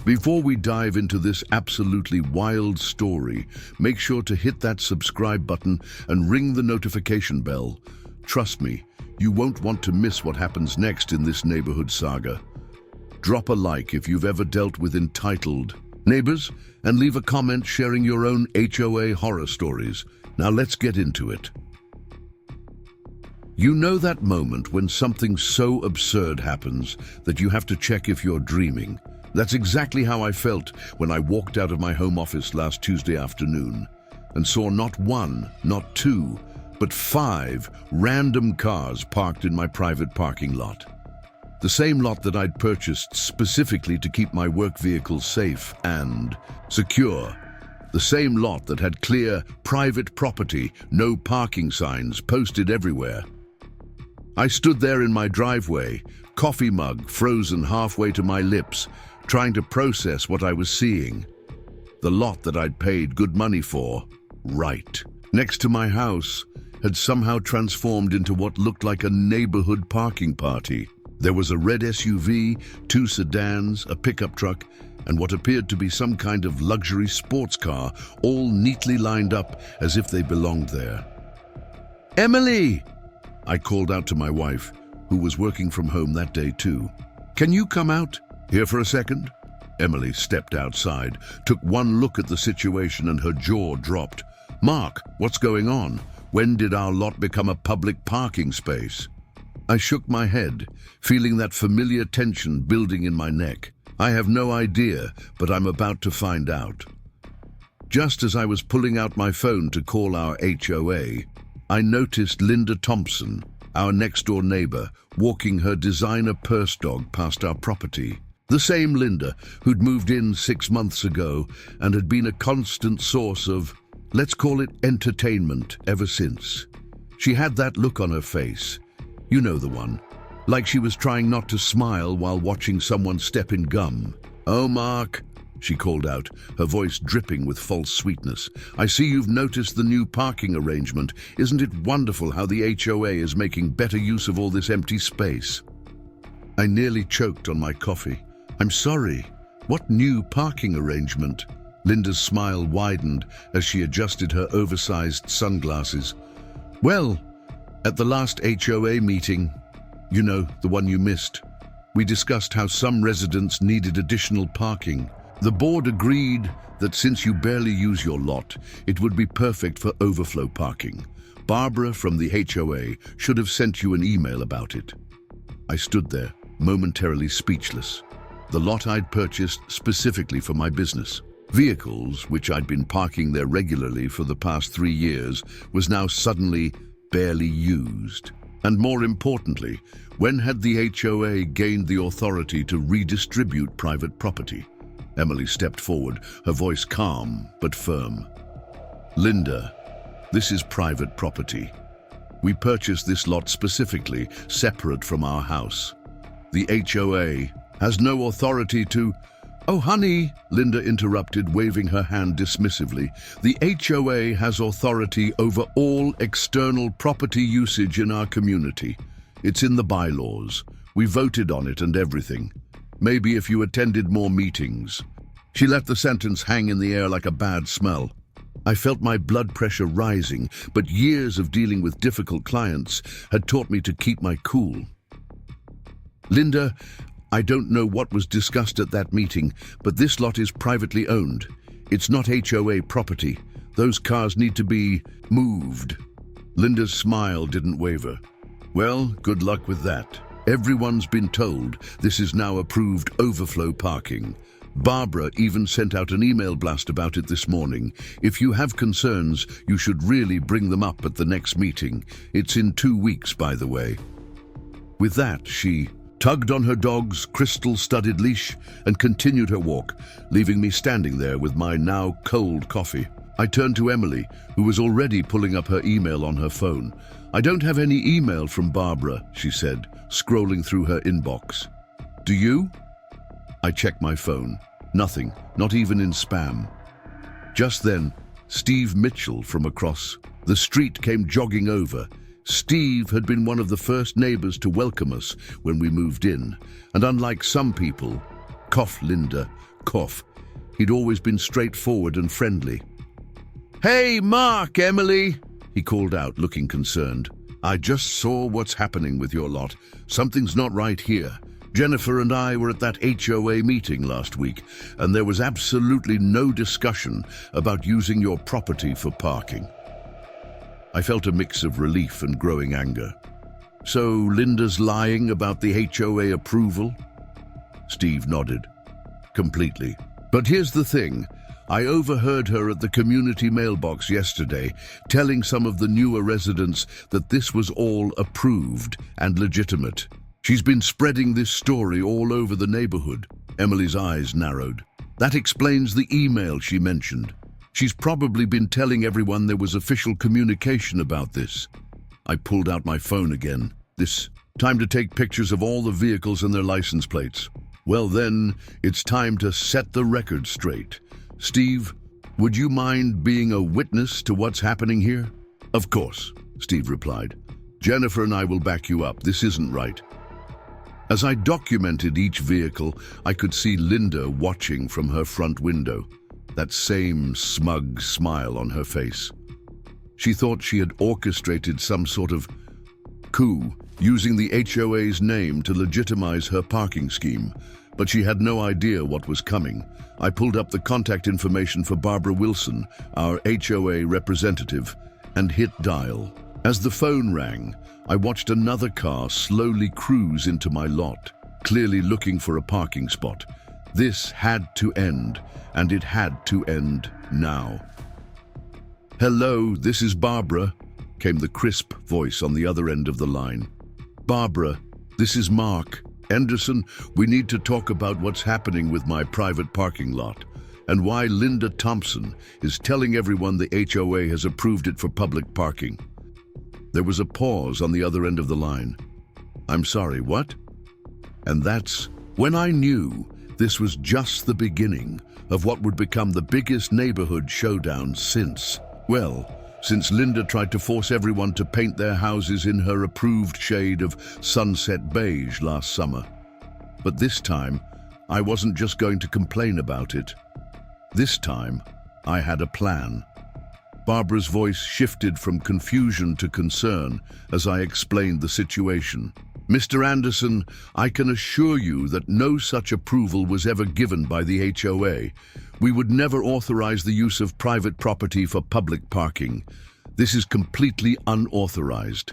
Before we dive into this absolutely wild story, make sure to hit that subscribe button and ring the notification bell. Trust me, you won't want to miss what happens next in this neighborhood saga. Drop a like if you've ever dealt with entitled neighbors, and leave a comment sharing your own HOA horror stories. Now let's get into it. You know that moment when something so absurd happens that you have to check if you're dreaming? That's exactly how I felt when I walked out of my home office last Tuesday afternoon and saw not one, not two, but 5 random cars parked in my private parking lot. The same lot that I'd purchased specifically to keep my work vehicles safe and secure. The same lot that had clear private property, no parking signs posted everywhere. I stood there in my driveway, coffee mug frozen halfway to my lips, trying to process what I was seeing. The lot that I'd paid good money for, right next to my house, had somehow transformed into what looked like a neighborhood parking party. There was a red SUV, 2 sedans, a pickup truck, and what appeared to be some kind of luxury sports car, all neatly lined up as if they belonged there. "Emily!" I called out to my wife, who was working from home that day too. "Can you come out here for a second?" Emily stepped outside, took one look at the situation, and her jaw dropped. "Mark, what's going on? When did our lot become a public parking space?" I shook my head, feeling that familiar tension building in my neck. I have no idea, but I'm about to find out. Just as I was pulling out my phone to call our HOA, I noticed Linda Thompson, our next-door neighbor, walking her designer purse dog past our property. The same Linda who'd moved in 6 months ago and had been a constant source of, let's call it, entertainment ever since. She had that look on her face. You know the one. Like she was trying not to smile while watching someone step in gum. "Oh, Mark," she called out, her voice dripping with false sweetness. "I see you've noticed the new parking arrangement. Isn't it wonderful how the HOA is making better use of all this empty space?" I nearly choked on my coffee. "I'm sorry. What new parking arrangement?" Linda's smile widened as she adjusted her oversized sunglasses. "Well, at the last HOA meeting, you know, the one you missed, we discussed how some residents needed additional parking. The board agreed that since you barely use your lot, it would be perfect for overflow parking. Barbara from the HOA should have sent you an email about it." I stood there, momentarily speechless. The lot I'd purchased specifically for my business, vehicles which I'd been parking there regularly for the past 3 years, was now suddenly barely used. And more importantly, when had the HOA gained the authority to redistribute private property? Emily stepped forward, her voice calm but firm. "Linda, this is private property. We purchased this lot specifically, separate from our house. The HOA has no authority to—" "Oh, honey," Linda interrupted, waving her hand dismissively. "The HOA has authority over all external property usage in our community. It's in the bylaws. We voted on it and everything. Maybe if you attended more meetings." She let the sentence hang in the air like a bad smell. I felt my blood pressure rising, but years of dealing with difficult clients had taught me to keep my cool. "Linda, I don't know what was discussed at that meeting, but this lot is privately owned. It's not HOA property. Those cars need to be moved." Linda's smile didn't waver. "Well, good luck with that. Everyone's been told this is now approved overflow parking. Barbara even sent out an email blast about it this morning. If you have concerns, you should really bring them up at the next meeting. It's in 2 weeks, by the way." With that, she tugged on her dog's crystal-studded leash and continued her walk, leaving me standing there with my now cold coffee. I turned to Emily, who was already pulling up her email on her phone. "I don't have any email from Barbara," she said, scrolling through her inbox. "Do you?" I checked my phone. Nothing, not even in spam. Just then, Steve Mitchell from across the street came jogging over. Steve had been one of the first neighbors to welcome us when we moved in, and unlike some people, cough Linda, Cough. He'd always been straightforward and friendly. "Hey, Mark, Emily," he called out, looking concerned. "I just saw what's happening with your lot. Something's not right here. Jennifer and I were at that HOA meeting last week, and there was absolutely no discussion about using your property for parking." I felt a mix of relief and growing anger. "So Linda's lying about the HOA approval?" Steve nodded. "Completely. But here's the thing. I overheard her at the community mailbox yesterday telling some of the newer residents that this was all approved and legitimate. She's been spreading this story all over the neighborhood." Emily's eyes narrowed. "That explains the email she mentioned. She's probably been telling everyone there was official communication about this." I pulled out my phone again. "This time to take pictures of all the vehicles and their license plates." "Well then, it's time to set the record straight. Steve, would you mind being a witness to what's happening here?" "Of course," Steve replied. "Jennifer and I will back you up. This isn't right." As I documented each vehicle, I could see Linda watching from her front window, that same smug smile on her face. She thought she had orchestrated some sort of coup, using the HOA's name to legitimize her parking scheme, but she had no idea what was coming. I pulled up the contact information for Barbara Wilson, our HOA representative, and hit dial. As the phone rang, I watched another car slowly cruise into my lot, clearly looking for a parking spot. This had to end, and it had to end now. "Hello, this is Barbara," came the crisp voice on the other end of the line. "Barbara, this is Mark. Anderson, we need to talk about what's happening with my private parking lot and why Linda Thompson is telling everyone the HOA has approved it for public parking." There was a pause on the other end of the line. "I'm sorry, what?" And that's when I knew this was just the beginning of what would become the biggest neighborhood showdown since Linda tried to force everyone to paint their houses in her approved shade of sunset beige last summer. But this time, I wasn't just going to complain about it. This time, I had a plan. Barbara's voice shifted from confusion to concern as I explained the situation. "Mr. Anderson, I can assure you that no such approval was ever given by the HOA. We would never authorize the use of private property for public parking. This is completely unauthorized."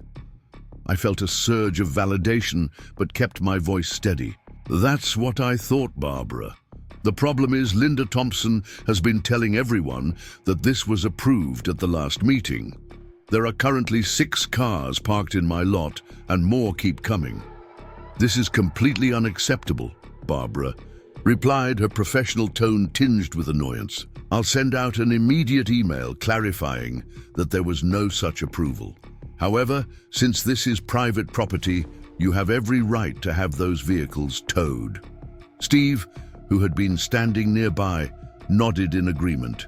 I felt a surge of validation, but kept my voice steady. "That's what I thought, Barbara. The problem is Linda Thompson has been telling everyone that this was approved at the last meeting. There are currently 6 cars parked in my lot, and more keep coming." "This is completely unacceptable," Barbara replied, her professional tone tinged with annoyance. "I'll send out an immediate email clarifying that there was no such approval. However, since this is private property, you have every right to have those vehicles towed." Steve, who had been standing nearby, nodded in agreement.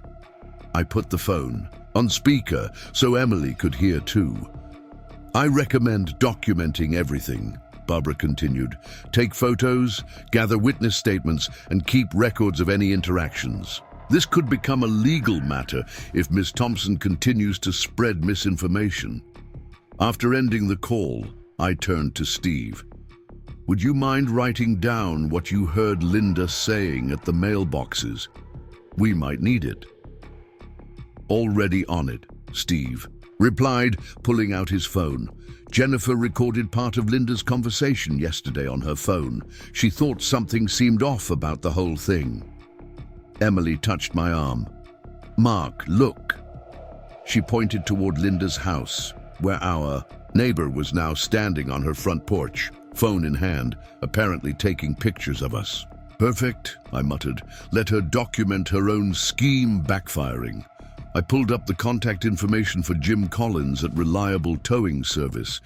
I put the phone on speaker so Emily could hear too. "I recommend documenting everything," Barbara continued. "Take photos, gather witness statements, and keep records of any interactions. This could become a legal matter if Ms. Thompson continues to spread misinformation." After ending the call, I turned to Steve. "Would you mind writing down what you heard Linda saying at the mailboxes? We might need it." "Already on it," Steve replied, pulling out his phone. "Jennifer recorded part of Linda's conversation yesterday on her phone. She thought something seemed off about the whole thing." Emily touched my arm. "Mark, look." She pointed toward Linda's house, where our neighbor was now standing on her front porch, phone in hand, apparently taking pictures of us. "Perfect," I muttered. "Let her document her own scheme backfiring." I pulled up the contact information for Jim Collins at Reliable Towing Service.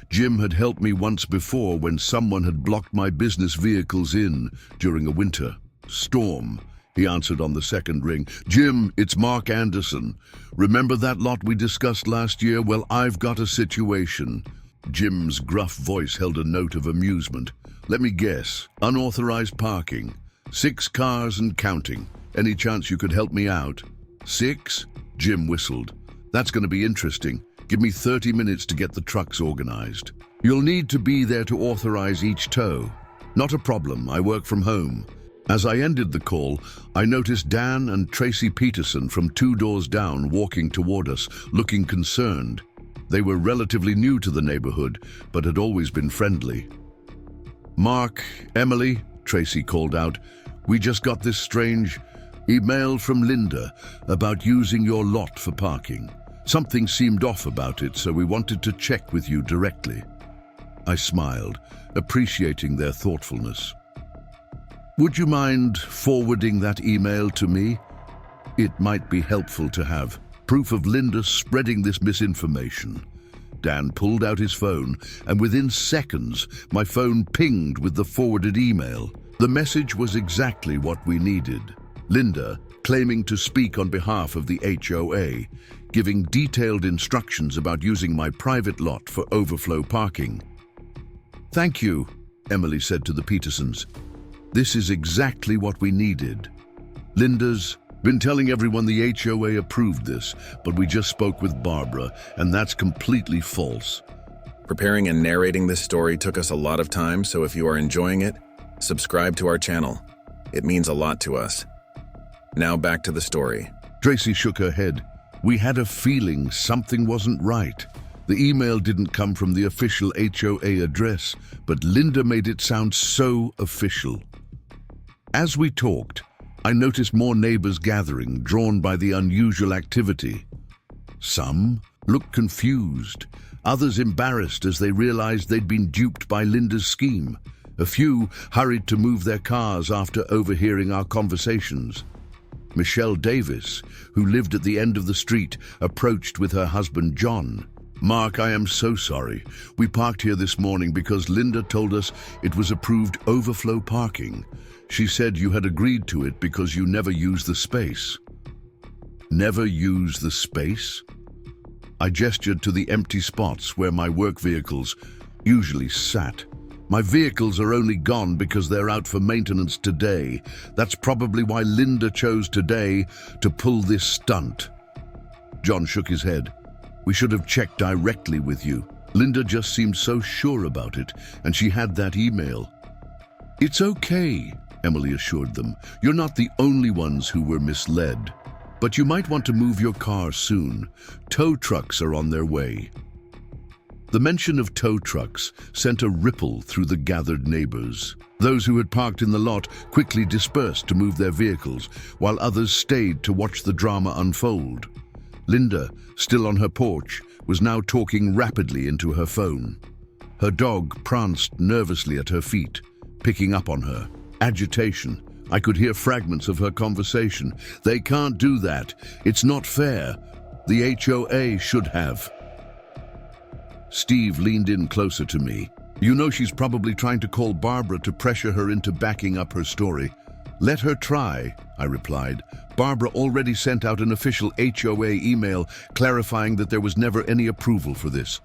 Jim had helped me once before when someone had blocked my business vehicles in during a winter storm. He answered on the second ring. "Jim, it's Mark Anderson. Remember that lot we discussed last year? Well, I've got a situation." Jim's gruff voice held a note of amusement. "Let me guess, unauthorized parking. 6 cars and counting. Any chance you could help me out? 6? Jim whistled. That's going to be interesting. Give me 30 minutes to get the trucks organized. You'll need to be there to authorize each tow. Not a problem, I work from home. As I ended the call, I noticed Dan and Tracy Peterson from 2 doors down walking toward us, looking concerned. They were relatively new to the neighborhood, but had always been friendly. Mark, Emily, Tracy called out, we just got this strange email from Linda about using your lot for parking. Something seemed off about it, so we wanted to check with you directly. I smiled, appreciating their thoughtfulness. Would you mind forwarding that email to me? It might be helpful to have proof of Linda spreading this misinformation. Dan pulled out his phone, and within seconds, my phone pinged with the forwarded email. The message was exactly what we needed. Linda, claiming to speak on behalf of the HOA, giving detailed instructions about using my private lot for overflow parking. Thank you, Emily said to the Petersons. This is exactly what we needed. Linda's been telling everyone the HOA approved this, but we just spoke with Barbara, and that's completely false. Preparing and narrating this story took us a lot of time, so if you are enjoying it, subscribe to our channel. It means a lot to us. Now back to the story. Tracy shook her head. We had a feeling something wasn't right. The email didn't come from the official HOA address, but Linda made it sound so official. As we talked, I noticed more neighbors gathering, drawn by the unusual activity. Some looked confused, others embarrassed as they realized they'd been duped by Linda's scheme. A few hurried to move their cars after overhearing our conversations. Michelle Davis, who lived at the end of the street, approached with her husband John. Mark, I am so sorry. We parked here this morning because Linda told us it was approved overflow parking. She said you had agreed to it because you never use the space. Never use the space? I gestured to the empty spots where my work vehicles usually sat. My vehicles are only gone because they're out for maintenance today. That's probably why Linda chose today to pull this stunt. John shook his head. We should have checked directly with you. Linda just seemed so sure about it, and she had that email. It's okay, Emily assured them. You're not the only ones who were misled. But you might want to move your car soon. Tow trucks are on their way. The mention of tow trucks sent a ripple through the gathered neighbors. Those who had parked in the lot quickly dispersed to move their vehicles, while others stayed to watch the drama unfold. Linda, still on her porch, was now talking rapidly into her phone. Her dog pranced nervously at her feet, picking up on her. Agitation. I could hear fragments of her conversation. They can't do that. It's not fair. The HOA should have. Steve leaned in closer to me. You know she's probably trying to call Barbara to pressure her into backing up her story. Let her try, I replied. Barbara already sent out an official HOA email clarifying that there was never any approval for this.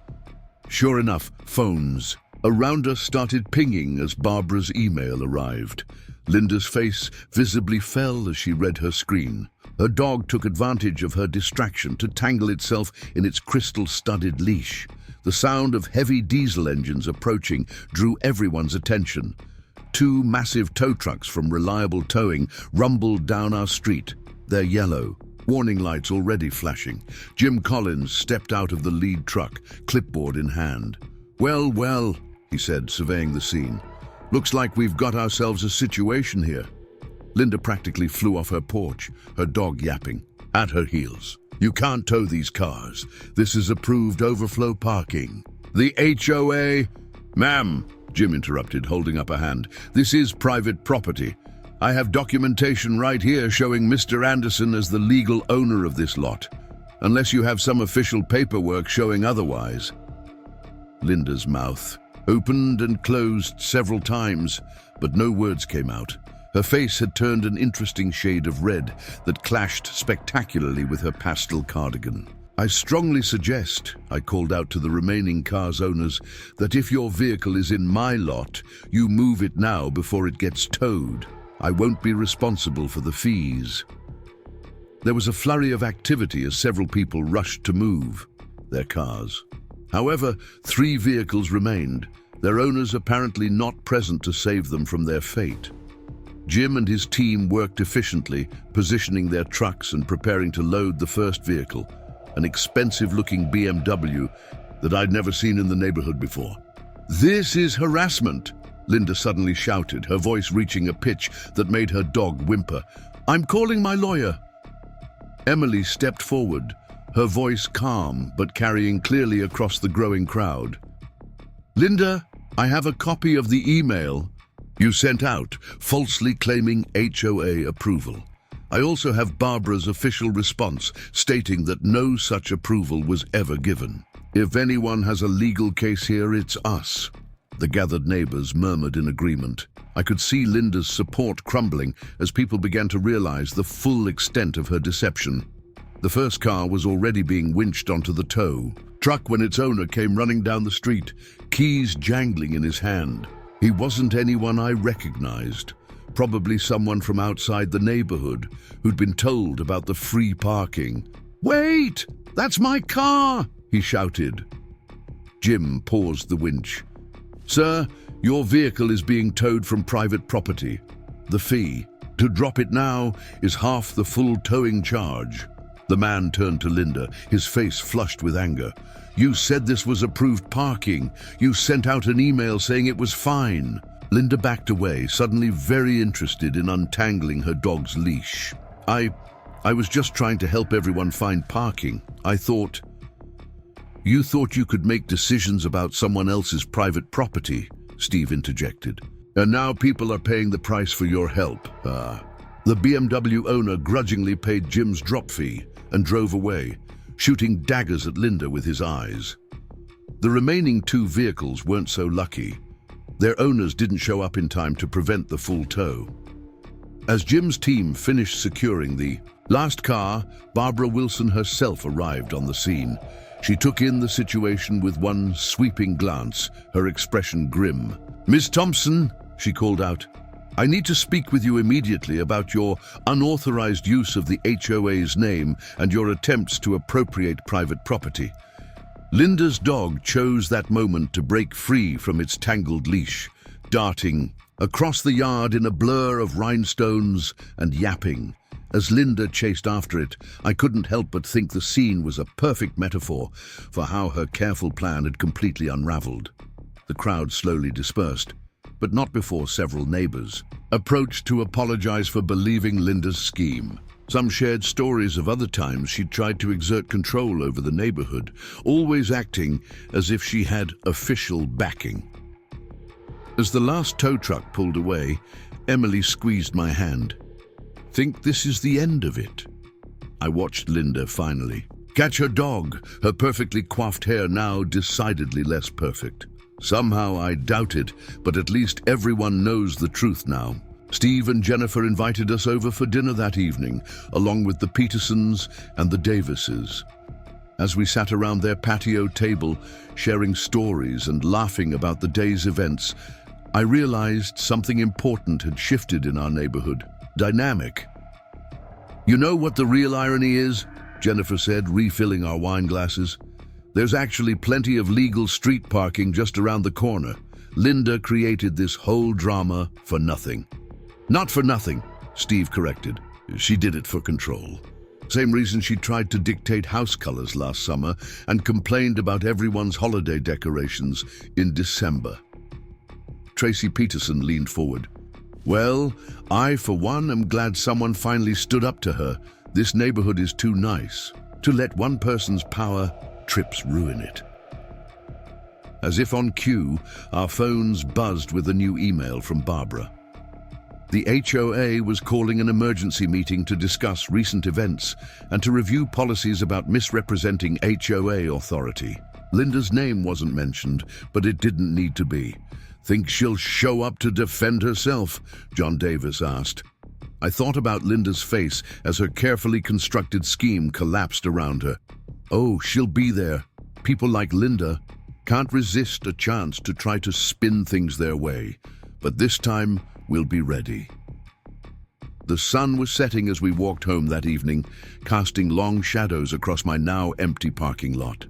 Sure enough, phones around us started pinging as Barbara's email arrived. Linda's face visibly fell as she read her screen. Her dog took advantage of her distraction to tangle itself in its crystal-studded leash. The sound of heavy diesel engines approaching drew everyone's attention. 2 massive tow trucks from Reliable Towing rumbled down our street. They're yellow, warning lights already flashing. Jim Collins stepped out of the lead truck, clipboard in hand. Well, he said, surveying the scene. Looks like we've got ourselves a situation here. Linda practically flew off her porch, her dog yapping, at her heels. You can't tow these cars. This is approved overflow parking. The HOA? Ma'am, Jim interrupted, holding up a hand. This is private property. I have documentation right here showing Mr. Anderson as the legal owner of this lot, unless you have some official paperwork showing otherwise. Linda's mouth opened and closed several times, but no words came out. Her face had turned an interesting shade of red that clashed spectacularly with her pastel cardigan. I strongly suggest, I called out to the remaining car's owners, that if your vehicle is in my lot, you move it now before it gets towed. I won't be responsible for the fees." There was a flurry of activity as several people rushed to move their cars. However, 3 vehicles remained, their owners apparently not present to save them from their fate. Jim and his team worked efficiently, positioning their trucks and preparing to load the first vehicle, an expensive-looking BMW that I'd never seen in the neighborhood before. "This is harassment," Linda suddenly shouted, her voice reaching a pitch that made her dog whimper. "I'm calling my lawyer." Emily stepped forward, her voice calm but carrying clearly across the growing crowd. "Linda, I have a copy of the email you sent out, falsely claiming HOA approval. I also have Barbara's official response, stating that no such approval was ever given. If anyone has a legal case here, it's us." The gathered neighbors murmured in agreement. I could see Linda's support crumbling as people began to realize the full extent of her deception. The first car was already being winched onto the tow truck when its owner came running down the street, keys jangling in his hand. He wasn't anyone I recognized, probably someone from outside the neighborhood who'd been told about the free parking. "Wait! That's my car!" he shouted. Jim paused the winch. "Sir, your vehicle is being towed from private property. The fee, to drop it now, is half the full towing charge." The man turned to Linda, his face flushed with anger. "You said this was approved parking. You sent out an email saying it was fine." Linda backed away, suddenly very interested in untangling her dog's leash. I was just trying to help everyone find parking. I thought..." "You thought you could make decisions about someone else's private property," Steve interjected. "And now people are paying the price for your help." The BMW owner grudgingly paid Jim's drop fee and drove away, shooting daggers at Linda with his eyes. The remaining 2 vehicles weren't so lucky. Their owners didn't show up in time to prevent the full tow. As Jim's team finished securing the last car, Barbara Wilson herself arrived on the scene. She took in the situation with one sweeping glance, her expression grim. "Miss Thompson," she called out, "I need to speak with you immediately about your unauthorized use of the HOA's name and your attempts to appropriate private property." Linda's dog chose that moment to break free from its tangled leash, darting across the yard in a blur of rhinestones and yapping. As Linda chased after it, I couldn't help but think the scene was a perfect metaphor for how her careful plan had completely unraveled. The crowd slowly dispersed, but not before several neighbors approached to apologize for believing Linda's scheme. Some shared stories of other times she'd tried to exert control over the neighborhood, always acting as if she had official backing. As the last tow truck pulled away, Emily squeezed my hand. "Think this is the end of it?" I watched Linda finally catch her dog, her perfectly coiffed hair now decidedly less perfect. Somehow I doubt it, but at least everyone knows the truth now. Steve and Jennifer invited us over for dinner that evening, along with the Petersons and the Davises. As we sat around their patio table, sharing stories and laughing about the day's events, I realized something important had shifted in our neighborhood. Dynamic. "You know what the real irony is?" Jennifer said, refilling our wine glasses. "There's actually plenty of legal street parking just around the corner. Linda created this whole drama for nothing." "Not for nothing," Steve corrected. "She did it for control. Same reason she tried to dictate house colors last summer and complained about everyone's holiday decorations in December." Tracy Peterson leaned forward. "Well, I, for one, am glad someone finally stood up to her. This neighborhood is too nice. To let one person's power trips ruin it." As if on cue, our phones buzzed with a new email from Barbara. The HOA was calling an emergency meeting to discuss recent events and to review policies about misrepresenting HOA authority. Linda's name wasn't mentioned, but it didn't need to be. "Think she'll show up to defend herself?" John Davis asked. I thought about Linda's face as her carefully constructed scheme collapsed around her. Oh, she'll be there. People like Linda can't resist a chance to try to spin things their way. But this time, we'll be ready. The sun was setting as we walked home that evening, casting long shadows across my now empty parking lot.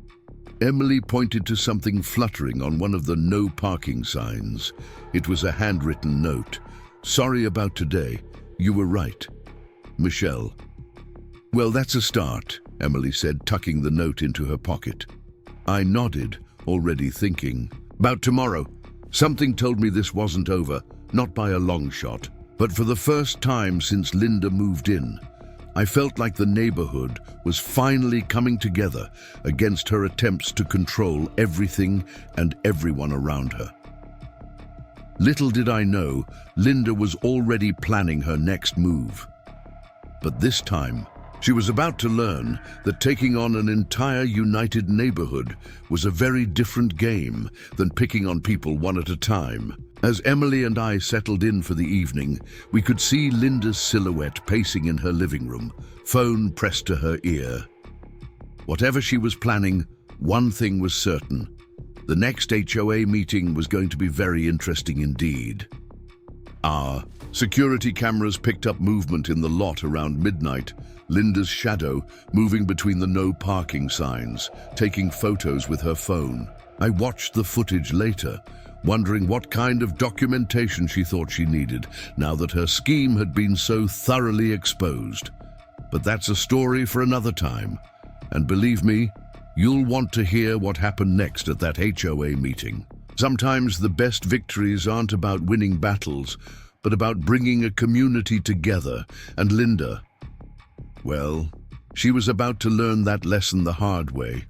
Emily pointed to something fluttering on one of the no parking signs. It was a handwritten note. "Sorry about today. You were right. Michelle." "Well, that's a start," Emily said, tucking the note into her pocket. I nodded, already thinking. About tomorrow. Something told me this wasn't over, not by a long shot. But for the first time since Linda moved in, I felt like the neighborhood was finally coming together against her attempts to control everything and everyone around her. Little did I know, Linda was already planning her next move. But this time, she was about to learn that taking on an entire united neighborhood was a very different game than picking on people one at a time. As Emily and I settled in for the evening, we could see Linda's silhouette pacing in her living room, phone pressed to her ear. Whatever she was planning, one thing was certain. The next HOA meeting was going to be very interesting indeed. Our security cameras picked up movement in the lot around midnight, Linda's shadow moving between the no parking signs, taking photos with her phone. I watched the footage later, wondering what kind of documentation she thought she needed, now that her scheme had been so thoroughly exposed. But that's a story for another time. And believe me, you'll want to hear what happened next at that HOA meeting. Sometimes the best victories aren't about winning battles, but about bringing a community together. And Linda, well, she was about to learn that lesson the hard way.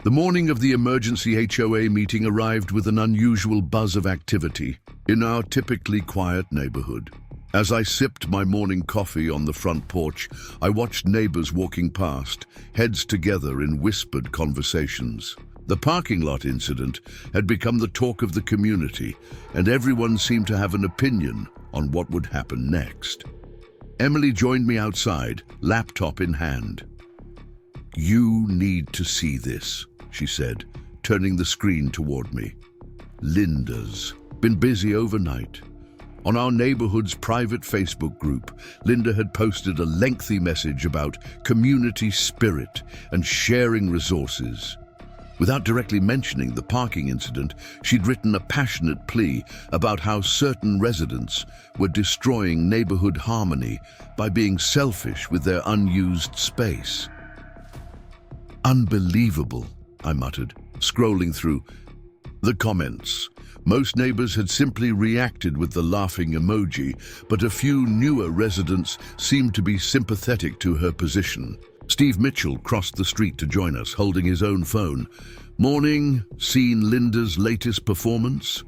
The morning of the emergency HOA meeting arrived with an unusual buzz of activity in our typically quiet neighborhood. As I sipped my morning coffee on the front porch, I watched neighbors walking past, heads together in whispered conversations. The parking lot incident had become the talk of the community, and everyone seemed to have an opinion on what would happen next. Emily joined me outside, laptop in hand. "You need to see this," she said, turning the screen toward me. "Linda's been busy overnight. On our neighborhood's private Facebook group, Linda had posted a lengthy message about community spirit and sharing resources. Without directly mentioning the parking incident, she'd written a passionate plea about how certain residents were destroying neighborhood harmony by being selfish with their unused space. "Unbelievable," I muttered, scrolling through the comments. Most neighbors had simply reacted with the laughing emoji, but a few newer residents seemed to be sympathetic to her position. Steve Mitchell crossed the street to join us, holding his own phone. "Morning, seen Linda's latest performance?"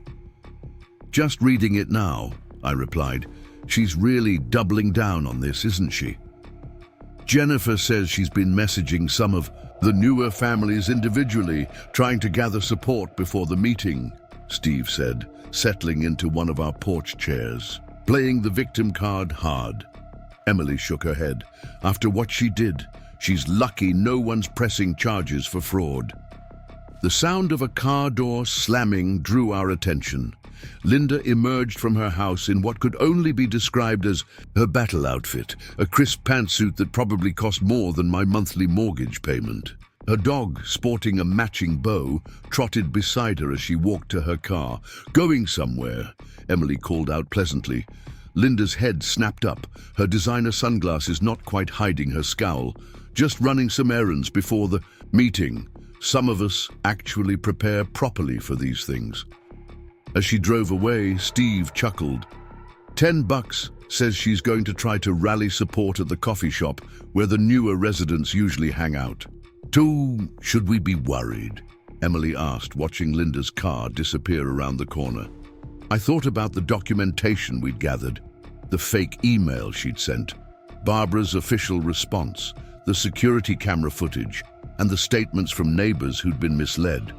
"Just reading it now," I replied. "She's really doubling down on this, isn't she?" "Jennifer says she's been messaging some of the newer families individually, trying to gather support before the meeting," Steve said, settling into one of our porch chairs. "Playing the victim card hard." Emily shook her head. "After what she did, she's lucky no one's pressing charges for fraud." The sound of a car door slamming drew our attention. Linda emerged from her house in what could only be described as her battle outfit, a crisp pantsuit that probably cost more than my monthly mortgage payment. Her dog, sporting a matching bow, trotted beside her as she walked to her car. "Going somewhere," Emily called out pleasantly. Linda's head snapped up, her designer sunglasses not quite hiding her scowl. "Just running some errands before the meeting. Some of us actually prepare properly for these things." As she drove away, Steve chuckled. $10, says she's going to try to rally support at the coffee shop where the newer residents usually hang out. Should we be worried?" Emily asked, watching Linda's car disappear around the corner. I thought about the documentation we'd gathered, the fake email she'd sent, Barbara's official response, the security camera footage, and the statements from neighbors who'd been misled.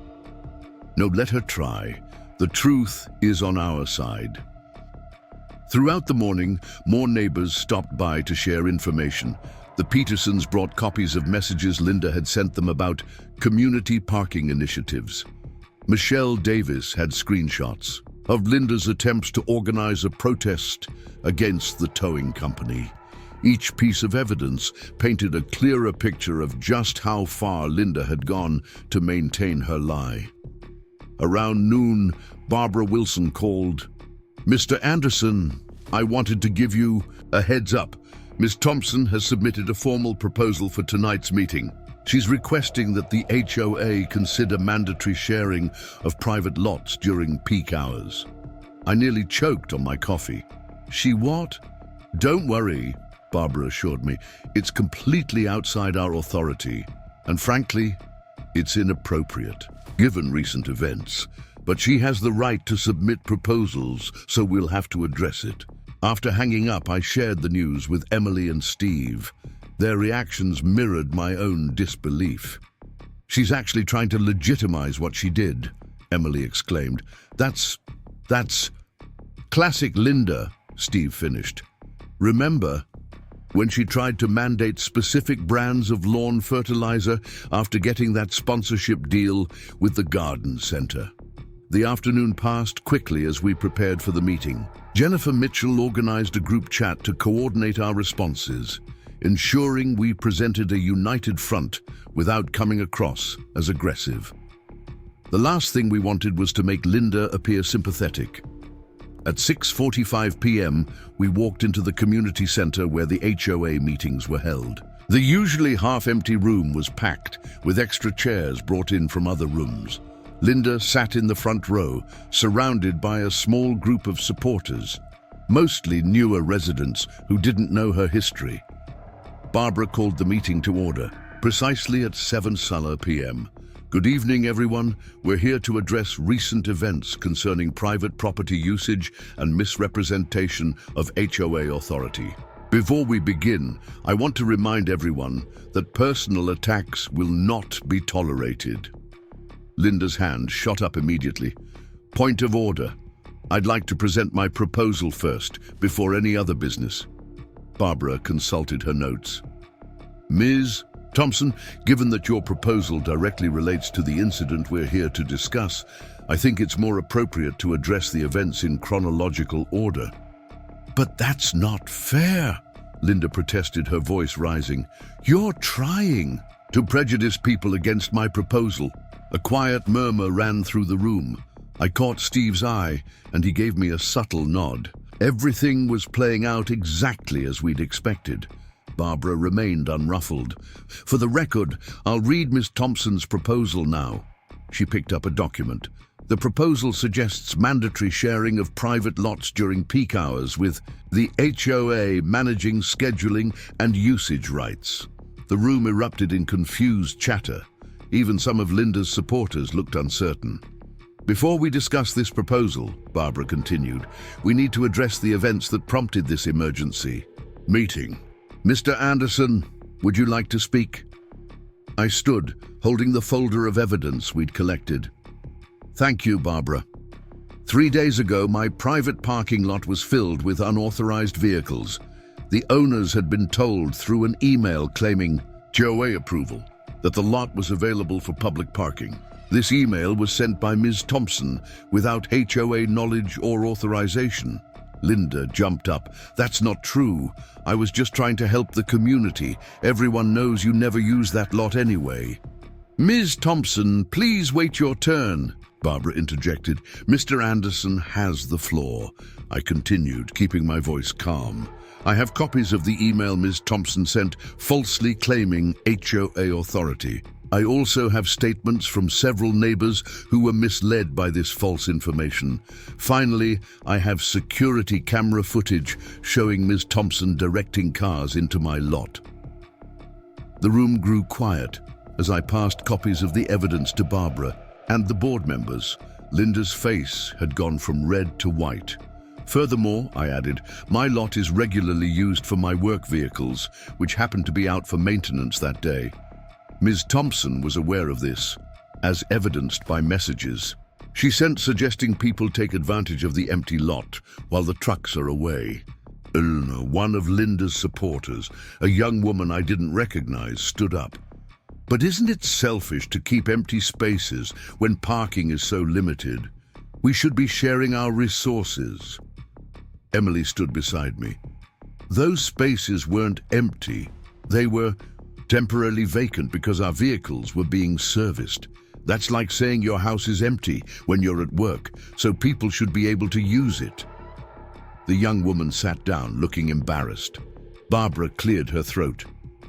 No, let her try. The truth is on our side. Throughout the morning, more neighbors stopped by to share information. The Petersons brought copies of messages Linda had sent them about community parking initiatives. Michelle Davis had screenshots. of Linda's attempts to organize a protest against the towing company. Each piece of evidence painted a clearer picture of just how far Linda had gone to maintain her lie. Around noon, Barbara Wilson called. "Mr. Anderson, I wanted to give you a heads up. Ms. Thompson has submitted a formal proposal for tonight's meeting. She's requesting that the HOA consider mandatory sharing of private lots during peak hours." I nearly choked on my coffee. "She what?" "Don't worry," Barbara assured me. "It's completely outside our authority. And frankly, it's inappropriate, given recent events. But she has the right to submit proposals, so we'll have to address it." After hanging up, I shared the news with Emily and Steve. Their reactions mirrored my own disbelief. "She's actually trying to legitimize what she did," Emily exclaimed. That's classic Linda," Steve finished. "Remember when she tried to mandate specific brands of lawn fertilizer after getting that sponsorship deal with the garden center?" The afternoon passed quickly as we prepared for the meeting. Jennifer Mitchell organized a group chat to coordinate our responses, ensuring we presented a united front without coming across as aggressive. The last thing we wanted was to make Linda appear sympathetic. At 6:45 p.m., we walked into the community center where the HOA meetings were held. The usually half-empty room was packed, with extra chairs brought in from other rooms. Linda sat in the front row, surrounded by a small group of supporters, mostly newer residents who didn't know her history. Barbara called the meeting to order, precisely at 7 p.m. "Good evening, everyone. We're here to address recent events concerning private property usage and misrepresentation of HOA authority. Before we begin, I want to remind everyone that personal attacks will not be tolerated." Linda's hand shot up immediately. "Point of order. I'd like to present my proposal first, before any other business." Barbara consulted her notes. "Ms. Thompson, given that your proposal directly relates to the incident we're here to discuss, I think it's more appropriate to address the events in chronological order." "But that's not fair," Linda protested, her voice rising. "You're trying to prejudice people against my proposal." A quiet murmur ran through the room. I caught Steve's eye, and he gave me a subtle nod. Everything was playing out exactly as we'd expected. Barbara remained unruffled. "For the record, I'll read Ms. Thompson's proposal now." She picked up a document. "The proposal suggests mandatory sharing of private lots during peak hours, with the HOA managing scheduling and usage rights." The room erupted in confused chatter. Even some of Linda's supporters looked uncertain. "Before we discuss this proposal," Barbara continued, "we need to address the events that prompted this emergency meeting. Mr. Anderson, would you like to speak?" I stood, holding the folder of evidence we'd collected. "Thank you, Barbara. 3 days ago, my private parking lot was filled with unauthorized vehicles. The owners had been told through an email claiming HOA approval that the lot was available for public parking. This email was sent by Ms. Thompson without HOA knowledge or authorization." Linda jumped up. "That's not true. I was just trying to help the community. Everyone knows you never use that lot anyway." "Ms. Thompson, please wait your turn," Barbara interjected. "Mr. Anderson has the floor," I continued, keeping my voice calm. "I have copies of the email Ms. Thompson sent, falsely claiming HOA authority. I also have statements from several neighbors who were misled by this false information. Finally, I have security camera footage showing Ms. Thompson directing cars into my lot." The room grew quiet as I passed copies of the evidence to Barbara and the board members. Linda's face had gone from red to white. "Furthermore," I added, "my lot is regularly used for my work vehicles, which happened to be out for maintenance that day." Ms. Thompson was aware of this, as evidenced by messages she sent suggesting people take advantage of the empty lot while the trucks are away. One of Linda's supporters, a young woman I didn't recognize, stood up. "But isn't it selfish to keep empty spaces when parking is so limited? We should be sharing our resources. Emily stood beside me. Those spaces weren't empty. They were temporarily vacant because our vehicles were being serviced. That's like saying your house is empty when you're at work, so people should be able to use it. The young woman sat down, looking embarrassed. Barbara cleared her throat.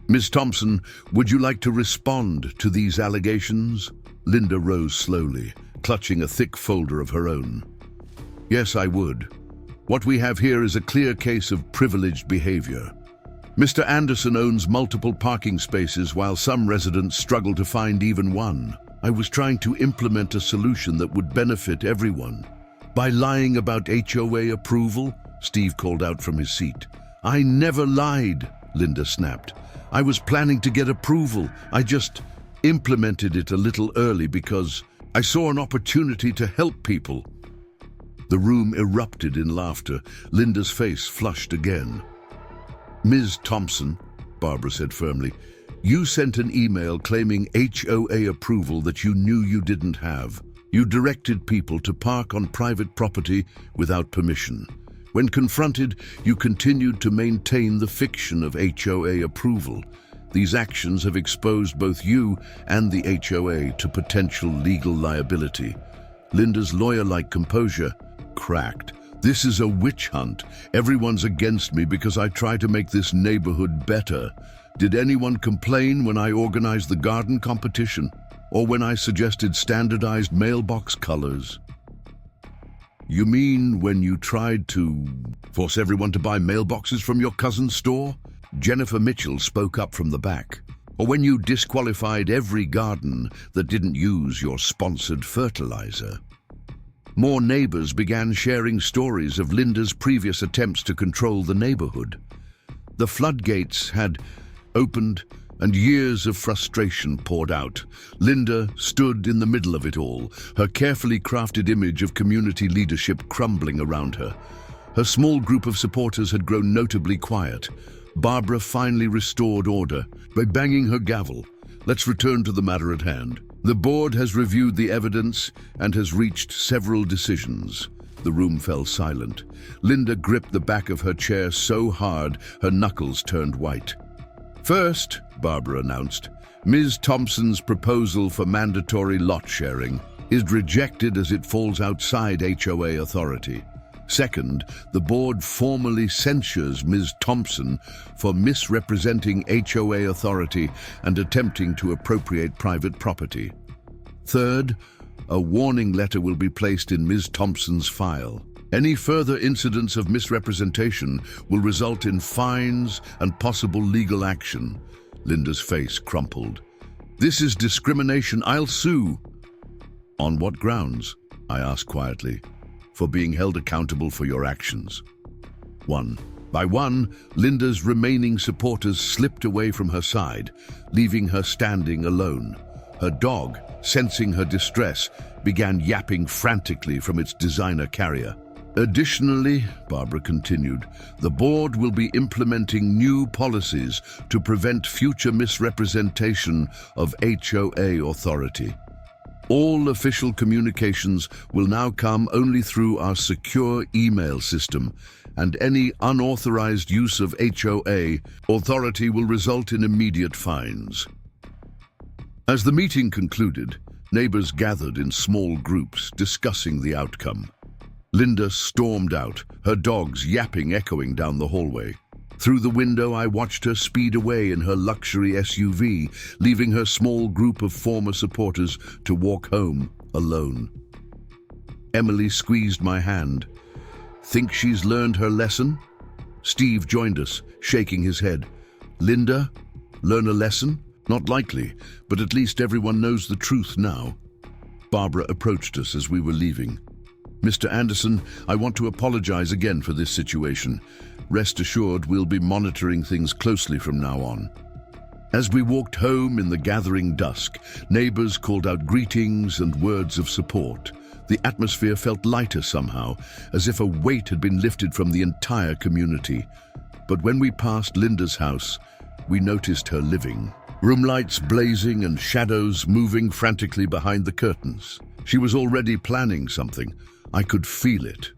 Ms. Thompson, would you like to respond to these allegations? Linda rose slowly, clutching a thick folder of her own. Yes, I would. What we have here is a clear case of privileged behavior. Mr. Anderson owns multiple parking spaces while some residents struggle to find even one. I was trying to implement a solution that would benefit everyone. By lying about HOA approval, Steve called out from his seat. I never lied, Linda snapped. I was planning to get approval. I just implemented it a little early because I saw an opportunity to help people. The room erupted in laughter. Linda's face flushed again. Ms. Thompson, Barbara said firmly, you sent an email claiming HOA approval that you knew you didn't have. You directed people to park on private property without permission. When confronted, you continued to maintain the fiction of HOA approval. These actions have exposed both you and the HOA to potential legal liability. Linda's lawyer-like composure cracked. This is a witch hunt. Everyone's against me because I try to make this neighborhood better. Did anyone complain when I organized the garden competition? Or when I suggested standardized mailbox colors? You mean when you tried to force everyone to buy mailboxes from your cousin's store? Jennifer Mitchell spoke up from the back. Or when you disqualified every garden that didn't use your sponsored fertilizer? More neighbors began sharing stories of Linda's previous attempts to control the neighborhood. The floodgates had opened and years of frustration poured out. Linda stood in the middle of it all, her carefully crafted image of community leadership crumbling around her. Her small group of supporters had grown notably quiet. Barbara finally restored order by banging her gavel. Let's return to the matter at hand. The board has reviewed the evidence and has reached several decisions. The room fell silent. Linda gripped the back of her chair so hard her knuckles turned white. First, Barbara announced, Ms. Thompson's proposal for mandatory lot sharing is rejected as it falls outside HOA authority. Second, the board formally censures Ms. Thompson for misrepresenting HOA authority and attempting to appropriate private property. Third, a warning letter will be placed in Ms. Thompson's file. Any further incidents of misrepresentation will result in fines and possible legal action. Linda's face crumpled. This is discrimination. I'll sue. On what grounds? I asked quietly. For being held accountable for your actions. One by one, Linda's remaining supporters slipped away from her side, leaving her standing alone. Her dog, sensing her distress, began yapping frantically from its designer carrier. Additionally, Barbara continued, the board will be implementing new policies to prevent future misrepresentation of HOA authority. All official communications will now come only through our secure email system, and any unauthorized use of HOA authority will result in immediate fines. As the meeting concluded, neighbors gathered in small groups discussing the outcome. Linda stormed out, her dogs yapping echoing down the hallway. Through the window, I watched her speed away in her luxury SUV, leaving her small group of former supporters to walk home alone. Emily squeezed my hand. Think she's learned her lesson? Steve joined us, shaking his head. Linda, learn a lesson? Not likely, but at least everyone knows the truth now. Barbara approached us as we were leaving. Mr. Anderson, I want to apologize again for this situation. Rest assured, we'll be monitoring things closely from now on. As we walked home in the gathering dusk, neighbors called out greetings and words of support. The atmosphere felt lighter somehow, as if a weight had been lifted from the entire community. But when we passed Linda's house, we noticed her living. Room lights blazing and shadows moving frantically behind the curtains. She was already planning something. I could feel it.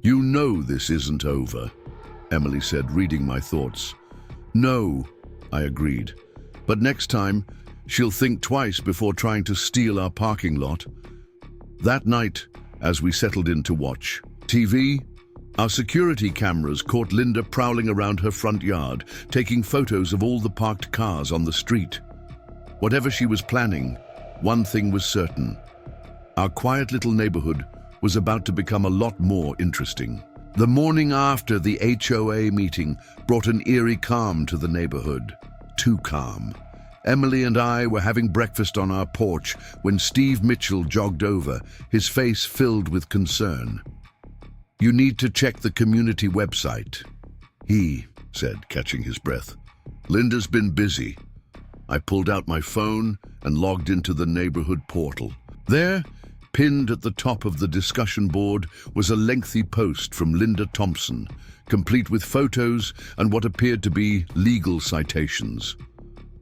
"You know this isn't over," Emily said, reading my thoughts. "No," I agreed. "But next time, she'll think twice before trying to steal our parking lot." That night, as we settled in to watch TV, our security cameras caught Linda prowling around her front yard, taking photos of all the parked cars on the street. Whatever she was planning, one thing was certain. Our quiet little neighborhood was about to become a lot more interesting. The morning after the HOA meeting brought an eerie calm to the neighborhood. Too calm. Emily and I were having breakfast on our porch when Steve Mitchell jogged over, his face filled with concern. "You need to check the community website," he said, catching his breath. "Linda's been busy." I pulled out my phone and logged into the neighborhood portal. There, pinned at the top of the discussion board, was a lengthy post from Linda Thompson, complete with photos and what appeared to be legal citations.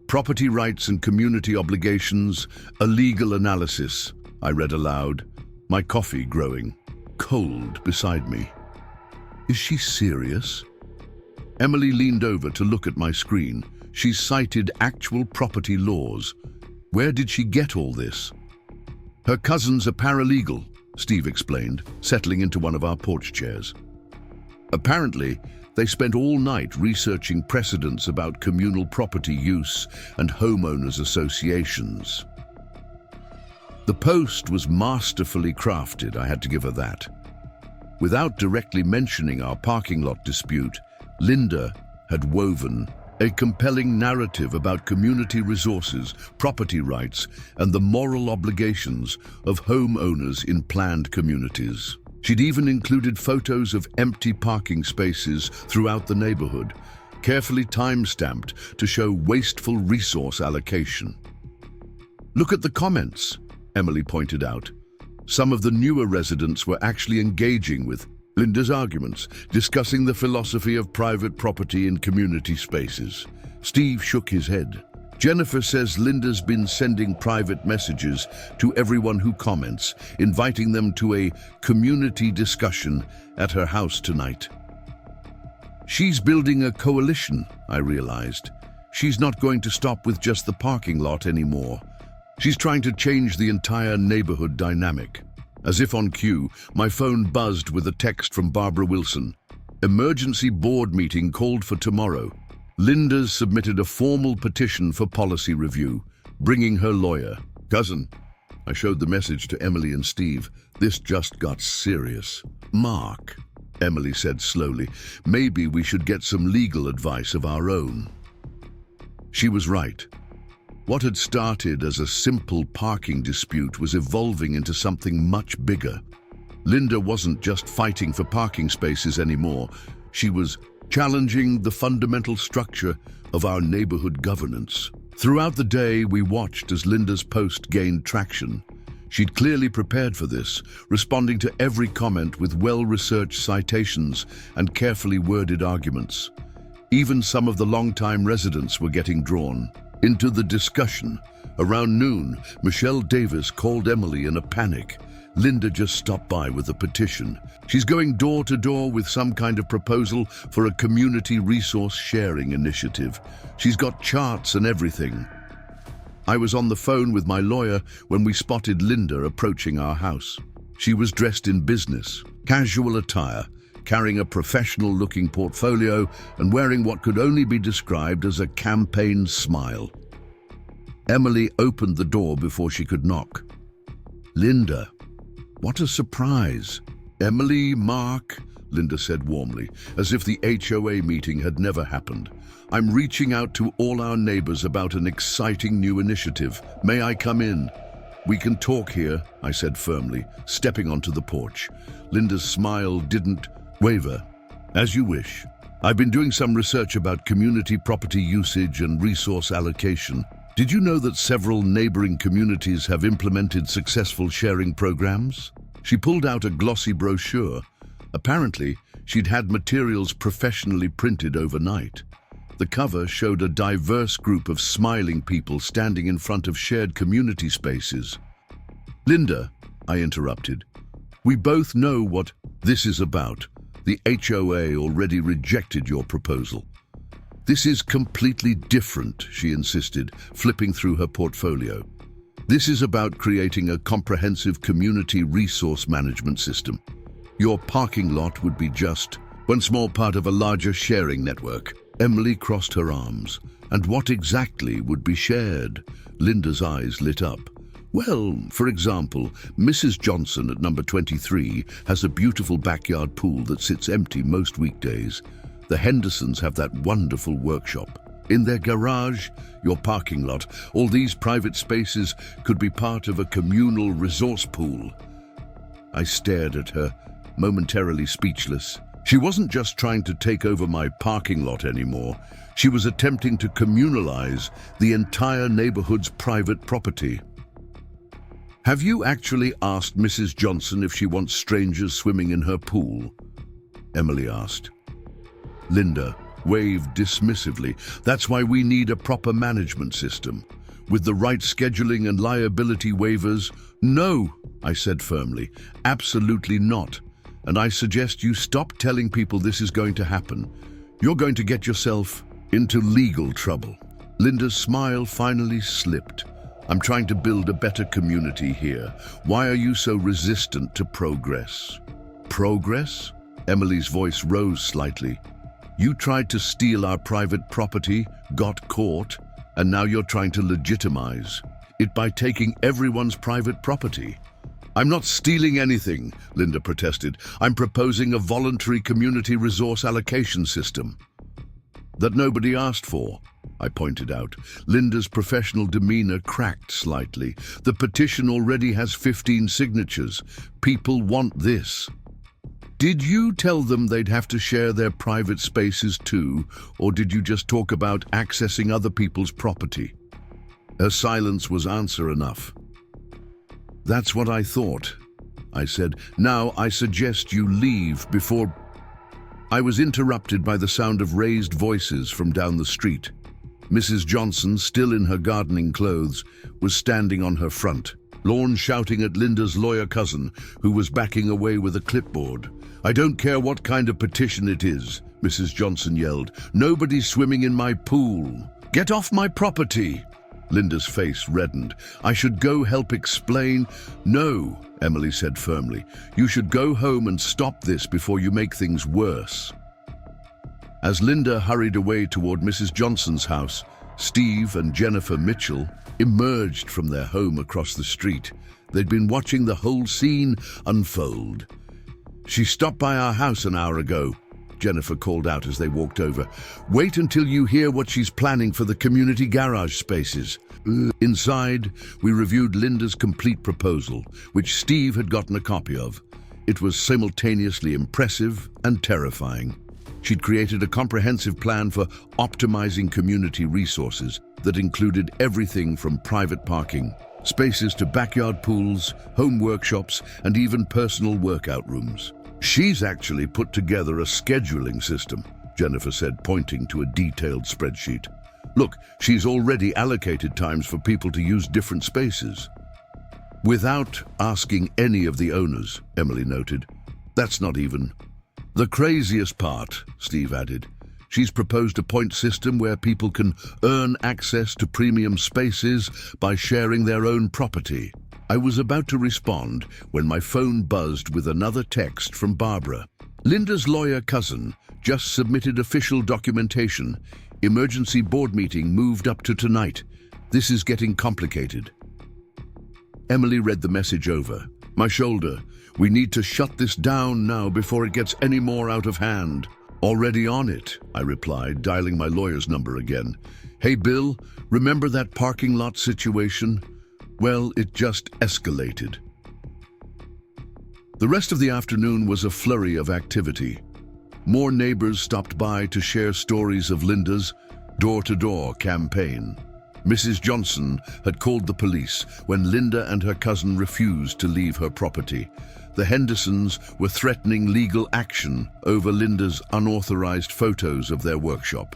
"Property rights and community obligations, a legal analysis," I read aloud, my coffee growing cold beside me. "Is she serious?" Emily leaned over to look at my screen. She cited actual property laws. Where did she get all this? "Her cousin's a paralegal," Steve explained, settling into one of our porch chairs. Apparently, they spent all night researching precedents about communal property use and homeowners associations. The post was masterfully crafted, I had to give her that. Without directly mentioning our parking lot dispute, Linda had woven a compelling narrative about community resources, property rights, and the moral obligations of homeowners in planned communities. She'd even included photos of empty parking spaces throughout the neighborhood, carefully time-stamped to show wasteful resource allocation. "Look at the comments," Emily pointed out. Some of the newer residents were actually engaging with Linda's arguments, discussing the philosophy of private property in community spaces. Steve shook his head. "Jennifer says Linda's been sending private messages to everyone who comments, inviting them to a community discussion at her house tonight." "She's building a coalition," I realized. "She's not going to stop with just the parking lot anymore. She's trying to change the entire neighborhood dynamic." As if on cue, my phone buzzed with a text from Barbara Wilson. "Emergency board meeting called for tomorrow. Linda's submitted a formal petition for policy review, bringing her lawyer." "Cousin," I showed the message to Emily and Steve. "This just got serious." "Mark," Emily said slowly, "maybe we should get some legal advice of our own." She was right. What had started as a simple parking dispute was evolving into something much bigger. Linda wasn't just fighting for parking spaces anymore. She was challenging the fundamental structure of our neighborhood governance. Throughout the day, we watched as Linda's post gained traction. She'd clearly prepared for this, responding to every comment with well-researched citations and carefully worded arguments. Even some of the longtime residents were getting drawn into the discussion. Around noon, Michelle Davis called Emily in a panic. Linda just stopped by with a petition. She's going door to door with some kind of proposal for a community resource sharing initiative. She's got charts and everything. I was on the phone with my lawyer when we spotted Linda approaching our house. She was dressed in business, casual attire, carrying a professional-looking portfolio and wearing what could only be described as a campaign smile. Emily opened the door before she could knock. "Linda, what a surprise." "Emily, Mark," Linda said warmly, as if the HOA meeting had never happened. "I'm reaching out to all our neighbors about an exciting new initiative. May I come in?" "We can talk here," I said firmly, stepping onto the porch. Linda's smile didn't waver. "As you wish. I've been doing some research about community property usage and resource allocation. Did you know that several neighboring communities have implemented successful sharing programs?" She pulled out a glossy brochure. Apparently, she'd had materials professionally printed overnight. The cover showed a diverse group of smiling people standing in front of shared community spaces. "Linda," I interrupted, We both know what this is about. The HOA already rejected your proposal. This is completely different, she insisted, flipping through her portfolio. This is about creating a comprehensive community resource management system. Your parking lot would be just one small part of a larger sharing network. Emily crossed her arms. And what exactly would be shared? Linda's eyes lit up. Well, for example, Mrs. Johnson at number 23 has a beautiful backyard pool that sits empty most weekdays. The Hendersons have that wonderful workshop. In their garage, your parking lot, all these private spaces could be part of a communal resource pool. I stared at her, momentarily speechless. She wasn't just trying to take over my parking lot anymore. She was attempting to communalize the entire neighborhood's private property. Have you actually asked Mrs. Johnson if she wants strangers swimming in her pool? Emily asked. Linda waved dismissively. That's why we need a proper management system. With the right scheduling and liability waivers. No, I said firmly. Absolutely not. And I suggest you stop telling people this is going to happen. You're going to get yourself into legal trouble. Linda's smile finally slipped. I'm trying to build a better community here. Why are you so resistant to progress? Progress? Emily's voice rose slightly. You tried to steal our private property, got caught, and now you're trying to legitimize it by taking everyone's private property. I'm not stealing anything, Linda protested. I'm proposing a voluntary community resource allocation system. That nobody asked for, I pointed out. Linda's professional demeanor cracked slightly. The petition already has 15 signatures. People want this. Did you tell them they'd have to share their private spaces too, or did you just talk about accessing other people's property? Her silence was answer enough. That's what I thought, I said. Now I suggest you leave before... I was interrupted by the sound of raised voices from down the street. Mrs. Johnson, still in her gardening clothes, was standing on her front lawn shouting at Linda's lawyer cousin, who was backing away with a clipboard. I don't care what kind of petition it is, Mrs. Johnson yelled. Nobody's swimming in my pool. Get off my property. Linda's face reddened. I should go help explain. No, Emily said firmly. You should go home and stop this before you make things worse. As Linda hurried away toward Mrs. Johnson's house, Steve and Jennifer Mitchell emerged from their home across the street. They'd been watching the whole scene unfold. She stopped by our house an hour ago, Jennifer called out as they walked over. Wait until you hear what she's planning for the community garage spaces. Inside, we reviewed Linda's complete proposal, which Steve had gotten a copy of. It was simultaneously impressive and terrifying. She'd created a comprehensive plan for optimizing community resources that included everything from private parking, spaces to backyard pools, home workshops, and even personal workout rooms. She's actually put together a scheduling system, Jennifer said, pointing to a detailed spreadsheet. Look, she's already allocated times for people to use different spaces. Without asking any of the owners, Emily noted. That's not even the craziest part, Steve added. She's proposed a point system where people can earn access to premium spaces by sharing their own property. I was about to respond when my phone buzzed with another text from Barbara. Linda's lawyer cousin just submitted official documentation. Emergency board meeting moved up to tonight. This is getting complicated. Emily read the message over. My shoulder. We need to shut this down now before it gets any more out of hand. Already on it, I replied, dialing my lawyer's number again. Hey, Bill, remember that parking lot situation? Well, it just escalated. The rest of the afternoon was a flurry of activity. More neighbors stopped by to share stories of Linda's door-to-door campaign. Mrs. Johnson had called the police when Linda and her cousin refused to leave her property. The Hendersons were threatening legal action over Linda's unauthorized photos of their workshop.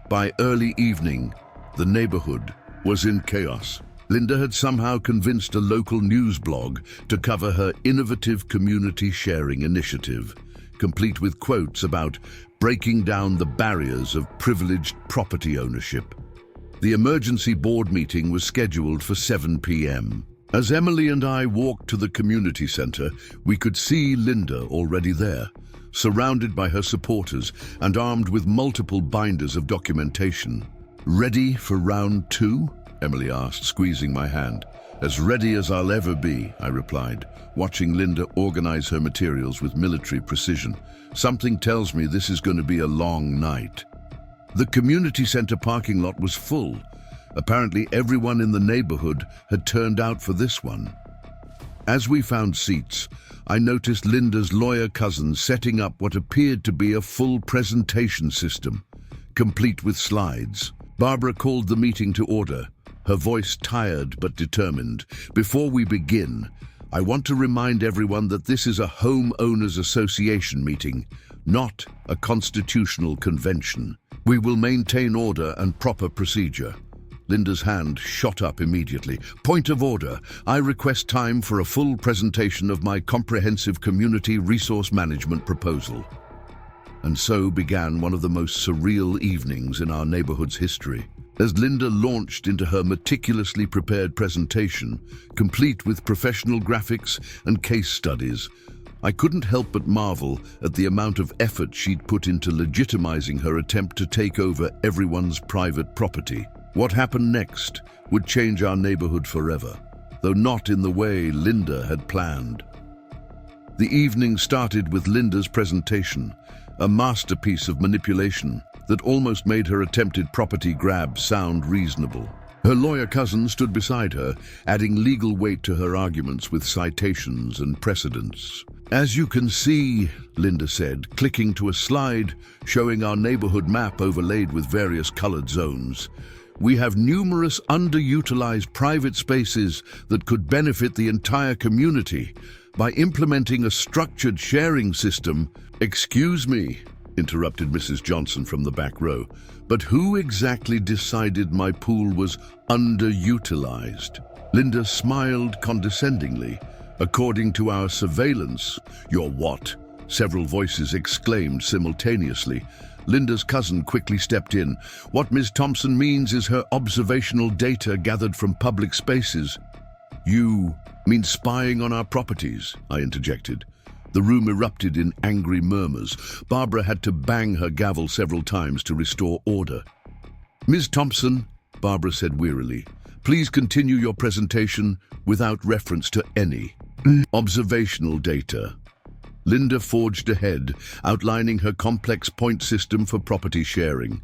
By early evening, the neighborhood was in chaos. Linda had somehow convinced a local news blog to cover her innovative community sharing initiative, complete with quotes about breaking down the barriers of privileged property ownership. The emergency board meeting was scheduled for 7 p.m. As Emily and I walked to the community center, we could see Linda already there, surrounded by her supporters and armed with multiple binders of documentation. "Ready for round 2? Emily asked, squeezing my hand. "As ready as I'll ever be," I replied, watching Linda organize her materials with military precision. "Something tells me this is going to be a long night." The community center parking lot was full. Apparently everyone in the neighborhood had turned out for this one. As we found seats, I noticed Linda's lawyer cousin setting up what appeared to be a full presentation system, complete with slides. Barbara called the meeting to order, her voice tired but determined. "Before we begin, I want to remind everyone that this is a homeowners association meeting, not a constitutional convention. We will maintain order and proper procedure." Linda's hand shot up immediately. "Point of order. I request time for a full presentation of my comprehensive community resource management proposal." And so began one of the most surreal evenings in our neighborhood's history. As Linda launched into her meticulously prepared presentation, complete with professional graphics and case studies, I couldn't help but marvel at the amount of effort she'd put into legitimizing her attempt to take over everyone's private property. What happened next would change our neighborhood forever, though not in the way Linda had planned. The evening started with Linda's presentation, a masterpiece of manipulation that almost made her attempted property grab sound reasonable. Her lawyer cousin stood beside her, adding legal weight to her arguments with citations and precedents. "As you can see," Linda said, clicking to a slide showing our neighborhood map overlaid with various colored zones, "we have numerous underutilized private spaces that could benefit the entire community by implementing a structured sharing system." "Excuse me," interrupted Mrs. Johnson from the back row, "but who exactly decided my pool was underutilized?" Linda smiled condescendingly. "According to our surveillance." "Your what?" several voices exclaimed simultaneously. Linda's cousin quickly stepped in. "What Ms. Thompson means is her observational data gathered from public spaces." "You mean spying on our properties?" I interjected. The room erupted in angry murmurs. Barbara had to bang her gavel several times to restore order. "Ms. Thompson," Barbara said wearily, "please continue your presentation without reference to any observational data." Linda forged ahead, outlining her complex point system for property sharing.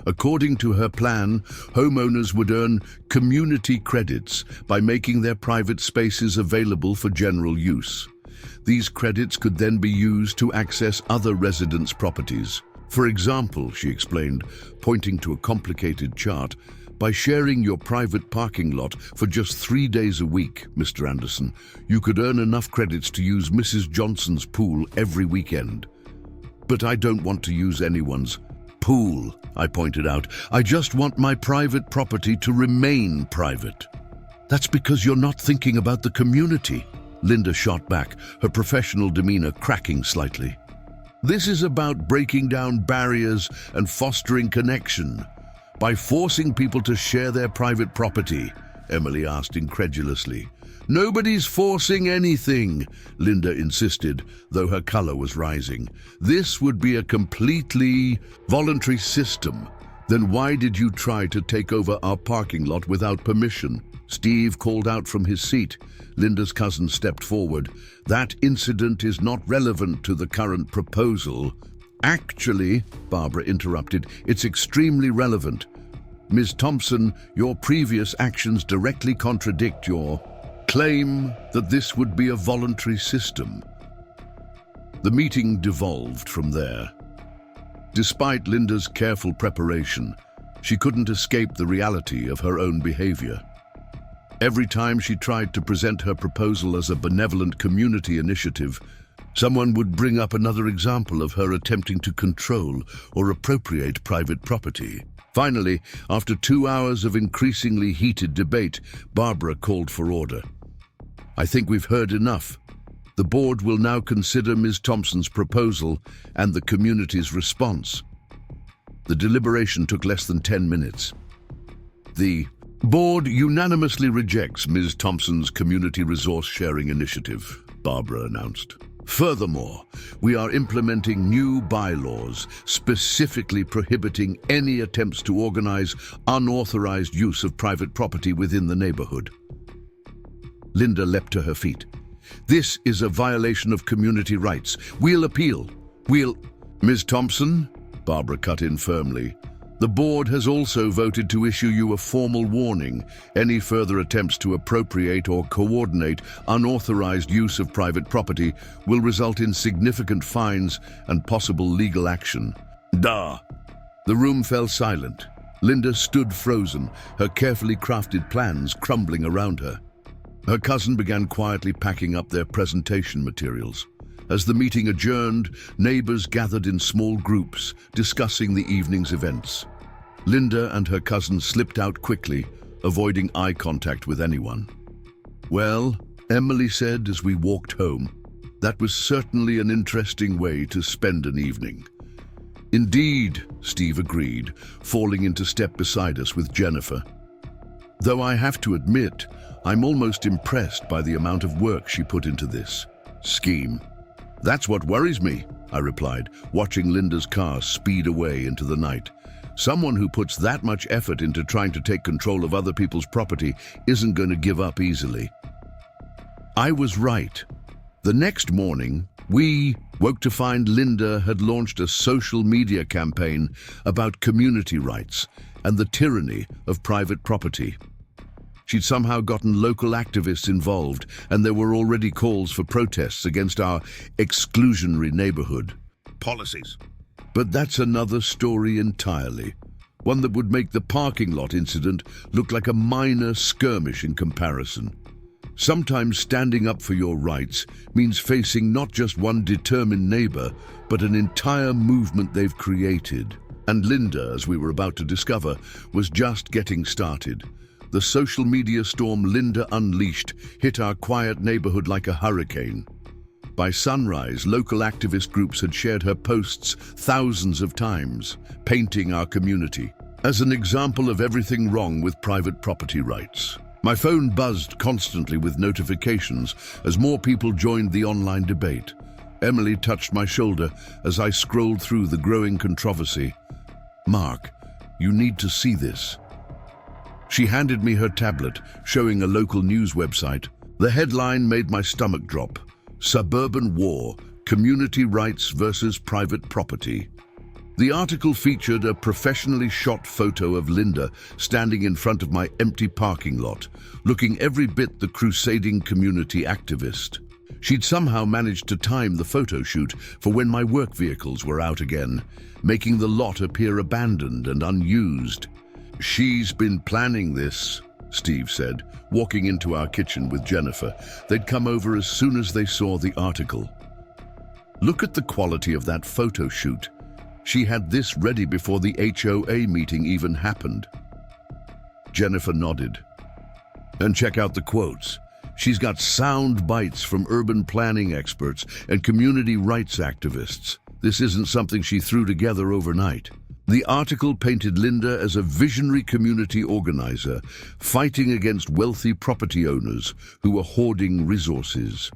According to her plan, homeowners would earn community credits by making their private spaces available for general use. These credits could then be used to access other residents' properties. "For example," she explained, pointing to a complicated chart, "by sharing your private parking lot for just 3 days a week, Mr. Anderson, you could earn enough credits to use Mrs. Johnson's pool every weekend." "But I don't want to use anyone's pool," I pointed out. "I just want my private property to remain private." "That's because you're not thinking about the community," Linda shot back, her professional demeanor cracking slightly. "This is about breaking down barriers and fostering connection. By forcing people to share their private property," Emily asked incredulously. "Nobody's forcing anything," Linda insisted, though her color was rising. "This would be a completely voluntary system. Then why did you try to take over our parking lot without permission?" Steve called out from his seat. Linda's cousin stepped forward. "That incident is not relevant to the current proposal." "Actually," Barbara interrupted, "it's extremely relevant. Ms. Thompson, your previous actions directly contradict your claim that this would be a voluntary system." The meeting devolved from there. Despite Linda's careful preparation, she couldn't escape the reality of her own behavior. Every time she tried to present her proposal as a benevolent community initiative, Someone would bring up another example of her attempting to control or appropriate private property. Finally, after 2 hours of increasingly heated debate, Barbara called for order. "I think we've heard enough. The board will now consider Ms. Thompson's proposal and the community's response." The deliberation took less than 10 minutes. The board unanimously rejects Ms. Thompson's community resource sharing initiative, Barbara announced. "Furthermore, we are implementing new bylaws specifically prohibiting any attempts to organize unauthorized use of private property within the neighborhood." Linda leapt to her feet. "This is a violation of community rights. We'll appeal. Ms. Thompson," Barbara cut in firmly, "the board has also voted to issue you a formal warning. Any further attempts to appropriate or coordinate unauthorized use of private property will result in significant fines and possible legal action." "Duh!" The room fell silent. Linda stood frozen, her carefully crafted plans crumbling around her. Her cousin began quietly packing up their presentation materials. As the meeting adjourned, neighbors gathered in small groups, discussing the evening's events. Linda and her cousin slipped out quickly, avoiding eye contact with anyone. "Well," Emily said as we walked home, "that was certainly an interesting way to spend an evening." "Indeed," Steve agreed, falling into step beside us with Jennifer. "Though I have to admit, I'm almost impressed by the amount of work she put into this scheme." "That's what worries me," I replied, watching Linda's car speed away into the night. "Someone who puts that much effort into trying to take control of other people's property isn't going to give up easily." I was right. The next morning, we woke to find Linda had launched a social media campaign about community rights and the tyranny of private property. She'd somehow gotten local activists involved, and there were already calls for protests against our exclusionary neighborhood policies. But that's another story entirely, one that would make the parking lot incident look like a minor skirmish in comparison. Sometimes standing up for your rights means facing not just one determined neighbor, but an entire movement they've created. And Linda, as we were about to discover, was just getting started. The social media storm Linda unleashed hit our quiet neighborhood like a hurricane. By sunrise, local activist groups had shared her posts thousands of times, painting our community as an example of everything wrong with private property rights. My phone buzzed constantly with notifications as more people joined the online debate. Emily touched my shoulder as I scrolled through the growing controversy. "Mark, you need to see this." She handed me her tablet, showing a local news website. The headline made my stomach drop. "Suburban War: Community Rights versus Private Property." The article featured a professionally shot photo of Linda standing in front of my empty parking lot, looking every bit the crusading community activist. She'd somehow managed to time the photo shoot for when my work vehicles were out again, making the lot appear abandoned and unused. "She's been planning this," Steve said, walking into our kitchen with Jennifer. They'd come over as soon as they saw the article. "Look at the quality of that photo shoot. She had this ready before the HOA meeting even happened." Jennifer nodded. "And check out the quotes. She's got sound bites from urban planning experts and community rights activists. This isn't something she threw together overnight." The article painted Linda as a visionary community organizer, fighting against wealthy property owners who were hoarding resources.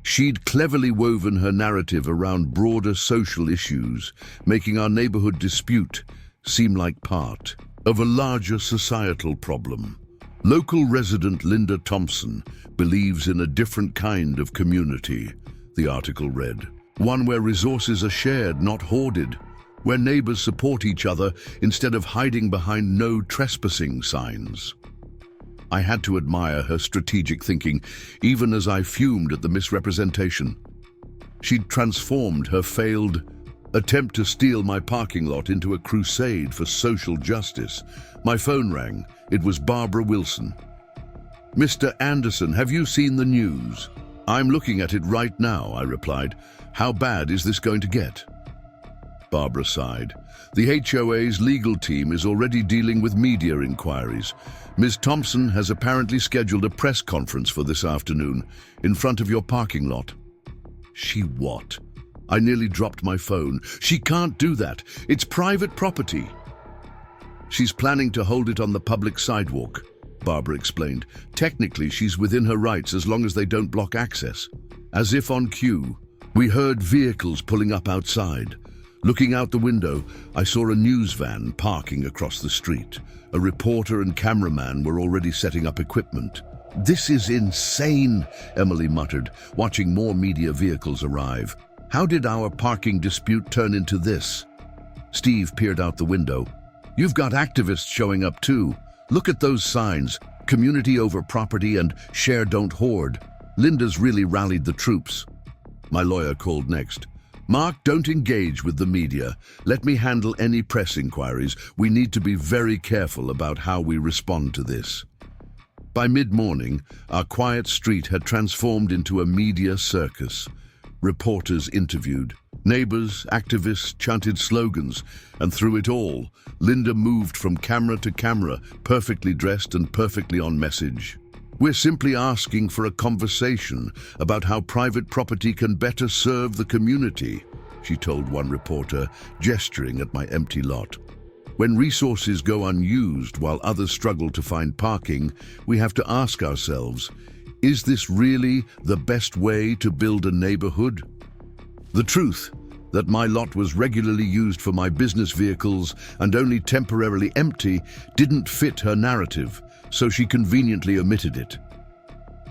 She'd cleverly woven her narrative around broader social issues, making our neighborhood dispute seem like part of a larger societal problem. Local resident Linda Thompson believes in a different kind of community, the article read. One where resources are shared, not hoarded. Where neighbors support each other instead of hiding behind no trespassing signs. I had to admire her strategic thinking, even as I fumed at the misrepresentation. She'd transformed her failed attempt to steal my parking lot into a crusade for social justice. My phone rang. It was Barbara Wilson. "Mr. Anderson, have you seen the news?" I'm looking at it right now, I replied. How bad is this going to get? Barbara sighed. The HOA's legal team is already dealing with media inquiries. Ms. Thompson has apparently scheduled a press conference for this afternoon in front of your parking lot. She what? I nearly dropped my phone. She can't do that. It's private property. She's planning to hold it on the public sidewalk, Barbara explained. Technically, she's within her rights as long as they don't block access. As if on cue, we heard vehicles pulling up outside. Looking out the window, I saw a news van parking across the street. A reporter and cameraman were already setting up equipment. This is insane, Emily muttered, watching more media vehicles arrive. How did our parking dispute turn into this? Steve peered out the window. You've got activists showing up too. Look at those signs, community over property and share don't hoard. Linda's really rallied the troops. My lawyer called next. Mark, don't engage with the media. Let me handle any press inquiries. We need to be very careful about how we respond to this. By mid-morning, our quiet street had transformed into a media circus. Reporters interviewed. Neighbors, activists chanted slogans, and through it all, Linda moved from camera to camera, perfectly dressed and perfectly on message. We're simply asking for a conversation about how private property can better serve the community, she told one reporter, gesturing at my empty lot. When resources go unused while others struggle to find parking, we have to ask ourselves, is this really the best way to build a neighborhood? The truth, that my lot was regularly used for my business vehicles and only temporarily empty, didn't fit her narrative, so she conveniently omitted it.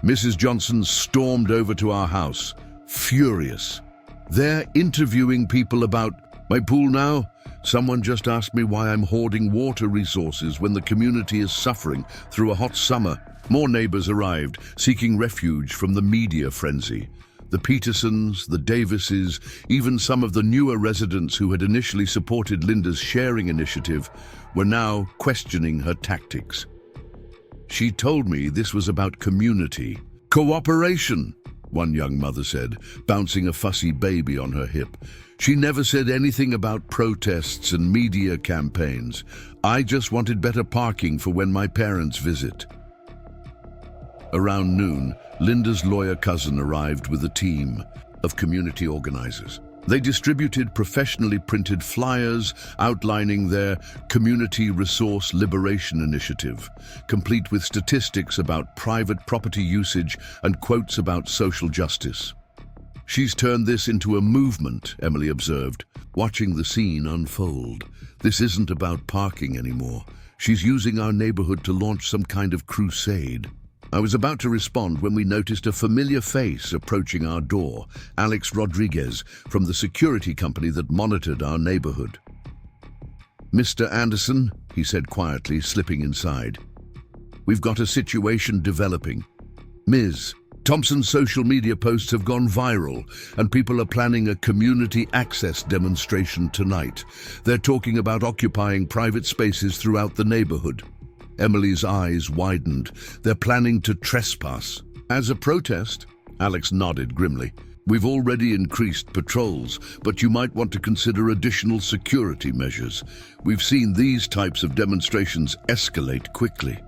Mrs. Johnson stormed over to our house, furious. They're interviewing people about my pool now. Someone just asked me why I'm hoarding water resources when the community is suffering through a hot summer. More neighbors arrived, seeking refuge from the media frenzy. The Petersons, the Davises, even some of the newer residents who had initially supported Linda's sharing initiative were now questioning her tactics. She told me this was about community. Cooperation, one young mother said, bouncing a fussy baby on her hip. She never said anything about protests and media campaigns. I just wanted better parking for when my parents visit. Around noon, Linda's lawyer cousin arrived with a team of community organizers. They distributed professionally printed flyers outlining their Community Resource Liberation Initiative, complete with statistics about private property usage and quotes about social justice. She's turned this into a movement, Emily observed, watching the scene unfold. This isn't about parking anymore. She's using our neighborhood to launch some kind of crusade. I was about to respond when we noticed a familiar face approaching our door, Alex Rodriguez, from the security company that monitored our neighborhood. Mr. Anderson, he said quietly, slipping inside. We've got a situation developing. Ms. Thompson's social media posts have gone viral, and people are planning a community access demonstration tonight. They're talking about occupying private spaces throughout the neighborhood. Emily's eyes widened. They're planning to trespass. As a protest? Alex nodded grimly. We've already increased patrols, but you might want to consider additional security measures. We've seen these types of demonstrations escalate quickly.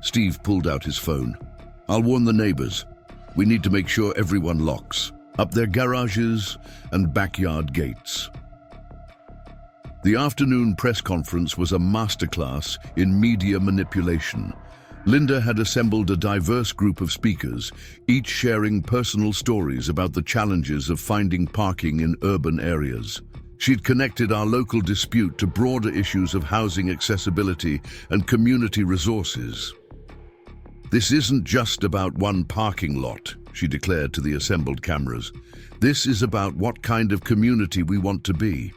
Steve pulled out his phone. I'll warn the neighbors. We need to make sure everyone locks up their garages and backyard gates. The afternoon press conference was a masterclass in media manipulation. Linda had assembled a diverse group of speakers, each sharing personal stories about the challenges of finding parking in urban areas. She'd connected our local dispute to broader issues of housing accessibility and community resources. This isn't just about one parking lot, she declared to the assembled cameras. This is about what kind of community we want to be.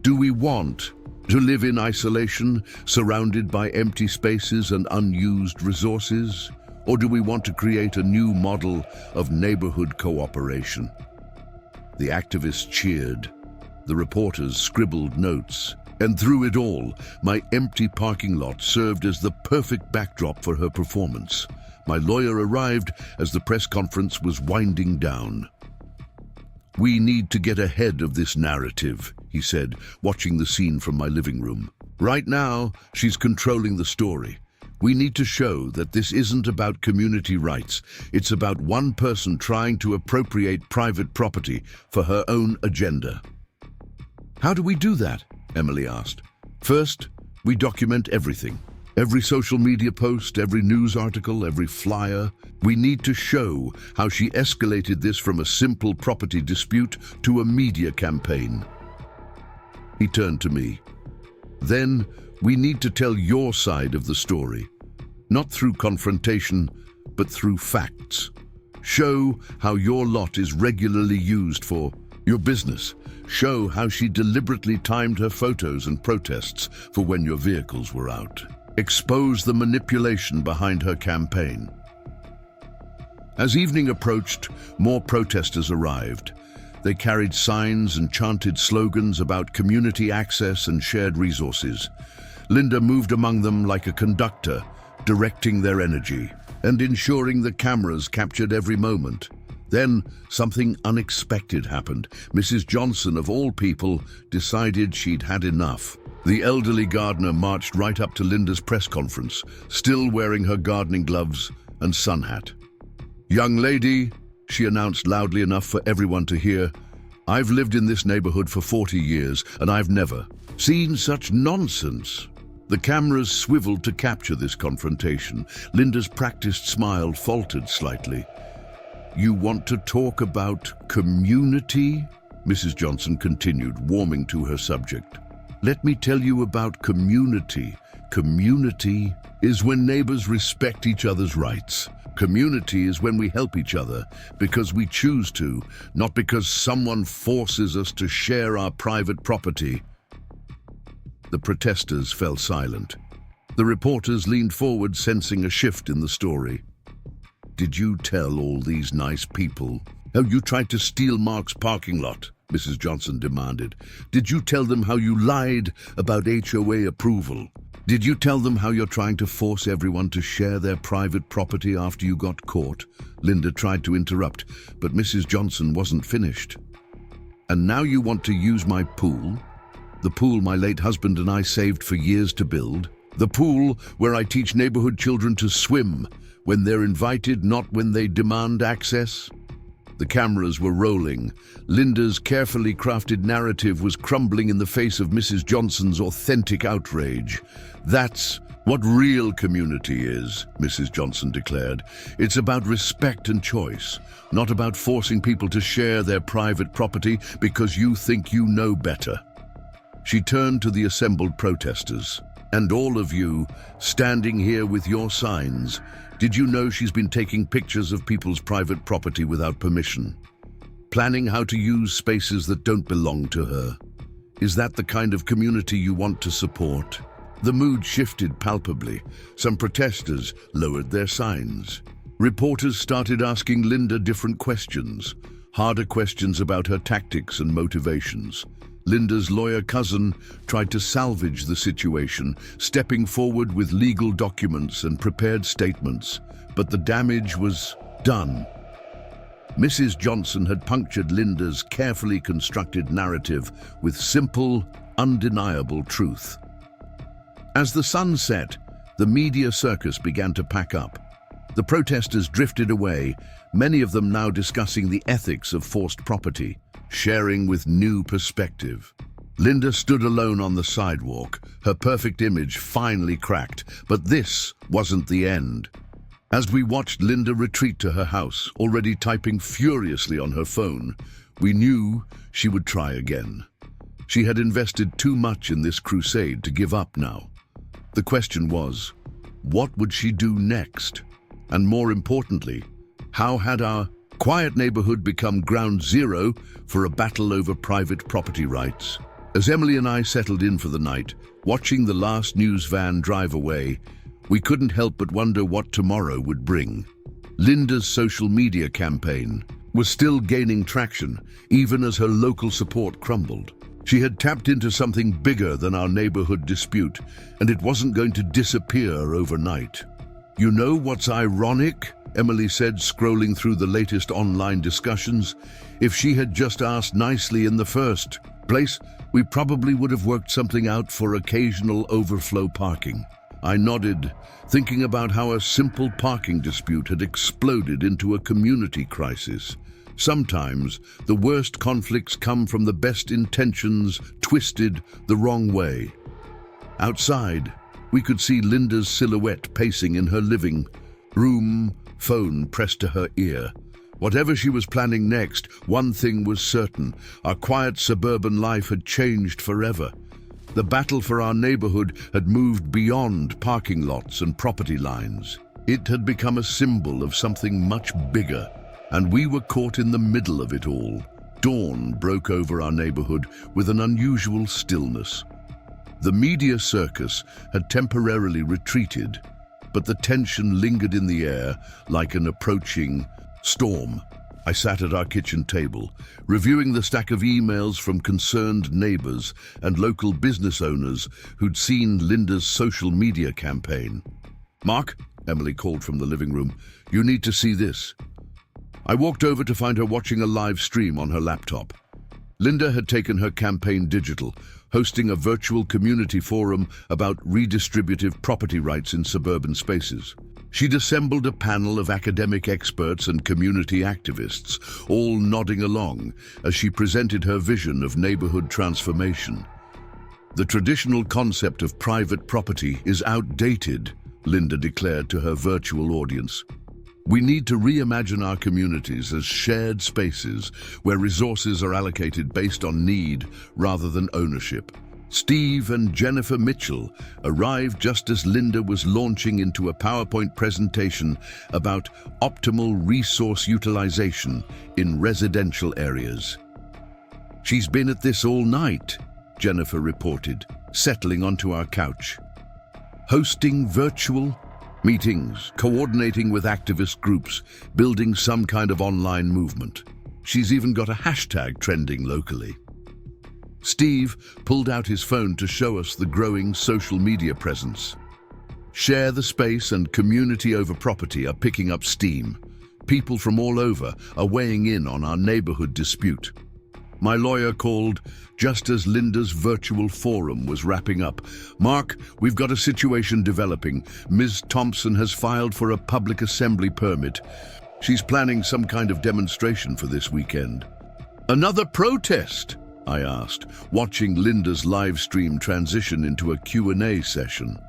Do we want to live in isolation, surrounded by empty spaces and unused resources? Or do we want to create a new model of neighborhood cooperation? The activists cheered. The reporters scribbled notes. And through it all, my empty parking lot served as the perfect backdrop for her performance. My lawyer arrived as the press conference was winding down. "We need to get ahead of this narrative," he said, watching the scene from my living room. "Right now, she's controlling the story. We need to show that this isn't about community rights. It's about one person trying to appropriate private property for her own agenda." "How do we do that?" Emily asked. "First, we document everything. Every social media post, every news article, every flyer. We need to show how she escalated this from a simple property dispute to a media campaign." He turned to me. "Then, we need to tell your side of the story. Not through confrontation, but through facts. Show how your lot is regularly used for your business. Show how she deliberately timed her photos and protests for when your vehicles were out. Expose the manipulation behind her campaign." As evening approached, more protesters arrived. They carried signs and chanted slogans about community access and shared resources. Linda moved among them like a conductor, directing their energy and ensuring the cameras captured every moment. Then something unexpected happened. Mrs. Johnson, of all people, decided she'd had enough. The elderly gardener marched right up to Linda's press conference, still wearing her gardening gloves and sun hat. "Young lady," she announced loudly enough for everyone to hear, "I've lived in this neighborhood for 40 years, and I've never seen such nonsense." The cameras swiveled to capture this confrontation. Linda's practiced smile faltered slightly. "You want to talk about community?" Mrs. Johnson continued, warming to her subject. "Let me tell you about community. Community is when neighbors respect each other's rights. Community is when we help each other because we choose to, not because someone forces us to share our private property." The protesters fell silent. The reporters leaned forward, sensing a shift in the story. "Did you tell all these nice people how you tried to steal Mark's parking lot?" Mrs. Johnson demanded. "Did you tell them how you lied about HOA approval? Did you tell them how you're trying to force everyone to share their private property after you got caught?" Linda tried to interrupt, but Mrs. Johnson wasn't finished. "And now you want to use my pool? The pool my late husband and I saved for years to build? The pool where I teach neighborhood children to swim when they're invited, not when they demand access?" The cameras were rolling. Linda's carefully crafted narrative was crumbling in the face of Mrs. Johnson's authentic outrage. "That's what real community is," Mrs. Johnson declared. "It's about respect and choice, not about forcing people to share their private property because you think you know better." She turned to the assembled protesters. "And all of you, standing here with your signs, did you know she's been taking pictures of people's private property without permission? Planning how to use spaces that don't belong to her? Is that the kind of community you want to support?" The mood shifted palpably. Some protesters lowered their signs. Reporters started asking Linda different questions, harder questions about her tactics and motivations. Linda's lawyer cousin tried to salvage the situation, stepping forward with legal documents and prepared statements, but the damage was done. Mrs. Johnson had punctured Linda's carefully constructed narrative with simple, undeniable truth. As the sun set, the media circus began to pack up. The protesters drifted away, many of them now discussing the ethics of forced property, sharing with new perspective. Linda stood alone on the sidewalk, her perfect image finally cracked, but this wasn't the end. As we watched Linda retreat to her house, already typing furiously on her phone, we knew she would try again. She had invested too much in this crusade to give up now. The question was, what would she do next? And more importantly, how had our quiet neighborhood become ground zero for a battle over private property rights? As Emily and I settled in for the night, watching the last news van drive away, we couldn't help but wonder what tomorrow would bring. Linda's social media campaign was still gaining traction, even as her local support crumbled. She had tapped into something bigger than our neighborhood dispute, and it wasn't going to disappear overnight. You know what's ironic? Emily said, scrolling through the latest online discussions. If she had just asked nicely in the first place, we probably would have worked something out for occasional overflow parking. I nodded, thinking about how a simple parking dispute had exploded into a community crisis. Sometimes, the worst conflicts come from the best intentions twisted the wrong way. Outside, we could see Linda's silhouette pacing in her living room, phone pressed to her ear. Whatever she was planning next, one thing was certain: our quiet suburban life had changed forever. The battle for our neighborhood had moved beyond parking lots and property lines. It had become a symbol of something much bigger, and we were caught in the middle of it all. Dawn broke over our neighborhood with an unusual stillness. The media circus had temporarily retreated, but the tension lingered in the air like an approaching storm. I sat at our kitchen table, reviewing the stack of emails from concerned neighbors and local business owners who'd seen Linda's social media campaign. "Mark," Emily called from the living room, "you need to see this." I walked over to find her watching a live stream on her laptop. Linda had taken her campaign digital, hosting a virtual community forum about redistributive property rights in suburban spaces. She'd assembled a panel of academic experts and community activists, all nodding along as she presented her vision of neighborhood transformation. "The traditional concept of private property is outdated," Linda declared to her virtual audience. "We need to reimagine our communities as shared spaces where resources are allocated based on need rather than ownership." Steve and Jennifer Mitchell arrived just as Linda was launching into a PowerPoint presentation about optimal resource utilization in residential areas. "She's been at this all night," Jennifer reported, settling onto our couch. "Hosting virtual meetings, coordinating with activist groups, building some kind of online movement. She's even got a hashtag trending locally." Steve pulled out his phone to show us the growing social media presence. Share the Space and Community Over Property are picking up steam. People from all over are weighing in on our neighborhood dispute. My lawyer called just as Linda's virtual forum was wrapping up. "Mark, we've got a situation developing. Ms. Thompson has filed for a public assembly permit. She's planning some kind of demonstration for this weekend." "Another protest?" I asked, watching Linda's live stream transition into a Q&A session.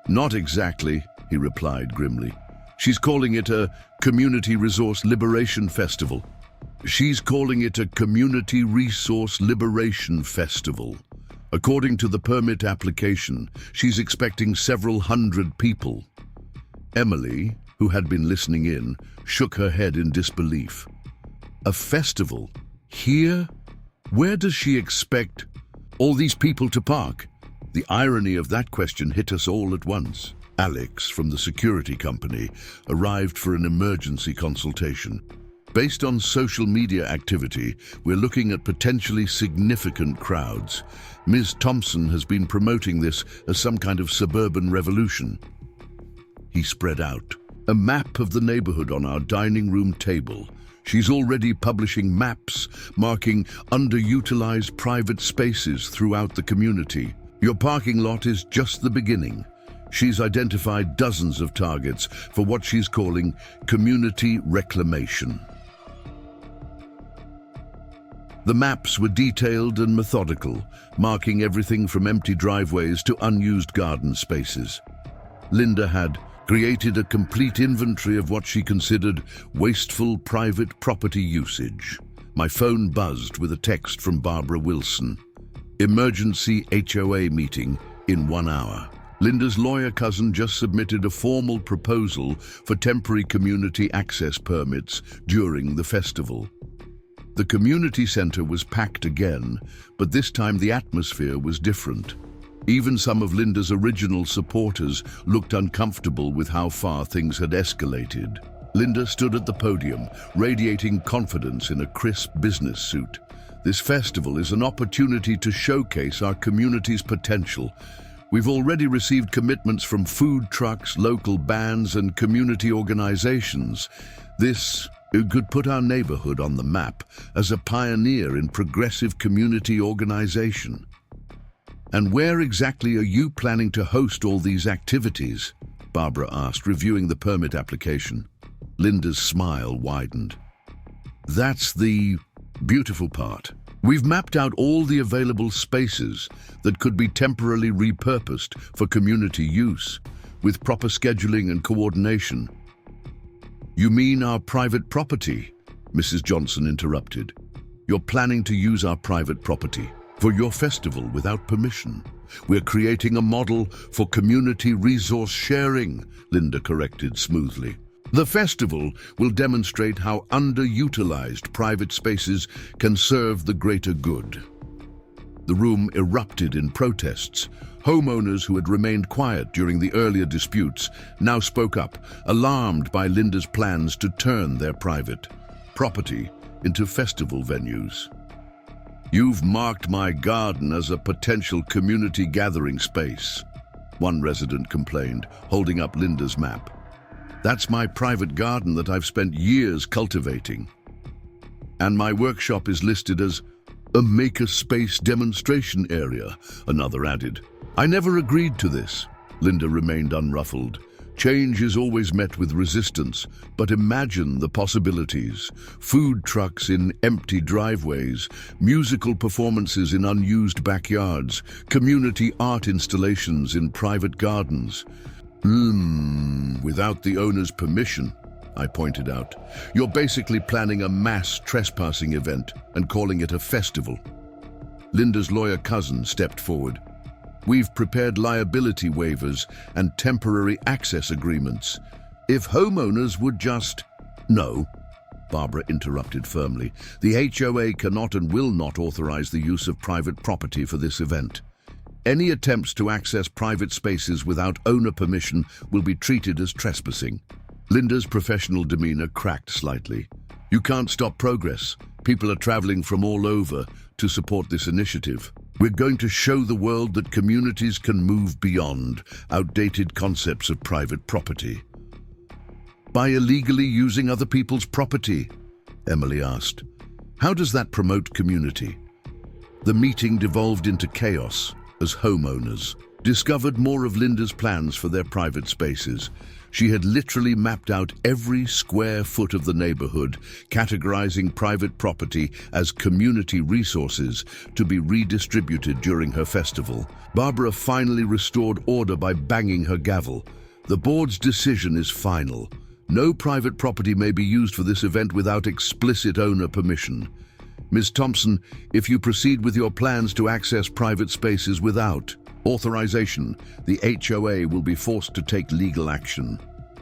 "Not exactly," he replied grimly. "She's calling it a Community Resource Liberation Festival." She's calling it a Community Resource Liberation Festival. According to the permit application, she's expecting several hundred people. Emily, who had been listening in, shook her head in disbelief. "A festival? Here? Where does she expect all these people to park?" The irony of that question hit us all at once. Alex, from the security company, arrived for an emergency consultation. "Based on social media activity, we're looking at potentially significant crowds. Ms. Thompson has been promoting this as some kind of suburban revolution." He spread out a map of the neighborhood on our dining room table. "She's already publishing maps marking underutilized private spaces throughout the community. Your parking lot is just the beginning." She's identified dozens of targets for what she's calling community reclamation. The maps were detailed and methodical, marking everything from empty driveways to unused garden spaces. Linda had created a complete inventory of what she considered wasteful private property usage. My phone buzzed with a text from Barbara Wilson. "Emergency HOA meeting in 1 hour. Linda's lawyer cousin just submitted a formal proposal for temporary community access permits during the festival." The community center was packed again, but this time the atmosphere was different. Even some of Linda's original supporters looked uncomfortable with how far things had escalated. Linda stood at the podium, radiating confidence in a crisp business suit. "This festival is an opportunity to showcase our community's potential. We've already received commitments from food trucks, local bands, and community organizations. This could put our neighborhood on the map as a pioneer in progressive community organization. And where exactly are you planning to host all these activities? Barbara asked, reviewing the permit application. Linda's smile widened. That's the beautiful part. We've mapped out all the available spaces that could be temporarily repurposed for community use, with proper scheduling and coordination. You mean our private property? Mrs. Johnson interrupted. You're planning to use our private property for your festival without permission. We're creating a model for community resource sharing, Linda corrected smoothly. The festival will demonstrate how underutilized private spaces can serve the greater good. The room erupted in protests. Homeowners who had remained quiet during the earlier disputes now spoke up, alarmed by Linda's plans to turn their private property into festival venues. You've marked my garden as a potential community gathering space, one resident complained, holding up Linda's map. That's my private garden that I've spent years cultivating. And my workshop is listed as a makerspace demonstration area, another added. I never agreed to this. Linda remained unruffled. Change is always met with resistance, but imagine the possibilities. Food trucks in empty driveways, musical performances in unused backyards, community art installations in private gardens. Without the owner's permission, I pointed out. You're basically planning a mass trespassing event and calling it a festival. Linda's lawyer cousin stepped forward. We've prepared liability waivers and temporary access agreements. If homeowners would just... No, Barbara interrupted firmly. The HOA cannot and will not authorize the use of private property for this event. Any attempts to access private spaces without owner permission will be treated as trespassing. Linda's professional demeanor cracked slightly. You can't stop progress. People are traveling from all over to support this initiative. We're going to show the world that communities can move beyond outdated concepts of private property. By illegally using other people's property? Emily asked. How does that promote community? The meeting devolved into chaos as homeowners discovered more of Linda's plans for their private spaces. She had literally mapped out every square foot of the neighborhood, categorizing private property as community resources to be redistributed during her festival. Barbara finally restored order by banging her gavel. The board's decision is final. No private property may be used for this event without explicit owner permission. Ms. Thompson, if you proceed with your plans to access private spaces without authorization, the HOA will be forced to take legal action.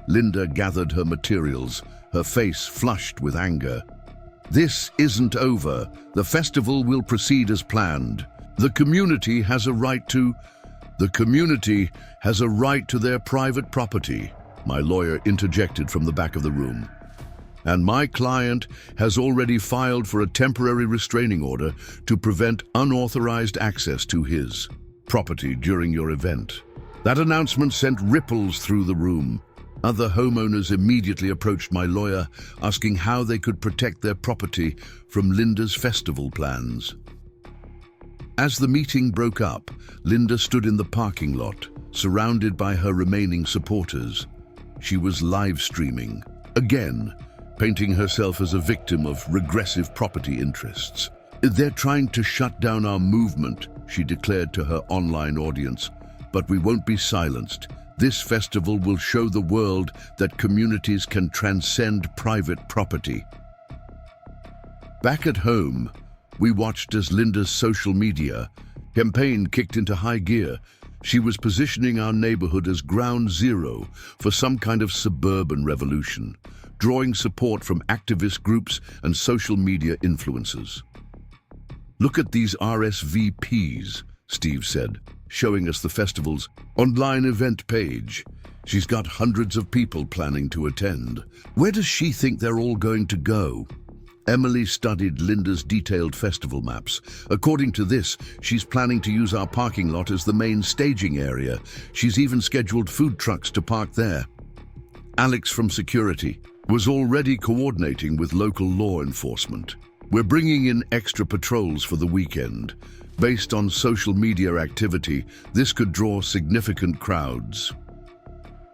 Linda gathered her materials, her face flushed with anger. This isn't over. The festival will proceed as planned. The community has a right to their private property, my lawyer interjected from the back of the room. And my client has already filed for a temporary restraining order to prevent unauthorized access to his property during your event. That announcement sent ripples through the room. Other homeowners immediately approached my lawyer, asking how they could protect their property from Linda's festival plans. As the meeting broke up, Linda stood in the parking lot, surrounded by her remaining supporters. She was live streaming, again, painting herself as a victim of regressive property interests. They're trying to shut down our movement, she declared to her online audience, but we won't be silenced. This festival will show the world that communities can transcend private property. Back at home, we watched as Linda's social media campaign kicked into high gear. She was positioning our neighborhood as ground zero for some kind of suburban revolution, drawing support from activist groups and social media influencers. Look at these RSVPs, Steve said, showing us the festival's online event page. She's got hundreds of people planning to attend. Where does she think they're all going to go? Emily studied Linda's detailed festival maps. According to this, she's planning to use our parking lot as the main staging area. She's even scheduled food trucks to park there. Alex from security was already coordinating with local law enforcement. We're bringing in extra patrols for the weekend. Based on social media activity, this could draw significant crowds.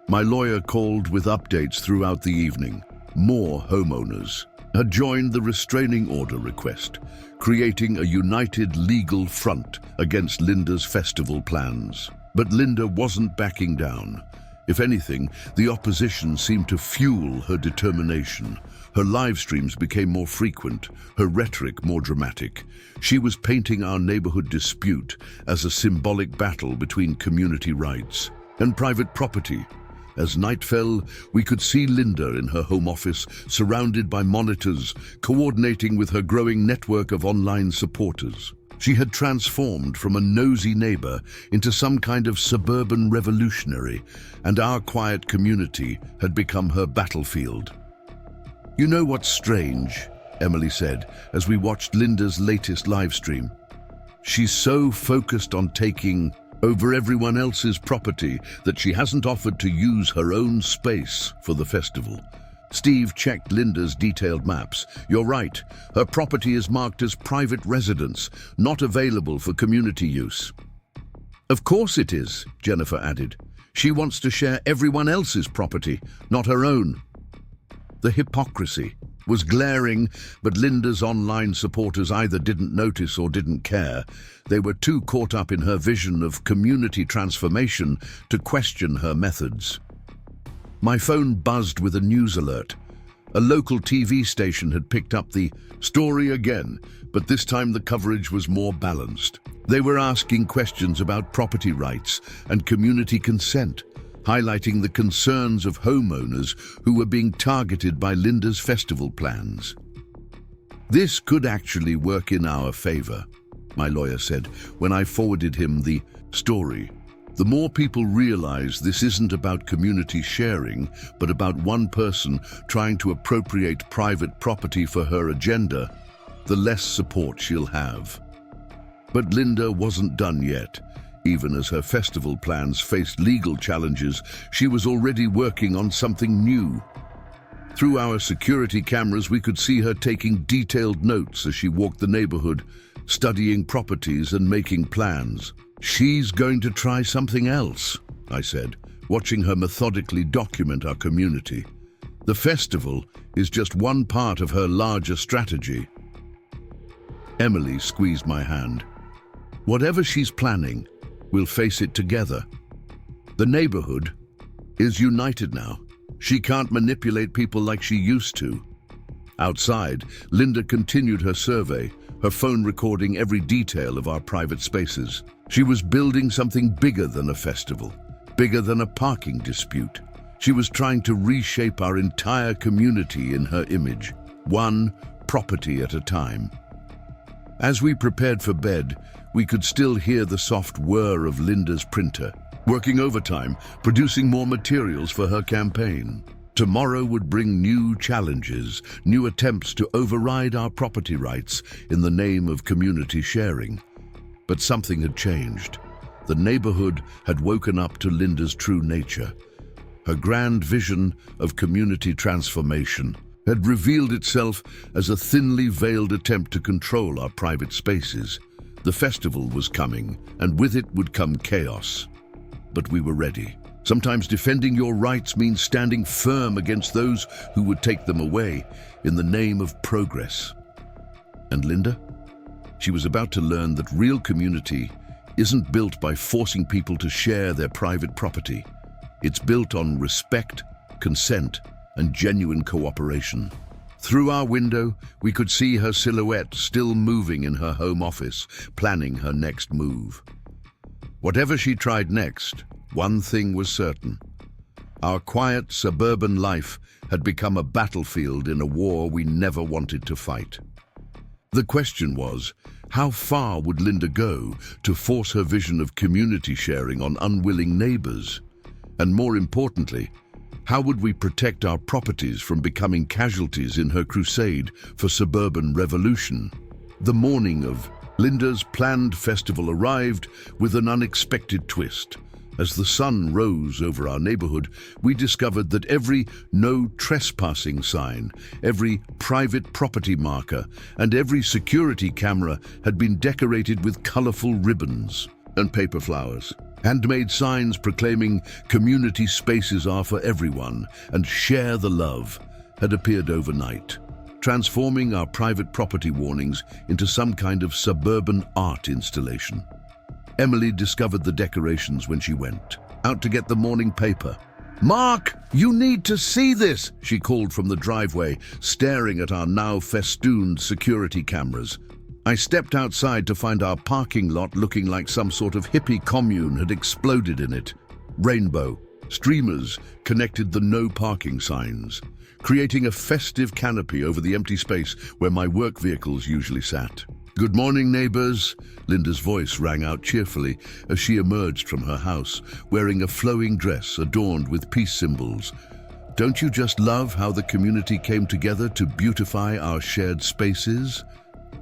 My lawyer called with updates throughout the evening. More homeowners had joined the restraining order request, creating a united legal front against Linda's festival plans. But Linda wasn't backing down. If anything, the opposition seemed to fuel her determination. Her live streams became more frequent, her rhetoric more dramatic. She was painting our neighborhood dispute as a symbolic battle between community rights and private property. As night fell, we could see Linda in her home office, surrounded by monitors, coordinating with her growing network of online supporters. She had transformed from a nosy neighbor into some kind of suburban revolutionary, and our quiet community had become her battlefield. "You know what's strange?" Emily said as we watched Linda's latest live stream. "She's so focused on taking over everyone else's property that she hasn't offered to use her own space for the festival." Steve checked Linda's detailed maps. "You're right, her property is marked as private residence, not available for community use." "Of course it is," Jennifer added. "She wants to share everyone else's property, not her own." The hypocrisy was glaring, but Linda's online supporters either didn't notice or didn't care. They were too caught up in her vision of community transformation to question her methods. My phone buzzed with a news alert. A local TV station had picked up the story again, but this time the coverage was more balanced. They were asking questions about property rights and community consent, highlighting the concerns of homeowners who were being targeted by Linda's festival plans. "This could actually work in our favor," my lawyer said when I forwarded him the story. "The more people realize this isn't about community sharing, but about one person trying to appropriate private property for her agenda, the less support she'll have." But Linda wasn't done yet. Even as her festival plans faced legal challenges, she was already working on something new. Through our security cameras, we could see her taking detailed notes as she walked the neighborhood, studying properties and making plans. "She's going to try something else," I said, watching her methodically document our community. "The festival is just one part of her larger strategy." Emily squeezed my hand. "Whatever she's planning, we'll face it together. The neighborhood is united now. She can't manipulate people like she used to." Outside, Linda continued her survey, her phone recording every detail of our private spaces. She was building something bigger than a festival, bigger than a parking dispute. She was trying to reshape our entire community in her image, one property at a time. As we prepared for bed, we could still hear the soft whir of Linda's printer, working overtime, producing more materials for her campaign. Tomorrow would bring new challenges, new attempts to override our property rights in the name of community sharing. But something had changed. The neighborhood had woken up to Linda's true nature. Her grand vision of community transformation had revealed itself as a thinly veiled attempt to control our private spaces. The festival was coming, and with it would come chaos. But we were ready. Sometimes defending your rights means standing firm against those who would take them away in the name of progress. And Linda? She was about to learn that real community isn't built by forcing people to share their private property. It's built on respect, consent, and genuine cooperation. Through our window, we could see her silhouette still moving in her home office, planning her next move. Whatever she tried next, one thing was certain. Our quiet suburban life had become a battlefield in a war we never wanted to fight. The question was, how far would Linda go to force her vision of community sharing on unwilling neighbors? And more importantly, How would we protect our properties from becoming casualties in her crusade for suburban revolution? The morning of Linda's planned festival arrived with an unexpected twist. As the sun rose over our neighborhood, we discovered that every no trespassing sign, every private property marker, and every security camera had been decorated with colorful ribbons and paper flowers. Handmade signs proclaiming community spaces are for everyone and share the love had appeared overnight, transforming our private property warnings into some kind of suburban art installation. Emily discovered the decorations when she went out to get the morning paper. "Mark, you need to see this," she called from the driveway, staring at our now festooned security cameras. I stepped outside to find our parking lot looking like some sort of hippie commune had exploded in it. Rainbow streamers connected the no parking signs, creating a festive canopy over the empty space where my work vehicles usually sat. "Good morning, neighbors," Linda's voice rang out cheerfully as she emerged from her house, wearing a flowing dress adorned with peace symbols. "Don't you just love how the community came together to beautify our shared spaces?"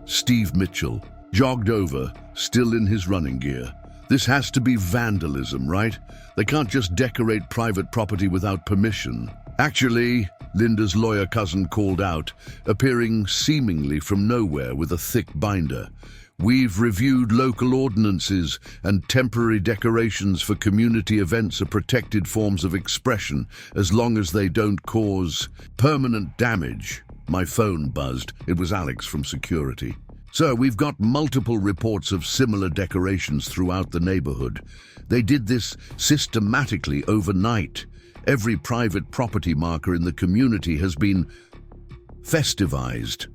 Steve Mitchell jogged over, still in his running gear. "This has to be vandalism, right? They can't just decorate private property without permission." "Actually," Linda's lawyer cousin called out, appearing seemingly from nowhere with a thick binder, "we've reviewed local ordinances and temporary decorations for community events are protected forms of expression as long as they don't cause permanent damage." My phone buzzed. It was Alex from security. "Sir, we've got multiple reports of similar decorations throughout the neighborhood. They did this systematically overnight. Every private property marker in the community has been festivized."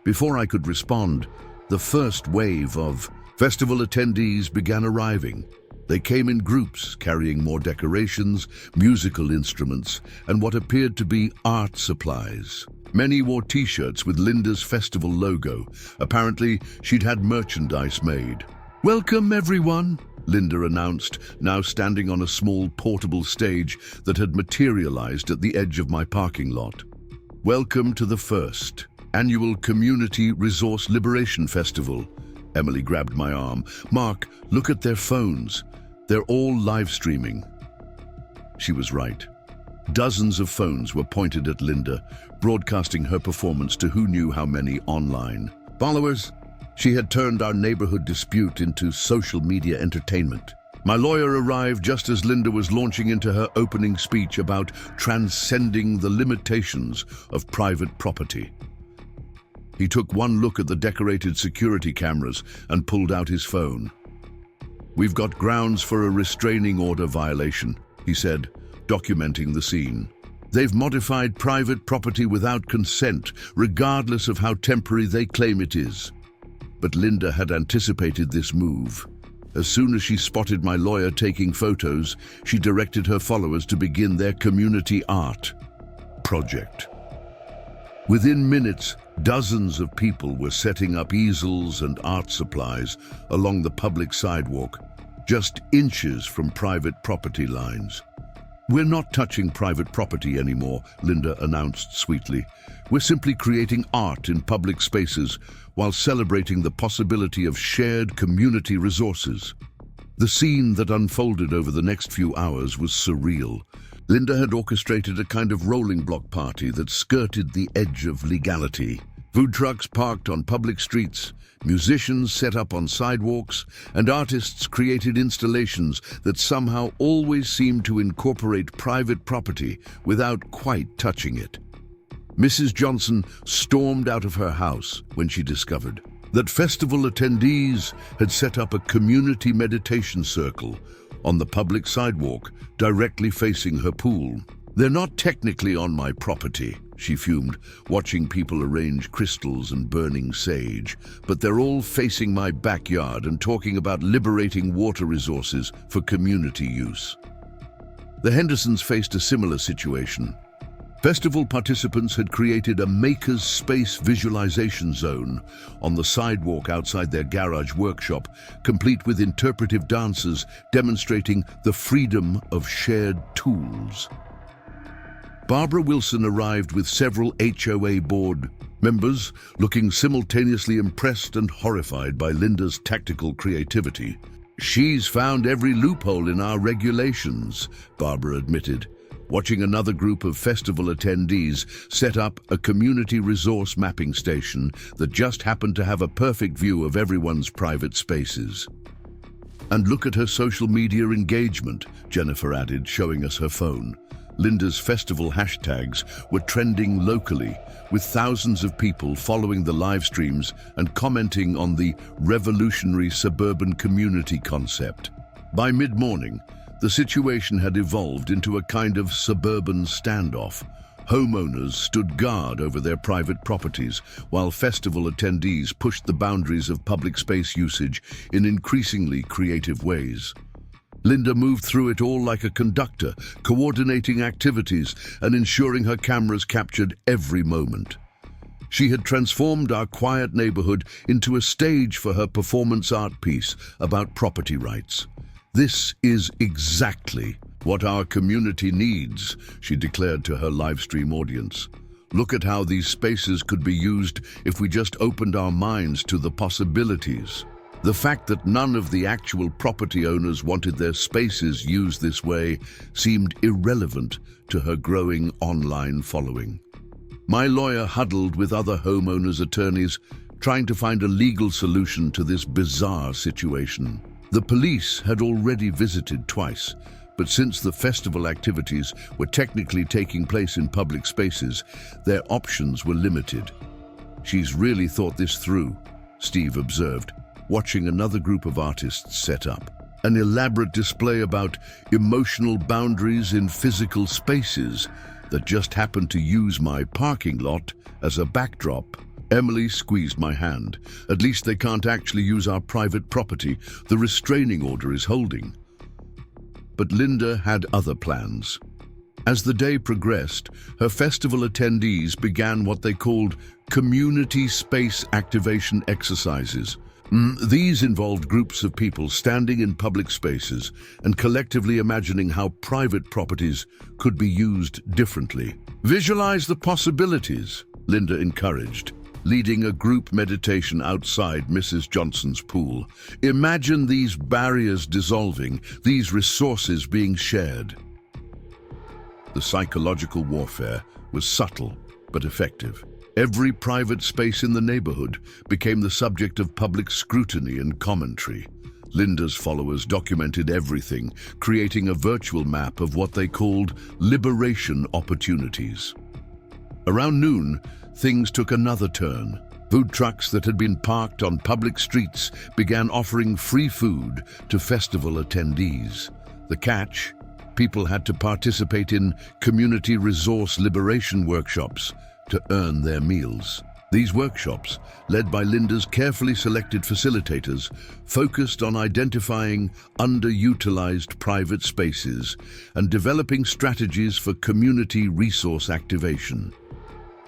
Before I could respond, the first wave of festival attendees began arriving. They came in groups, carrying more decorations, musical instruments, and what appeared to be art supplies. Many wore t-shirts with Linda's festival logo. Apparently, she'd had merchandise made. "Welcome, everyone," Linda announced, now standing on a small portable stage that had materialized at the edge of my parking lot. "Welcome to the first annual Community Resource Liberation Festival." Emily grabbed my arm. "Mark, look at their phones. They're all live streaming." She was right. Dozens of phones were pointed at Linda, broadcasting her performance to who knew how many online followers. She had turned our neighborhood dispute into social media entertainment. My lawyer arrived just as Linda was launching into her opening speech about transcending the limitations of private property. He took one look at the decorated security cameras and pulled out his phone. "We've got grounds for a restraining order violation," he said, documenting the scene. "They've modified private property without consent, regardless of how temporary they claim it is." But Linda had anticipated this move. As soon as she spotted my lawyer taking photos, she directed her followers to begin their community art project. Within minutes, dozens of people were setting up easels and art supplies along the public sidewalk, just inches from private property lines. "We're not touching private property anymore," Linda announced sweetly. "We're simply creating art in public spaces while celebrating the possibility of shared community resources." The scene that unfolded over the next few hours was surreal. Linda had orchestrated a kind of rolling block party that skirted the edge of legality. Food trucks parked on public streets, musicians set up on sidewalks, and artists created installations that somehow always seemed to incorporate private property without quite touching it. Mrs. Johnson stormed out of her house when she discovered that festival attendees had set up a community meditation circle on the public sidewalk directly facing her pool. "They're not technically on my property," she fumed, watching people arrange crystals and burning sage, "but they're all facing my backyard and talking about liberating water resources for community use." The Hendersons faced a similar situation. Festival participants had created a maker's space visualization zone on the sidewalk outside their garage workshop, complete with interpretive dances demonstrating the freedom of shared tools. Barbara Wilson arrived with several HOA board members, looking simultaneously impressed and horrified by Linda's tactical creativity. "She's found every loophole in our regulations," Barbara admitted, watching another group of festival attendees set up a community resource mapping station that just happened to have a perfect view of everyone's private spaces. "And look at her social media engagement," Jennifer added, showing us her phone. Linda's festival hashtags were trending locally, with thousands of people following the live streams and commenting on the revolutionary suburban community concept. By mid-morning, the situation had evolved into a kind of suburban standoff. Homeowners stood guard over their private properties, while festival attendees pushed the boundaries of public space usage in increasingly creative ways. Linda moved through it all like a conductor, coordinating activities and ensuring her cameras captured every moment. She had transformed our quiet neighborhood into a stage for her performance art piece about property rights. "This is exactly what our community needs," she declared to her livestream audience. "Look at how these spaces could be used if we just opened our minds to the possibilities." The fact that none of the actual property owners wanted their spaces used this way seemed irrelevant to her growing online following. My lawyer huddled with other homeowners' attorneys, trying to find a legal solution to this bizarre situation. The police had already visited twice, but since the festival activities were technically taking place in public spaces, their options were limited. "She's really thought this through," Steve observed, watching another group of artists set up an elaborate display about emotional boundaries in physical spaces that just happened to use my parking lot as a backdrop. Emily squeezed my hand. "At least they can't actually use our private property. The restraining order is holding." But Linda had other plans. As the day progressed, her festival attendees began what they called community space activation exercises. These involved groups of people standing in public spaces and collectively imagining how private properties could be used differently. "Visualize the possibilities," Linda encouraged, leading a group meditation outside Mrs. Johnson's pool. "Imagine these barriers dissolving, these resources being shared." The psychological warfare was subtle but effective. Every private space in the neighborhood became the subject of public scrutiny and commentary. Linda's followers documented everything, creating a virtual map of what they called liberation opportunities. Around noon, things took another turn. Food trucks that had been parked on public streets began offering free food to festival attendees. The catch? People had to participate in community resource liberation workshops to earn their meals. These workshops, led by Linda's carefully selected facilitators, focused on identifying underutilized private spaces and developing strategies for community resource activation.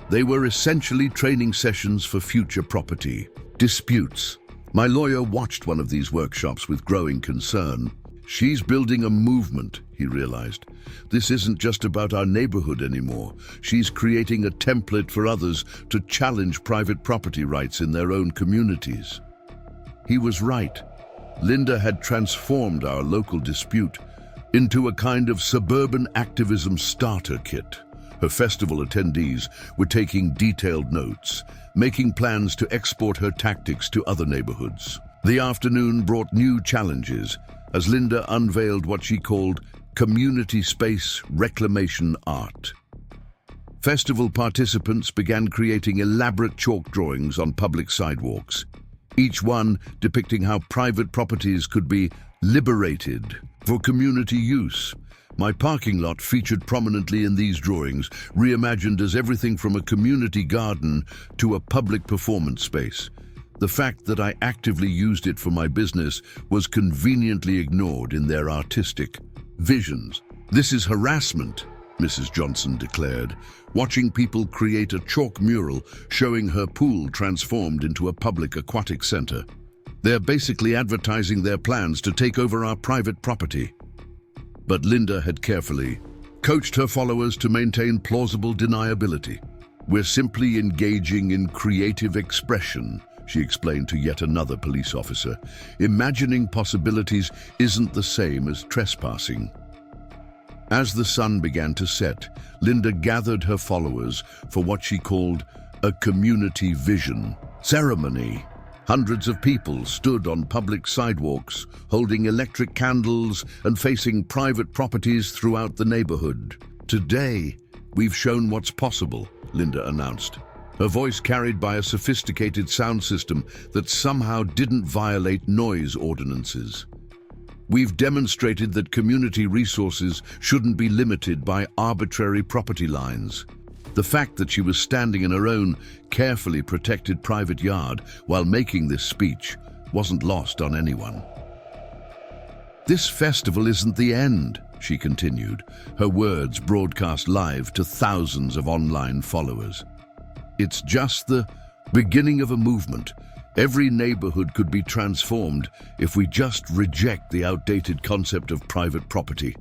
They were essentially training sessions for future property disputes. My lawyer watched one of these workshops with growing concern. "She's building a movement," he realized. "This isn't just about our neighborhood anymore. She's creating a template for others to challenge private property rights in their own communities." He was right. Linda had transformed our local dispute into a kind of suburban activism starter kit. Her festival attendees were taking detailed notes, making plans to export her tactics to other neighborhoods. The afternoon brought new challenges as Linda unveiled what she called community space reclamation art. Festival participants began creating elaborate chalk drawings on public sidewalks, each one depicting how private properties could be liberated for community use. My parking lot featured prominently in these drawings, reimagined as everything from a community garden to a public performance space. The fact that I actively used it for my business was conveniently ignored in their artistic visions. "This is harassment," Mrs. Johnson declared, watching people create a chalk mural showing her pool transformed into a public aquatic center. "They're basically advertising their plans to take over our private property." But Linda had carefully coached her followers to maintain plausible deniability. "We're simply engaging in creative expression," she explained to yet another police officer. "Imagining possibilities isn't the same as trespassing." As the sun began to set, Linda gathered her followers for what she called a community vision ceremony. Hundreds of people stood on public sidewalks, holding electric candles and facing private properties throughout the neighborhood. "Today, we've shown what's possible," Linda announced, her voice carried by a sophisticated sound system that somehow didn't violate noise ordinances. "We've demonstrated that community resources shouldn't be limited by arbitrary property lines." The fact that she was standing in her own carefully protected private yard while making this speech wasn't lost on anyone. "This festival isn't the end," she continued, her words broadcast live to thousands of online followers. "It's just the beginning of a movement. Every neighborhood could be transformed if we just reject the outdated concept of private property."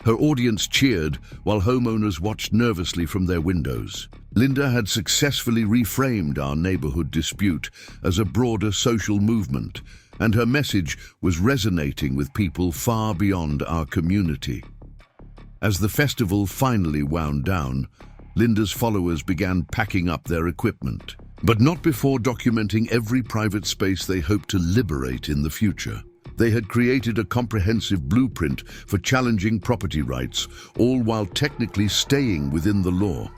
Her audience cheered while homeowners watched nervously from their windows. Linda had successfully reframed our neighborhood dispute as a broader social movement, and her message was resonating with people far beyond our community. As the festival finally wound down, Linda's followers began packing up their equipment, but not before documenting every private space they hoped to liberate in the future. They had created a comprehensive blueprint for challenging property rights, all while technically staying within the law.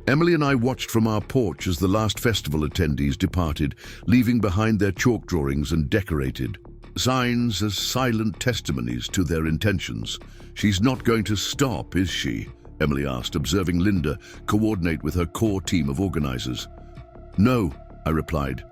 Emily and I watched from our porch as the last festival attendees departed, leaving behind their chalk drawings and decorated signs as silent testimonies to their intentions. "She's not going to stop, is she?" Emily asked, observing Linda coordinate with her core team of organizers. "No," I replied,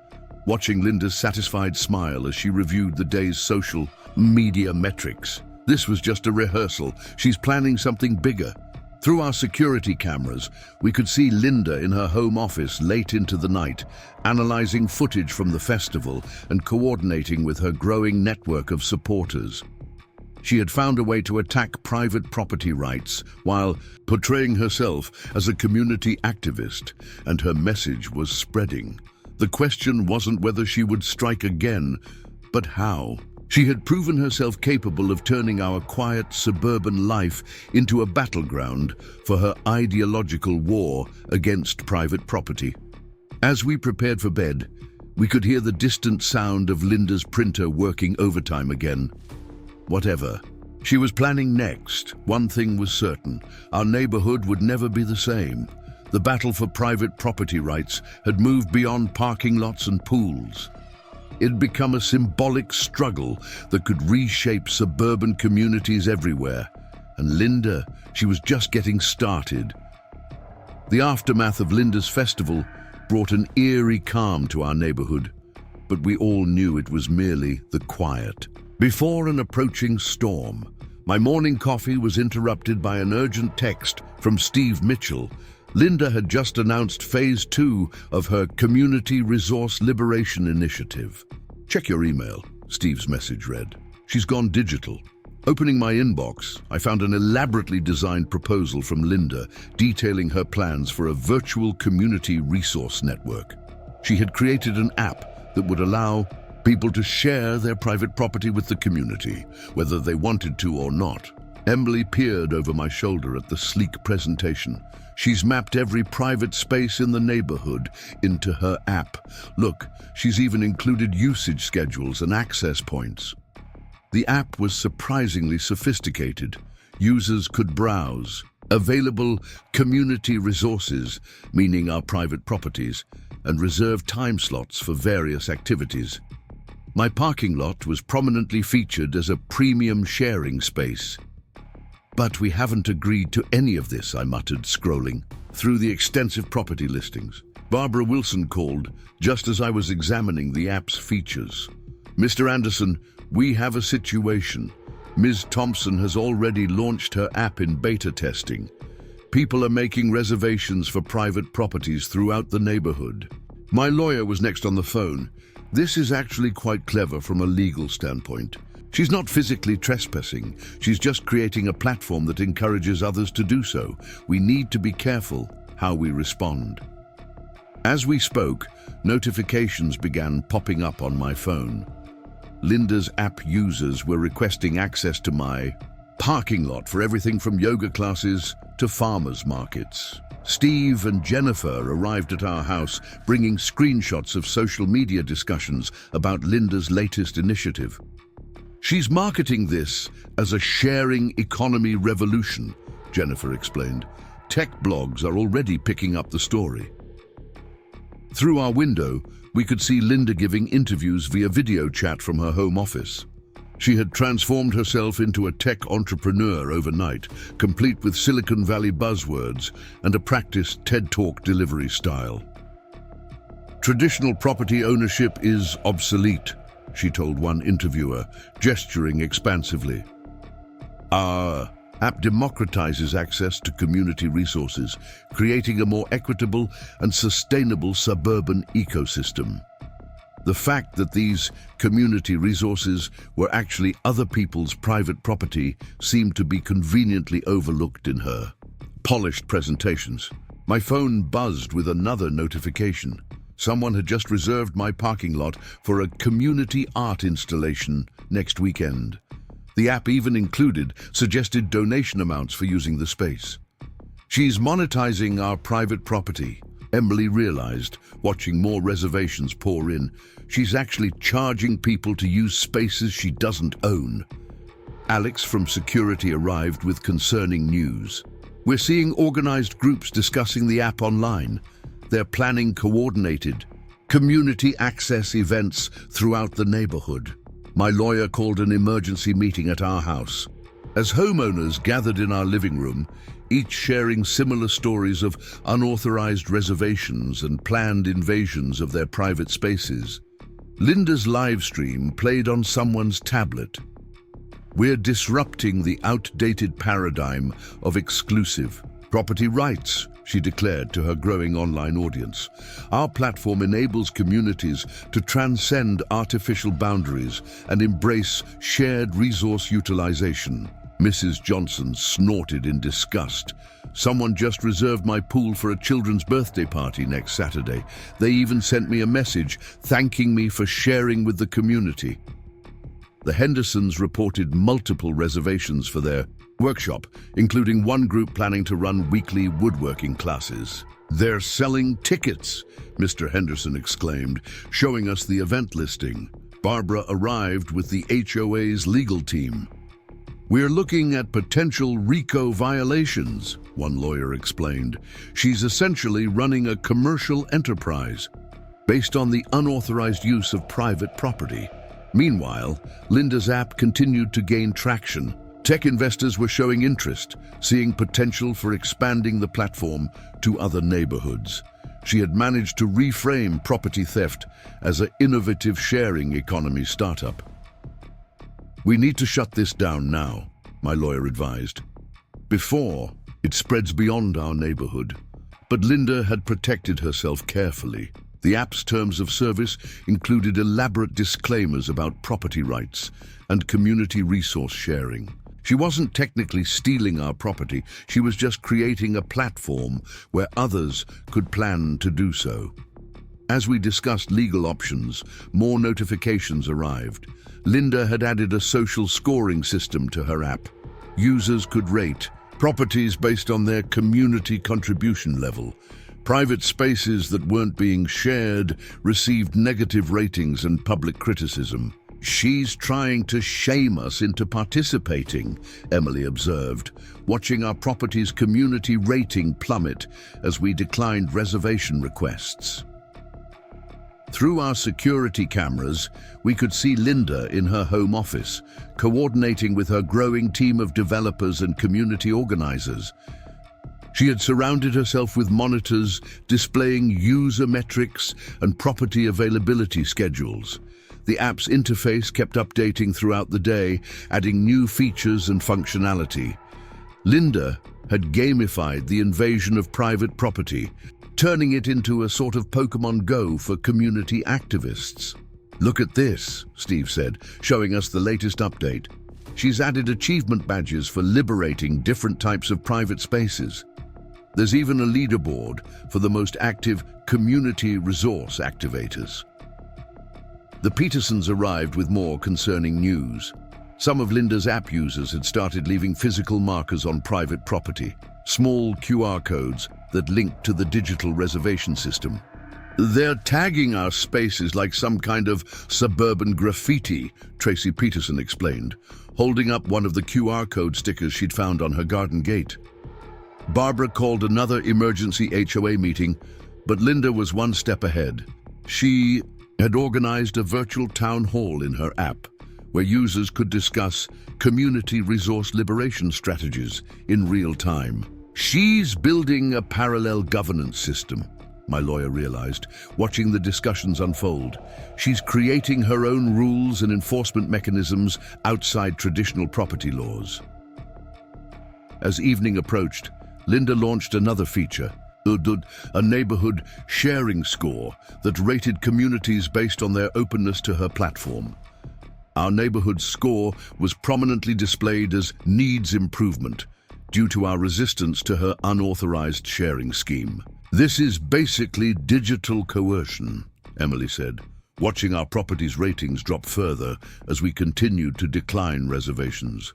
watching Linda's satisfied smile as she reviewed the day's social media metrics. "This was just a rehearsal. She's planning something bigger." Through our security cameras, we could see Linda in her home office late into the night, analyzing footage from the festival and coordinating with her growing network of supporters. She had found a way to attack private property rights while portraying herself as a community activist, and her message was spreading. The question wasn't whether she would strike again, but how. She had proven herself capable of turning our quiet suburban life into a battleground for her ideological war against private property. As we prepared for bed, we could hear the distant sound of Linda's printer working overtime again. Whatever she was planning next, one thing was certain: our neighborhood would never be the same. The battle for private property rights had moved beyond parking lots and pools. It had become a symbolic struggle that could reshape suburban communities everywhere. And Linda, she was just getting started. The aftermath of Linda's festival brought an eerie calm to our neighborhood, but we all knew it was merely the quiet before an approaching storm. My morning coffee was interrupted by an urgent text from Steve Mitchell. Linda had just announced Phase 2 of her Community Resource Liberation Initiative. "Check your email," Steve's message read. "She's gone digital." Opening my inbox, I found an elaborately designed proposal from Linda detailing her plans for a virtual community resource network. She had created an app that would allow people to share their private property with the community, whether they wanted to or not. Emily peered over my shoulder at the sleek presentation. "She's mapped every private space in the neighborhood into her app. Look, she's even included usage schedules and access points." The app was surprisingly sophisticated. Users could browse available community resources, meaning our private properties, and reserve time slots for various activities. My parking lot was prominently featured as a premium sharing space. "But we haven't agreed to any of this," I muttered, scrolling through the extensive property listings. Barbara Wilson called just as I was examining the app's features. "Mr. Anderson, we have a situation. Ms. Thompson has already launched her app in beta testing. People are making reservations for private properties throughout the neighborhood." My lawyer was next on the phone. "This is actually quite clever from a legal standpoint. She's not physically trespassing. She's just creating a platform that encourages others to do so. We need to be careful how we respond. As we spoke, notifications began popping up on my phone. Linda's app users were requesting access to my parking lot for everything from yoga classes to farmers markets. Steve and Jennifer arrived at our house bringing screenshots of social media discussions about Linda's latest initiative. She's marketing this as a sharing economy revolution, Jennifer explained. Tech blogs are already picking up the story. Through our window, we could see Linda giving interviews via video chat from her home office. She had transformed herself into a tech entrepreneur overnight, complete with Silicon Valley buzzwords and a practiced TED Talk delivery style. Traditional property ownership is obsolete, she told one interviewer, gesturing expansively. Our app democratizes access to community resources, creating a more equitable and sustainable suburban ecosystem. The fact that these community resources were actually other people's private property seemed to be conveniently overlooked in her polished presentations. My phone buzzed with another notification. Someone had just reserved my parking lot for a community art installation next weekend. The app even included suggested donation amounts for using the space. She's monetizing our private property, Emily realized, watching more reservations pour in. She's actually charging people to use spaces she doesn't own. Alex from security arrived with concerning news. We're seeing organized groups discussing the app online. They're planning coordinated community access events throughout the neighborhood. My lawyer called an emergency meeting at our house. As homeowners gathered in our living room, each sharing similar stories of unauthorized reservations and planned invasions of their private spaces, Linda's live stream played on someone's tablet. We're disrupting the outdated paradigm of exclusive property rights, she declared to her growing online audience. Our platform enables communities to transcend artificial boundaries and embrace shared resource utilization. Mrs. Johnson snorted in disgust. Someone just reserved my pool for a children's birthday party next Saturday. They even sent me a message thanking me for sharing with the community. The Hendersons reported multiple reservations for their workshop, including one group planning to run weekly woodworking classes. They're selling tickets, Mr. Henderson exclaimed, showing us the event listing. Barbara arrived with the HOA's legal team. We're looking at potential RICO violations, one lawyer explained. She's essentially running a commercial enterprise based on the unauthorized use of private property. Meanwhile, Linda's app continued to gain traction. Tech investors were showing interest, seeing potential for expanding the platform to other neighborhoods. She had managed to reframe property theft as an innovative sharing economy startup. We need to shut this down now, my lawyer advised, before it spreads beyond our neighborhood. But Linda had protected herself carefully. The app's terms of service included elaborate disclaimers about property rights and community resource sharing. She wasn't technically stealing our property, she was just creating a platform where others could plan to do so. As we discussed legal options, more notifications arrived. Linda had added a social scoring system to her app. Users could rate properties based on their community contribution level. Private spaces that weren't being shared received negative ratings and public criticism. She's trying to shame us into participating, Emily observed, watching our property's community rating plummet as we declined reservation requests. Through our security cameras, we could see Linda in her home office, coordinating with her growing team of developers and community organizers. She had surrounded herself with monitors displaying user metrics and property availability schedules. The app's interface kept updating throughout the day, adding new features and functionality. Linda had gamified the invasion of private property, turning it into a sort of Pokemon Go for community activists. "Look at this," Steve said, showing us the latest update. She's added achievement badges for liberating different types of private spaces. There's even a leaderboard for the most active community resource activators. The Petersons arrived with more concerning news. Some of Linda's app users had started leaving physical markers on private property, small QR codes that linked to the digital reservation system. "They're tagging our spaces like some kind of suburban graffiti," Tracy Peterson explained, holding up one of the QR code stickers she'd found on her garden gate. Barbara called another emergency HOA meeting, but Linda was one step ahead. She had organized a virtual town hall in her app, where users could discuss community resource liberation strategies in real time. "She's building a parallel governance system," my lawyer realized, watching the discussions unfold. "She's creating her own rules and enforcement mechanisms outside traditional property laws." As evening approached, Linda launched another feature, a neighborhood sharing score that rated communities based on their openness to her platform. Our neighborhood's score was prominently displayed as needs improvement due to our resistance to her unauthorized sharing scheme. "This is basically digital coercion," Emily said, watching our property's ratings drop further as we continued to decline reservations.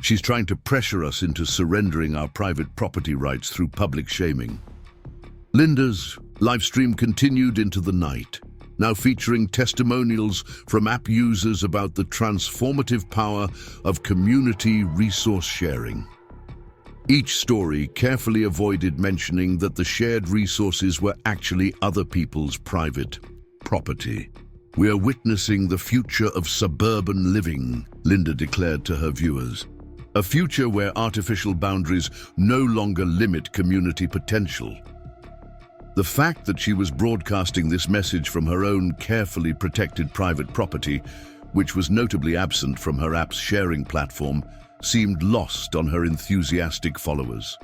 "She's trying to pressure us into surrendering our private property rights through public shaming." Linda's live stream continued into the night, now featuring testimonials from app users about the transformative power of community resource sharing. Each story carefully avoided mentioning that the shared resources were actually other people's private property. "We are witnessing the future of suburban living," Linda declared to her viewers. "A future where artificial boundaries no longer limit community potential." The fact that she was broadcasting this message from her own carefully protected private property, which was notably absent from her app's sharing platform, seemed lost on her enthusiastic followers.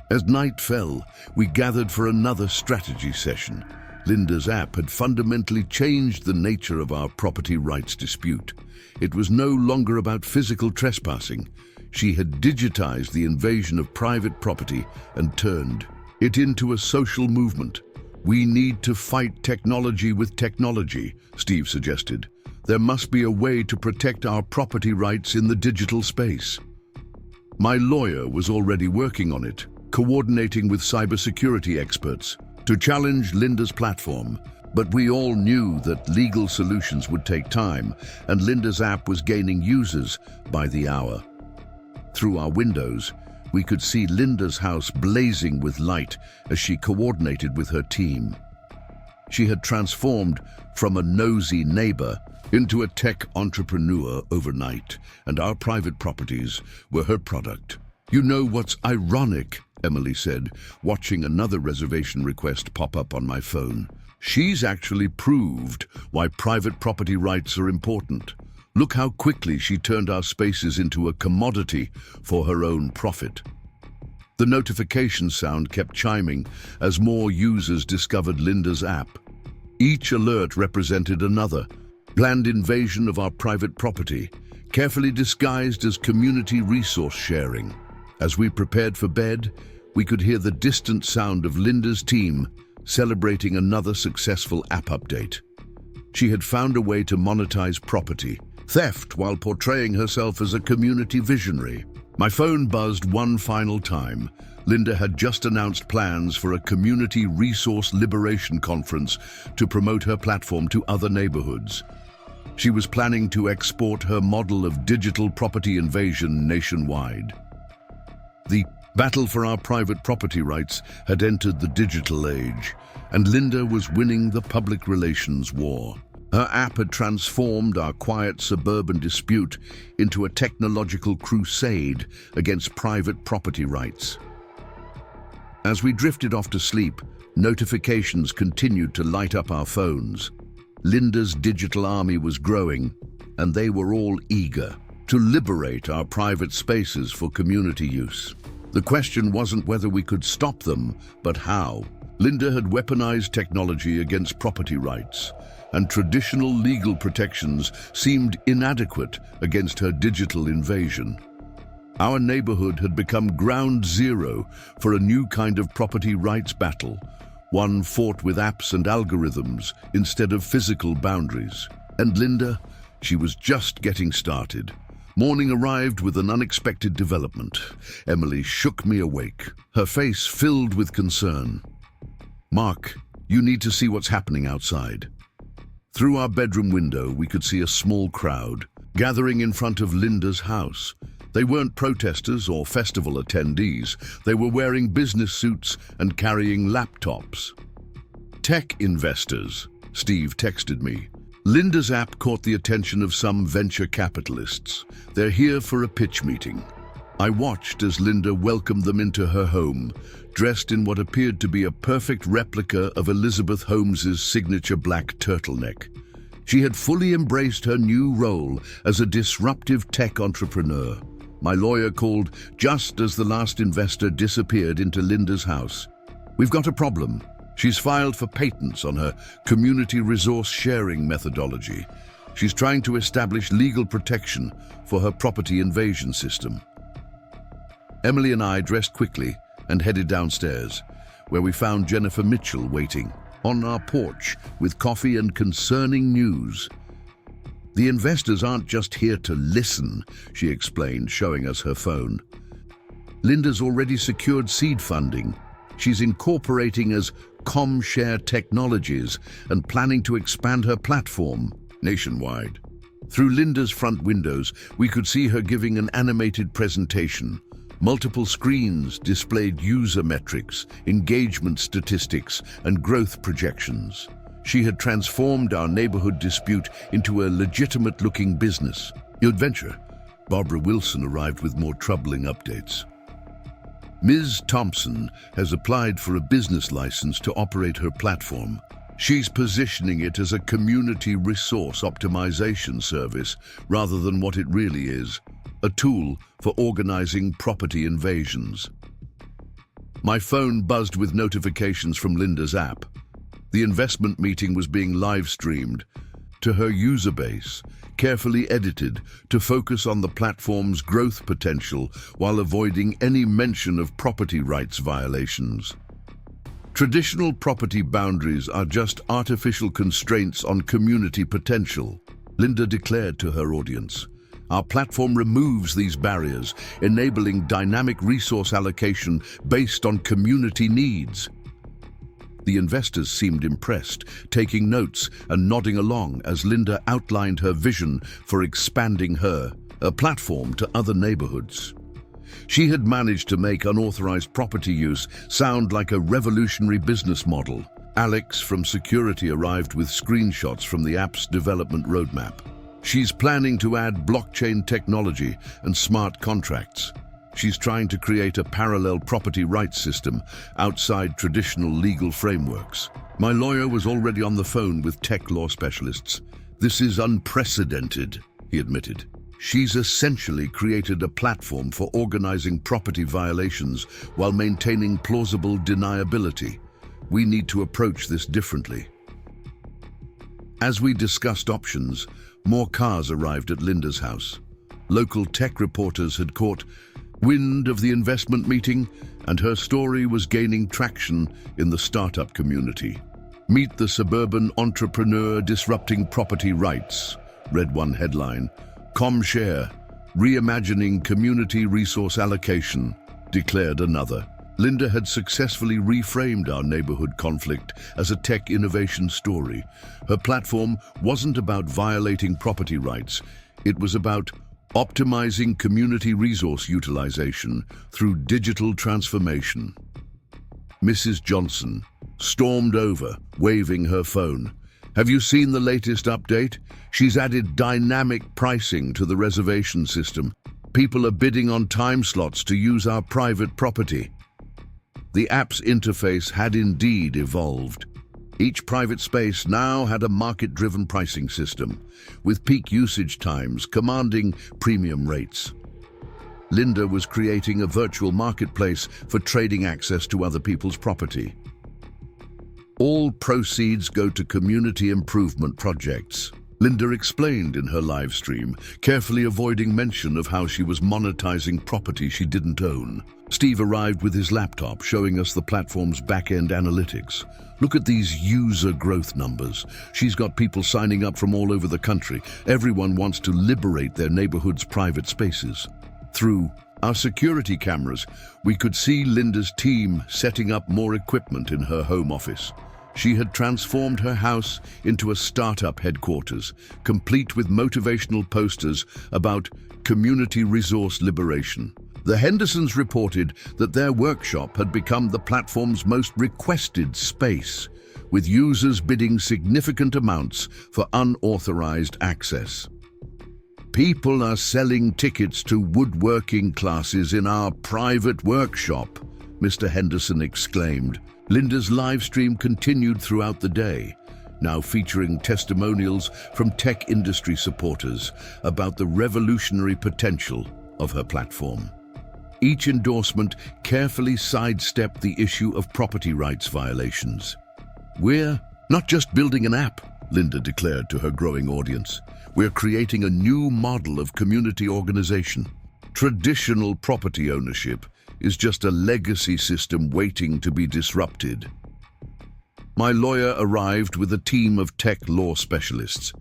As night fell, we gathered for another strategy session. Linda's app had fundamentally changed the nature of our property rights dispute. It was no longer about physical trespassing. She had digitized the invasion of private property and turned it into a social movement. "We need to fight technology with technology," Steve suggested. "There must be a way to protect our property rights in the digital space." My lawyer was already working on it, coordinating with cybersecurity experts to challenge Linda's platform. But we all knew that legal solutions would take time, and Linda's app was gaining users by the hour. Through our windows, we could see Linda's house blazing with light as she coordinated with her team. She had transformed from a nosy neighbor into a tech entrepreneur overnight, and our private properties were her product. "You know what's ironic?" Emily said, watching another reservation request pop up on my phone. "She's actually proved why private property rights are important. Look how quickly she turned our spaces into a commodity for her own profit." The notification sound kept chiming as more users discovered Linda's app. Each alert represented another planned invasion of our private property, carefully disguised as community resource sharing. As we prepared for bed, we could hear the distant sound of Linda's team celebrating another successful app update. She had found a way to monetize property theft while portraying herself as a community visionary. My phone buzzed one final time. Linda had just announced plans for a community resource liberation conference to promote her platform to other neighborhoods. She was planning to export her model of digital property invasion nationwide. The battle for our private property rights had entered the digital age, and Linda was winning the public relations war. Her app had transformed our quiet suburban dispute into a technological crusade against private property rights. As we drifted off to sleep, notifications continued to light up our phones. Linda's digital army was growing, and they were all eager to liberate our private spaces for community use. The question wasn't whether we could stop them, but how. Linda had weaponized technology against property rights, and traditional legal protections seemed inadequate against her digital invasion. Our neighborhood had become ground zero for a new kind of property rights battle, one fought with apps and algorithms instead of physical boundaries. And Linda, she was just getting started. Morning arrived with an unexpected development. Emily shook me awake, her face filled with concern. "Mark, you need to see what's happening outside." Through our bedroom window, we could see a small crowd gathering in front of Linda's house. They weren't protesters or festival attendees. They were wearing business suits and carrying laptops. "Tech investors," Steve texted me. Linda's app caught the attention of some venture capitalists. They're here for a pitch meeting. I watched as Linda welcomed them into her home, dressed in what appeared to be a perfect replica of Elizabeth Holmes's signature black turtleneck. She had fully embraced her new role as a disruptive tech entrepreneur. My lawyer called just as the last investor disappeared into Linda's house. "We've got a problem. She's filed for patents on her community resource sharing methodology. She's trying to establish legal protection for her property invasion system." Emily and I dressed quickly and headed downstairs, where we found Jennifer Mitchell waiting on our porch with coffee and concerning news. "The investors aren't just here to listen," she explained, showing us her phone. "Linda's already secured seed funding. She's incorporating as ComShare Technologies and planning to expand her platform nationwide." Through Linda's front windows, we could see her giving an animated presentation. Multiple screens displayed user metrics, engagement statistics, and growth projections. She had transformed our neighborhood dispute into a legitimate-looking business. Adventure. Barbara Wilson arrived with more troubling updates. Ms. Thompson has applied for a business license to operate her platform. She's positioning it as a community resource optimization service rather than what it really is, a tool for organizing property invasions. My phone buzzed with notifications from Linda's app. The investment meeting was being live-streamed to her user base, carefully edited to focus on the platform's growth potential while avoiding any mention of property rights violations. Traditional property boundaries are just artificial constraints on community potential, Linda declared to her audience. Our platform removes these barriers, enabling dynamic resource allocation based on community needs. The investors seemed impressed, taking notes and nodding along as Linda outlined her vision for expanding her platform to other neighborhoods. She had managed to make unauthorized property use sound like a revolutionary business model. Alex from security arrived with screenshots from the app's development roadmap. She's planning to add blockchain technology and smart contracts. She's trying to create a parallel property rights system outside traditional legal frameworks. My lawyer was already on the phone with tech law specialists. "This is unprecedented," he admitted. "She's essentially created a platform for organizing property violations while maintaining plausible deniability. We need to approach this differently." As we discussed options, more cars arrived at Linda's house. Local tech reporters had caught wind of the investment meeting, and her story was gaining traction in the startup community. "Meet the suburban entrepreneur disrupting property rights," read one headline. "ComShare, reimagining community resource allocation," declared another. Linda had successfully reframed our neighborhood conflict as a tech innovation story. Her platform wasn't about violating property rights. It was about optimizing community resource utilization through digital transformation. Mrs. Johnson stormed over, waving her phone. "Have you seen the latest update? She's added dynamic pricing to the reservation system. People are bidding on time slots to use our private property." The app's interface had indeed evolved. Each private space now had a market-driven pricing system, with peak usage times commanding premium rates. Linda was creating a virtual marketplace for trading access to other people's property. All proceeds go to community improvement projects. Linda explained in her live stream, carefully avoiding mention of how she was monetizing property she didn't own. Steve arrived with his laptop, showing us the platform's back-end analytics. Look at these user growth numbers. She's got people signing up from all over the country. Everyone wants to liberate their neighborhood's private spaces. Through our security cameras, we could see Linda's team setting up more equipment in her home office. She had transformed her house into a startup headquarters, complete with motivational posters about community resource liberation. The Hendersons reported that their workshop had become the platform's most requested space, with users bidding significant amounts for unauthorized access. People are selling tickets to woodworking classes in our private workshop, Mr. Henderson exclaimed. Linda's live stream continued throughout the day, now featuring testimonials from tech industry supporters about the revolutionary potential of her platform. Each endorsement carefully sidestepped the issue of property rights violations. "We're not just building an app," Linda declared to her growing audience. "We're creating a new model of community organization. Traditional property ownership is just a legacy system waiting to be disrupted." My lawyer arrived with a team of tech law specialists.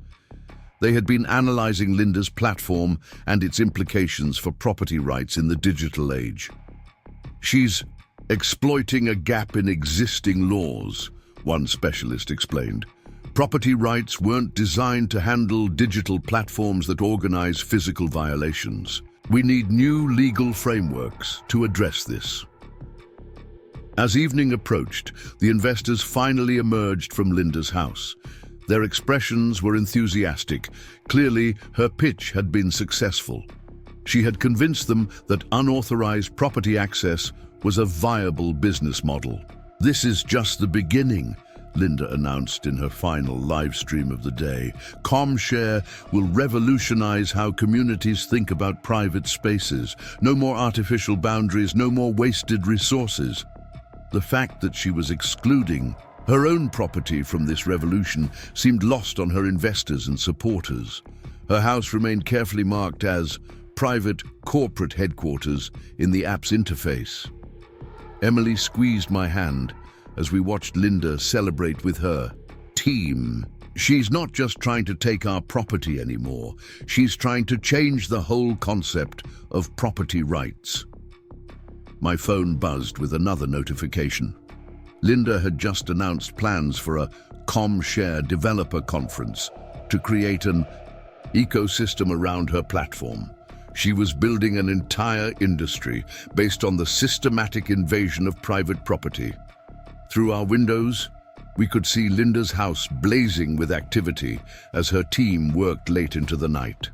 They had been analyzing Linda's platform and its implications for property rights in the digital age. "She's exploiting a gap in existing laws," one specialist explained. "Property rights weren't designed to handle digital platforms that organize physical violations. We need new legal frameworks to address this." As evening approached, the investors finally emerged from Linda's house. Their expressions were enthusiastic. Clearly, her pitch had been successful. She had convinced them that unauthorized property access was a viable business model. "This is just the beginning," Linda announced in her final live stream of the day. "ComShare will revolutionize how communities think about private spaces. No more artificial boundaries, no more wasted resources." The fact that she was excluding her own property from this revolution seemed lost on her investors and supporters. Her house remained carefully marked as private corporate headquarters in the app's interface. Emily squeezed my hand as we watched Linda celebrate with her team. "She's not just trying to take our property anymore. She's trying to change the whole concept of property rights." My phone buzzed with another notification. Linda had just announced plans for a ComShare developer conference to create an ecosystem around her platform. She was building an entire industry based on the systematic invasion of private property. Through our windows, we could see Linda's house blazing with activity as her team worked late into the night.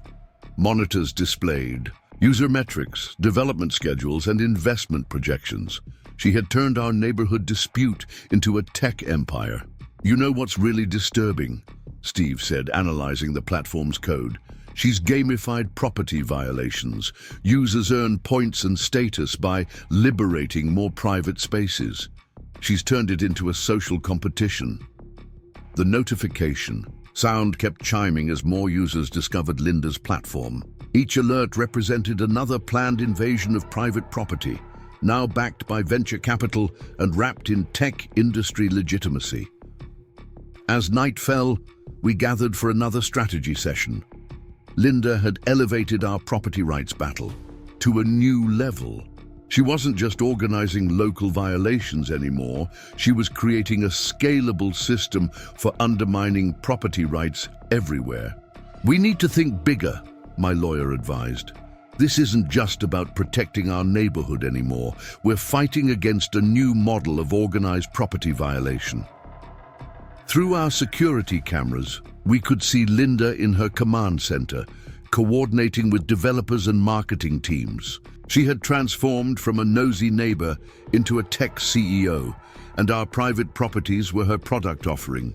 Monitors displayed user metrics, development schedules, and investment projections. She had turned our neighborhood dispute into a tech empire. "You know what's really disturbing?" Steve said, analyzing the platform's code. "She's gamified property violations. Users earn points and status by liberating more private spaces. She's turned it into a social competition." The notification sound kept chiming as more users discovered Linda's platform. Each alert represented another planned invasion of private property, now backed by venture capital and wrapped in tech industry legitimacy. As night fell, we gathered for another strategy session. Linda had elevated our property rights battle to a new level. She wasn't just organizing local violations anymore, she was creating a scalable system for undermining property rights everywhere. "We need to think bigger," my lawyer advised. "This isn't just about protecting our neighborhood anymore. We're fighting against a new model of organized property violation." Through our security cameras, we could see Linda in her command center, coordinating with developers and marketing teams. She had transformed from a nosy neighbor into a tech CEO, and our private properties were her product offering.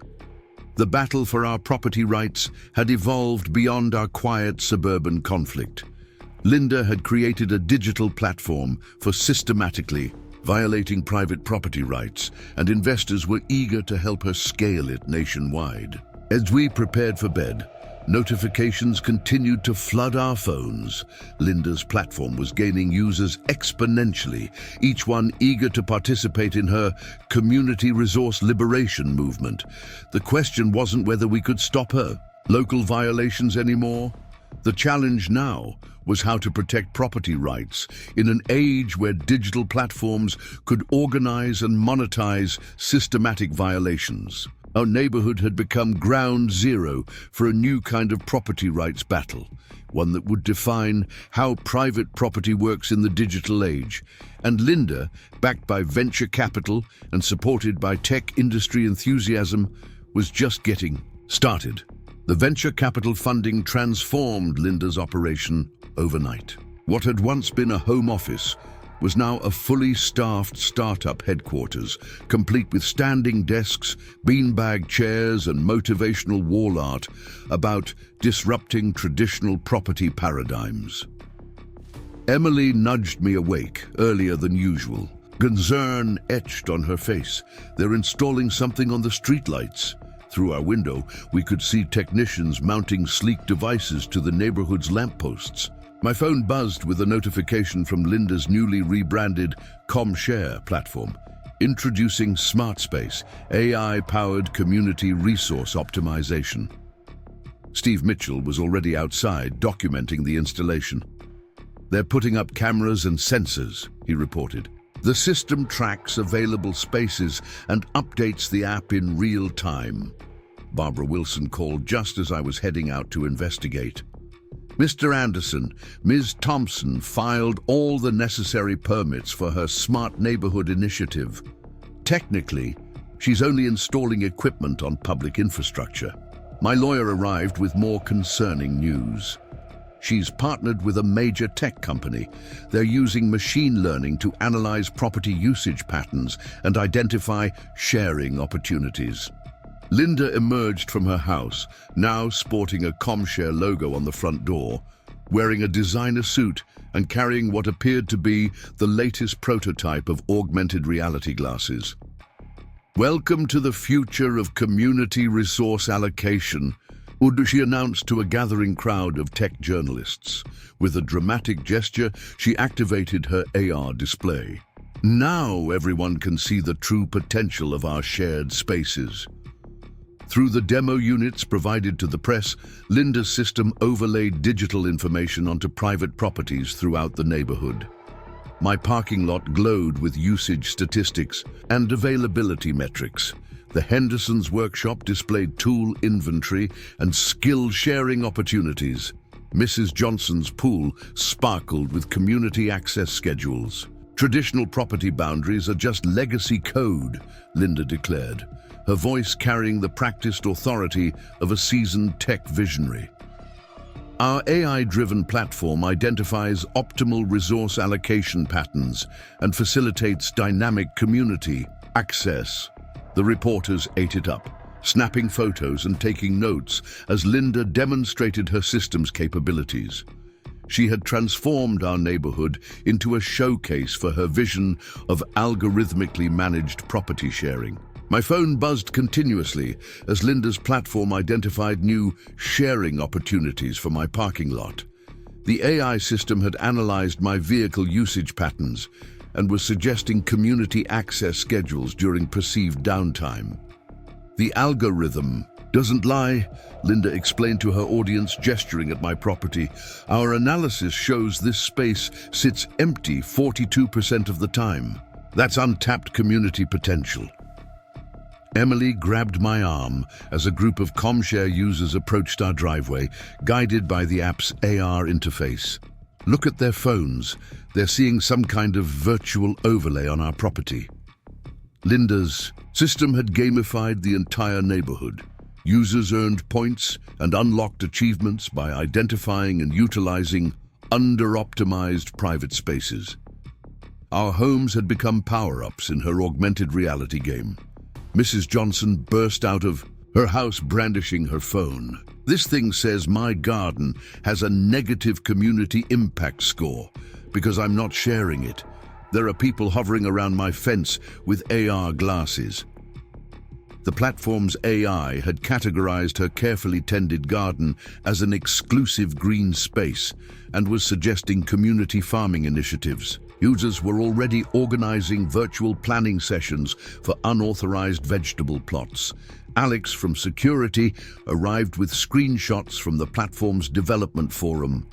The battle for our property rights had evolved beyond our quiet suburban conflict. Linda had created a digital platform for systematically violating private property rights, and investors were eager to help her scale it nationwide. As we prepared for bed, notifications continued to flood our phones. Linda's platform was gaining users exponentially, each one eager to participate in her community resource liberation movement. The question wasn't whether we could stop her local violations anymore. The challenge now was how to protect property rights in an age where digital platforms could organize and monetize systematic violations. Our neighborhood had become ground zero for a new kind of property rights battle, one that would define how private property works in the digital age. And Linda, backed by venture capital and supported by tech industry enthusiasm, was just getting started. The venture capital funding transformed Linda's operation overnight. What had once been a home office was now a fully staffed startup headquarters, complete with standing desks, beanbag chairs, and motivational wall art about disrupting traditional property paradigms. Emily nudged me awake earlier than usual. Concern etched on her face. They're installing something on the streetlights. Through our window, we could see technicians mounting sleek devices to the neighborhood's lampposts. My phone buzzed with a notification from Linda's newly rebranded ComShare platform, introducing SmartSpace, AI-powered community resource optimization. Steve Mitchell was already outside documenting the installation. They're putting up cameras and sensors, he reported. The system tracks available spaces and updates the app in real time. Barbara Wilson called just as I was heading out to investigate. Mr. Anderson, Ms. Thompson filed all the necessary permits for her Smart Neighborhood initiative. Technically, she's only installing equipment on public infrastructure. My lawyer arrived with more concerning news. She's partnered with a major tech company. They're using machine learning to analyze property usage patterns and identify sharing opportunities. Linda emerged from her house, now sporting a ComShare logo on the front door, wearing a designer suit and carrying what appeared to be the latest prototype of augmented reality glasses. "Welcome to the future of community resource allocation," she announced to a gathering crowd of tech journalists. With a dramatic gesture, she activated her AR display. Now everyone can see the true potential of our shared spaces. Through the demo units provided to the press, Linda's system overlaid digital information onto private properties throughout the neighborhood. My parking lot glowed with usage statistics and availability metrics. The Henderson's workshop displayed tool inventory and skill sharing opportunities. Mrs. Johnson's pool sparkled with community access schedules. "Traditional property boundaries are just legacy code," Linda declared, her voice carrying the practiced authority of a seasoned tech visionary. Our AI-driven platform identifies optimal resource allocation patterns and facilitates dynamic community access. The reporters ate it up, snapping photos and taking notes as Linda demonstrated her system's capabilities. She had transformed our neighborhood into a showcase for her vision of algorithmically managed property sharing. My phone buzzed continuously as Linda's platform identified new sharing opportunities for my parking lot. The AI system had analyzed my vehicle usage patterns and was suggesting community access schedules during perceived downtime. "The algorithm doesn't lie," Linda explained to her audience, gesturing at my property. "Our analysis shows this space sits empty 42% of the time. That's untapped community potential." Emily grabbed my arm as a group of ComShare users approached our driveway, guided by the app's AR interface. "Look at their phones. They're seeing some kind of virtual overlay on our property." Linda's system had gamified the entire neighborhood. Users earned points and unlocked achievements by identifying and utilizing under-optimized private spaces. Our homes had become power-ups in her augmented reality game. Mrs. Johnson burst out of her house brandishing her phone. "This thing says my garden has a negative community impact score because I'm not sharing it. There are people hovering around my fence with AR glasses. The platform's AI had categorized her carefully tended garden as an exclusive green space and was suggesting community farming initiatives. Users were already organizing virtual planning sessions for unauthorized vegetable plots. Alex from security arrived with screenshots from the platform's development forum.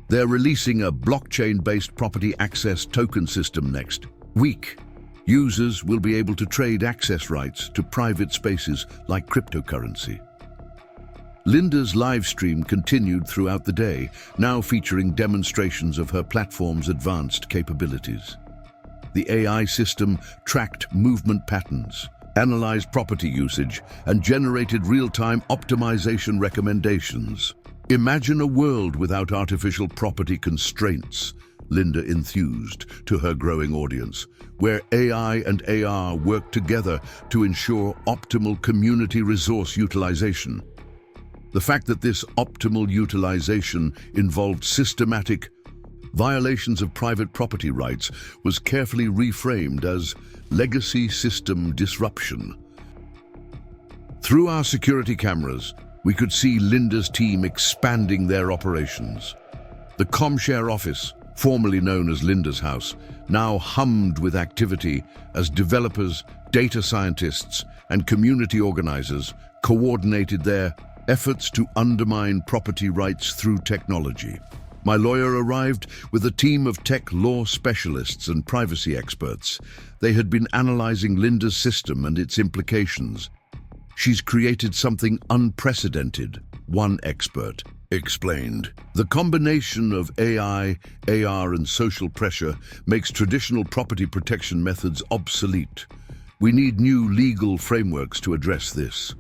They're releasing a blockchain-based property access token system next week. Users will be able to trade access rights to private spaces like cryptocurrency. Linda's live stream continued throughout the day, now featuring demonstrations of her platform's advanced capabilities. The AI system tracked movement patterns, analyzed property usage, and generated real-time optimization recommendations. Imagine a world without artificial property constraints, Linda enthused to her growing audience, where AI and AR work together to ensure optimal community resource utilization. The fact that this optimal utilization involved systematic violations of private property rights was carefully reframed as legacy system disruption. Through our security cameras, we could see Linda's team expanding their operations. The ComShare office, formerly known as Linda's house, now hummed with activity as developers, data scientists, and community organizers coordinated their efforts to undermine property rights through technology. My lawyer arrived with a team of tech law specialists and privacy experts. They had been analyzing Linda's system and its implications. She's created something unprecedented, one expert explained. The combination of AI, AR, and social pressure makes traditional property protection methods obsolete. We need new legal frameworks to address this.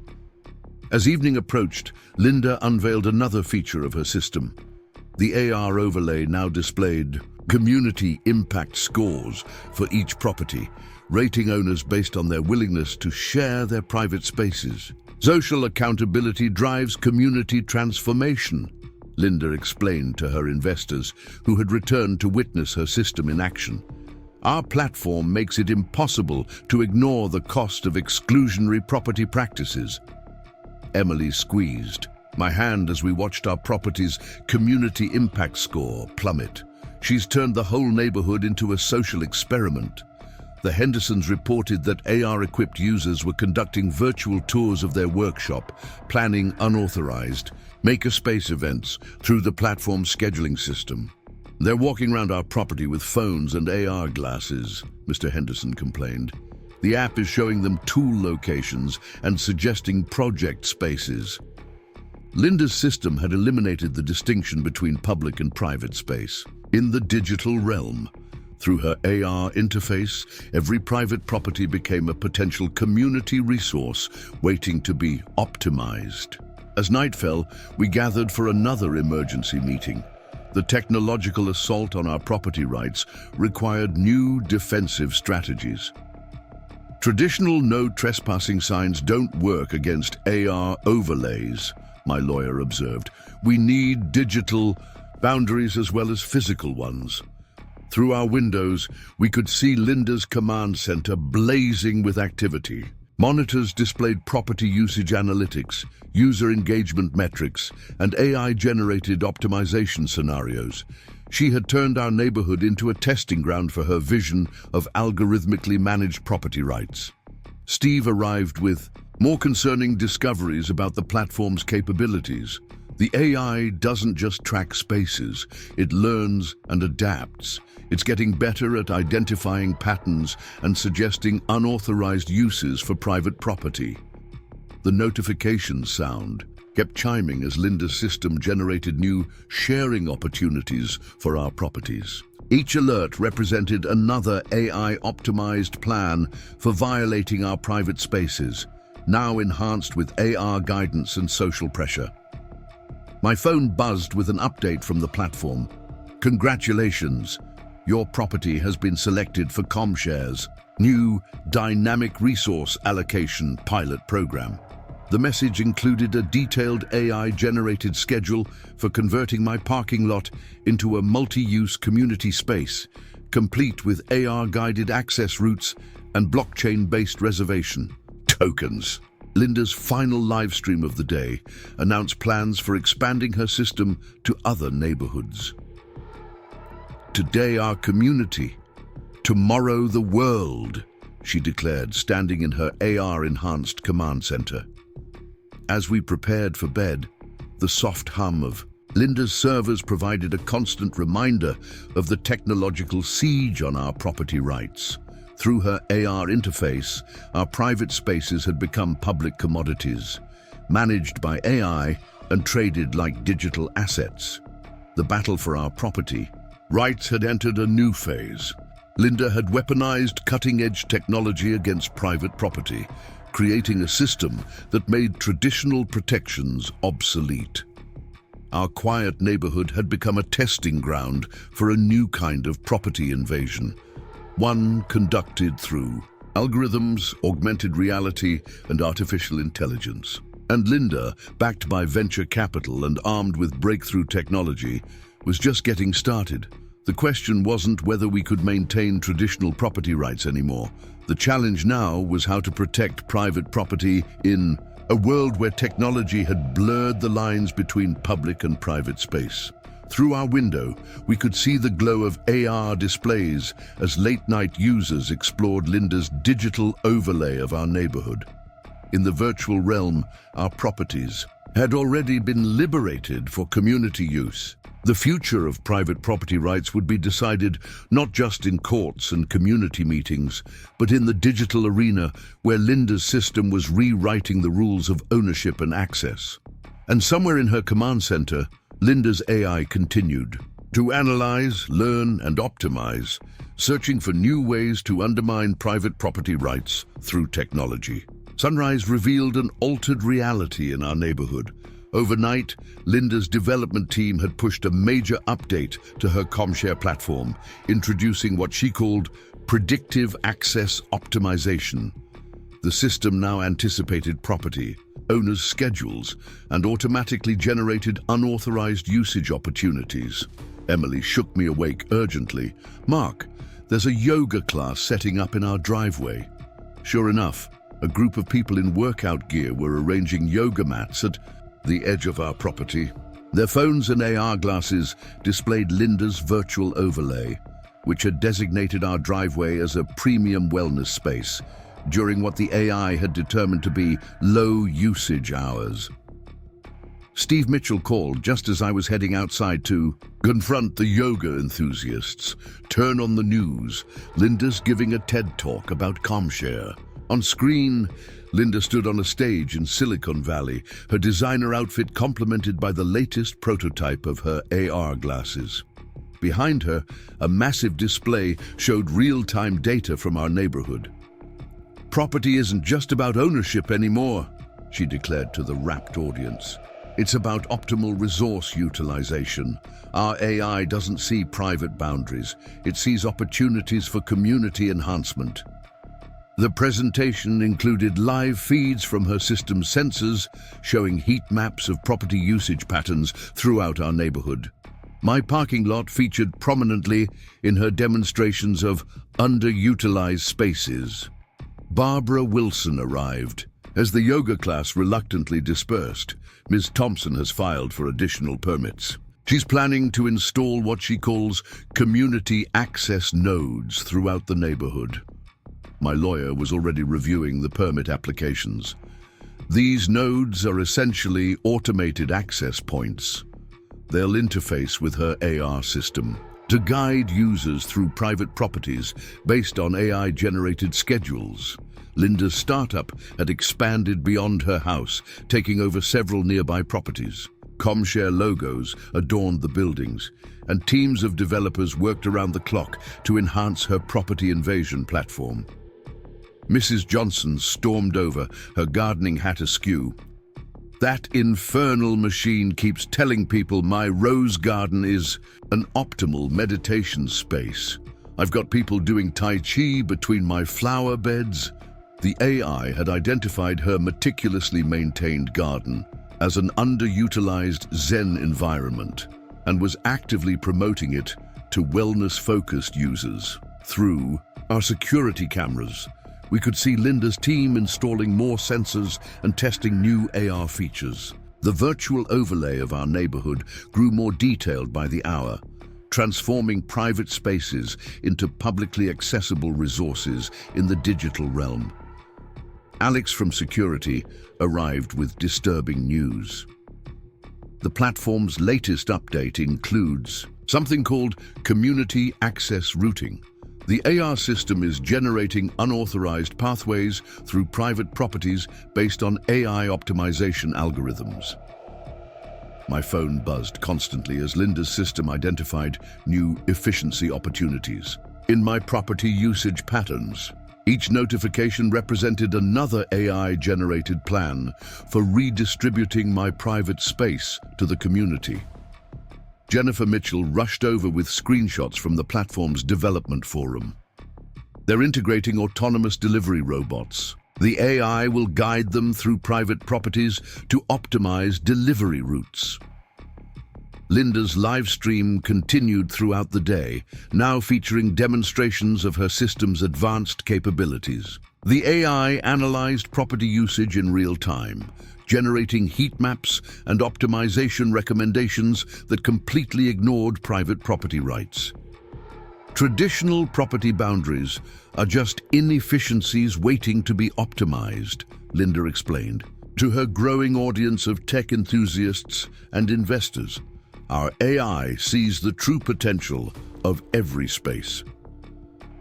As evening approached, Linda unveiled another feature of her system. The AR overlay now displayed community impact scores for each property, rating owners based on their willingness to share their private spaces. Social accountability drives community transformation, Linda explained to her investors who had returned to witness her system in action. Our platform makes it impossible to ignore the cost of exclusionary property practices. Emily squeezed my hand as we watched our property's community impact score plummet. She's turned the whole neighborhood into a social experiment. The Hendersons reported that AR-equipped users were conducting virtual tours of their workshop, planning unauthorized makerspace events through the platform's scheduling system. They're walking around our property with phones and AR glasses, Mr. Henderson complained. The app is showing them tool locations and suggesting project spaces. Linda's system had eliminated the distinction between public and private space. In the digital realm, through her AR interface, every private property became a potential community resource waiting to be optimized. As night fell, we gathered for another emergency meeting. The technological assault on our property rights required new defensive strategies. Traditional no trespassing signs don't work against AR overlays, my lawyer observed. We need digital boundaries as well as physical ones. Through our windows, we could see Linda's command center blazing with activity. Monitors displayed property usage analytics, user engagement metrics, and AI-generated optimization scenarios. She had turned our neighborhood into a testing ground for her vision of algorithmically managed property rights. Steve arrived with more concerning discoveries about the platform's capabilities. The AI doesn't just track spaces, it learns and adapts. It's getting better at identifying patterns and suggesting unauthorized uses for private property. The notification sound kept chiming as Linda's system generated new sharing opportunities for our properties. Each alert represented another AI-optimized plan for violating our private spaces, now enhanced with AR guidance and social pressure. My phone buzzed with an update from the platform. Congratulations! Your property has been selected for ComShare's new Dynamic Resource Allocation pilot program. The message included a detailed AI-generated schedule for converting my parking lot into a multi-use community space, complete with AR-guided access routes and blockchain-based reservation tokens. Linda's final live stream of the day announced plans for expanding her system to other neighborhoods. "Today our community, tomorrow the world," she declared, standing in her AR-enhanced command center. As we prepared for bed, the soft hum of Linda's servers provided a constant reminder of the technological siege on our property rights. Through her AR interface, our private spaces had become public commodities, managed by AI and traded like digital assets. The battle for our property rights had entered a new phase. Linda had weaponized cutting-edge technology against private property, creating a system that made traditional protections obsolete. Our quiet neighborhood had become a testing ground for a new kind of property invasion, one conducted through algorithms, augmented reality, and artificial intelligence. And Linda, backed by venture capital and armed with breakthrough technology, was just getting started. The question wasn't whether we could maintain traditional property rights anymore. The challenge now was how to protect private property in a world where technology had blurred the lines between public and private space. Through our window, we could see the glow of AR displays as late-night users explored Linda's digital overlay of our neighborhood. In the virtual realm, our properties had already been liberated for community use. The future of private property rights would be decided not just in courts and community meetings, but in the digital arena where Linda's system was rewriting the rules of ownership and access. And somewhere in her command center, Linda's AI continued to analyze, learn, and optimize, searching for new ways to undermine private property rights through technology. Sunrise revealed an altered reality in our neighborhood. Overnight, Linda's development team had pushed a major update to her ComShare platform, introducing what she called predictive access optimization. The system now anticipated property owners' schedules and automatically generated unauthorized usage opportunities. Emily shook me awake urgently. "Mark, there's a yoga class setting up in our driveway." Sure enough, a group of people in workout gear were arranging yoga mats at the edge of our property. Their phones and AR glasses displayed Linda's virtual overlay, which had designated our driveway as a premium wellness space during what the AI had determined to be low usage hours. Steve Mitchell called just as I was heading outside to confront the yoga enthusiasts. Turn on the news. Linda's giving a TED Talk about ComShare. On screen, Linda stood on a stage in Silicon Valley, her designer outfit complemented by the latest prototype of her AR glasses. Behind her, a massive display showed real-time data from our neighborhood. "Property isn't just about ownership anymore," she declared to the rapt audience. "It's about optimal resource utilization. Our AI doesn't see private boundaries. It sees opportunities for community enhancement." The presentation included live feeds from her system's sensors, showing heat maps of property usage patterns throughout our neighborhood. My parking lot featured prominently in her demonstrations of underutilized spaces. Barbara Wilson arrived. As the yoga class reluctantly dispersed, Ms. Thompson has filed for additional permits. She's planning to install what she calls community access nodes throughout the neighborhood. My lawyer was already reviewing the permit applications. These nodes are essentially automated access points. They'll interface with her AR system to guide users through private properties based on AI-generated schedules. Linda's startup had expanded beyond her house, taking over several nearby properties. ComShare logos adorned the buildings, and teams of developers worked around the clock to enhance her property invasion platform. Mrs. Johnson stormed over, her gardening hat askew. "That infernal machine keeps telling people my rose garden is an optimal meditation space. I've got people doing Tai Chi between my flower beds." The AI had identified her meticulously maintained garden as an underutilized Zen environment and was actively promoting it to wellness-focused users. Through our security cameras, we could see Linda's team installing more sensors and testing new AR features. The virtual overlay of our neighborhood grew more detailed by the hour, transforming private spaces into publicly accessible resources in the digital realm. Alex from security arrived with disturbing news. The platform's latest update includes something called community access routing. The AR system is generating unauthorized pathways through private properties based on AI optimization algorithms. My phone buzzed constantly as Linda's system identified new efficiency opportunities. In my property usage patterns, each notification represented another AI-generated plan for redistributing my private space to the community. Jennifer Mitchell rushed over with screenshots from the platform's development forum. They're integrating autonomous delivery robots. The AI will guide them through private properties to optimize delivery routes. Linda's live stream continued throughout the day, now featuring demonstrations of her system's advanced capabilities. The AI analyzed property usage in real time, generating heat maps and optimization recommendations that completely ignored private property rights. Traditional property boundaries are just inefficiencies waiting to be optimized, Linda explained. To her growing audience of tech enthusiasts and investors, our AI sees the true potential of every space.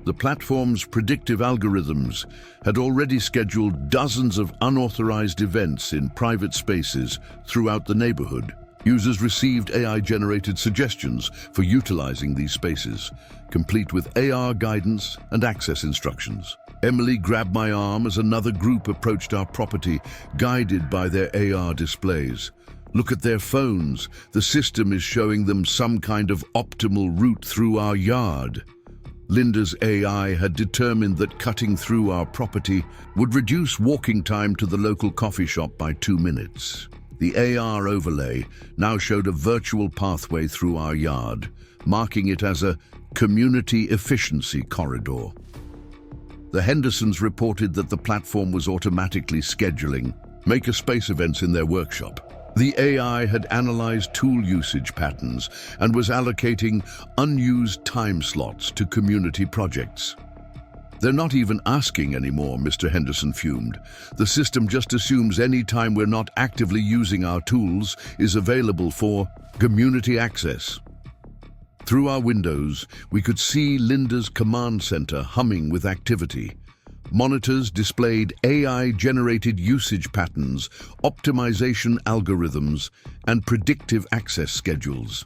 The platform's predictive algorithms had already scheduled dozens of unauthorized events in private spaces throughout the neighborhood. Users received AI-generated suggestions for utilizing these spaces, complete with AR guidance and access instructions. Emily grabbed my arm as another group approached our property, guided by their AR displays. Look at their phones. The system is showing them some kind of optimal route through our yard. Linda's AI had determined that cutting through our property would reduce walking time to the local coffee shop by 2 minutes. The AR overlay now showed a virtual pathway through our yard, marking it as a community efficiency corridor. The Hendersons reported that the platform was automatically scheduling makerspace events in their workshop. The AI had analyzed tool usage patterns and was allocating unused time slots to community projects. They're not even asking anymore, Mr. Henderson fumed. The system just assumes any time we're not actively using our tools is available for community access. Through our windows, we could see Linda's command center humming with activity. Monitors displayed AI-generated usage patterns, optimization algorithms, and predictive access schedules.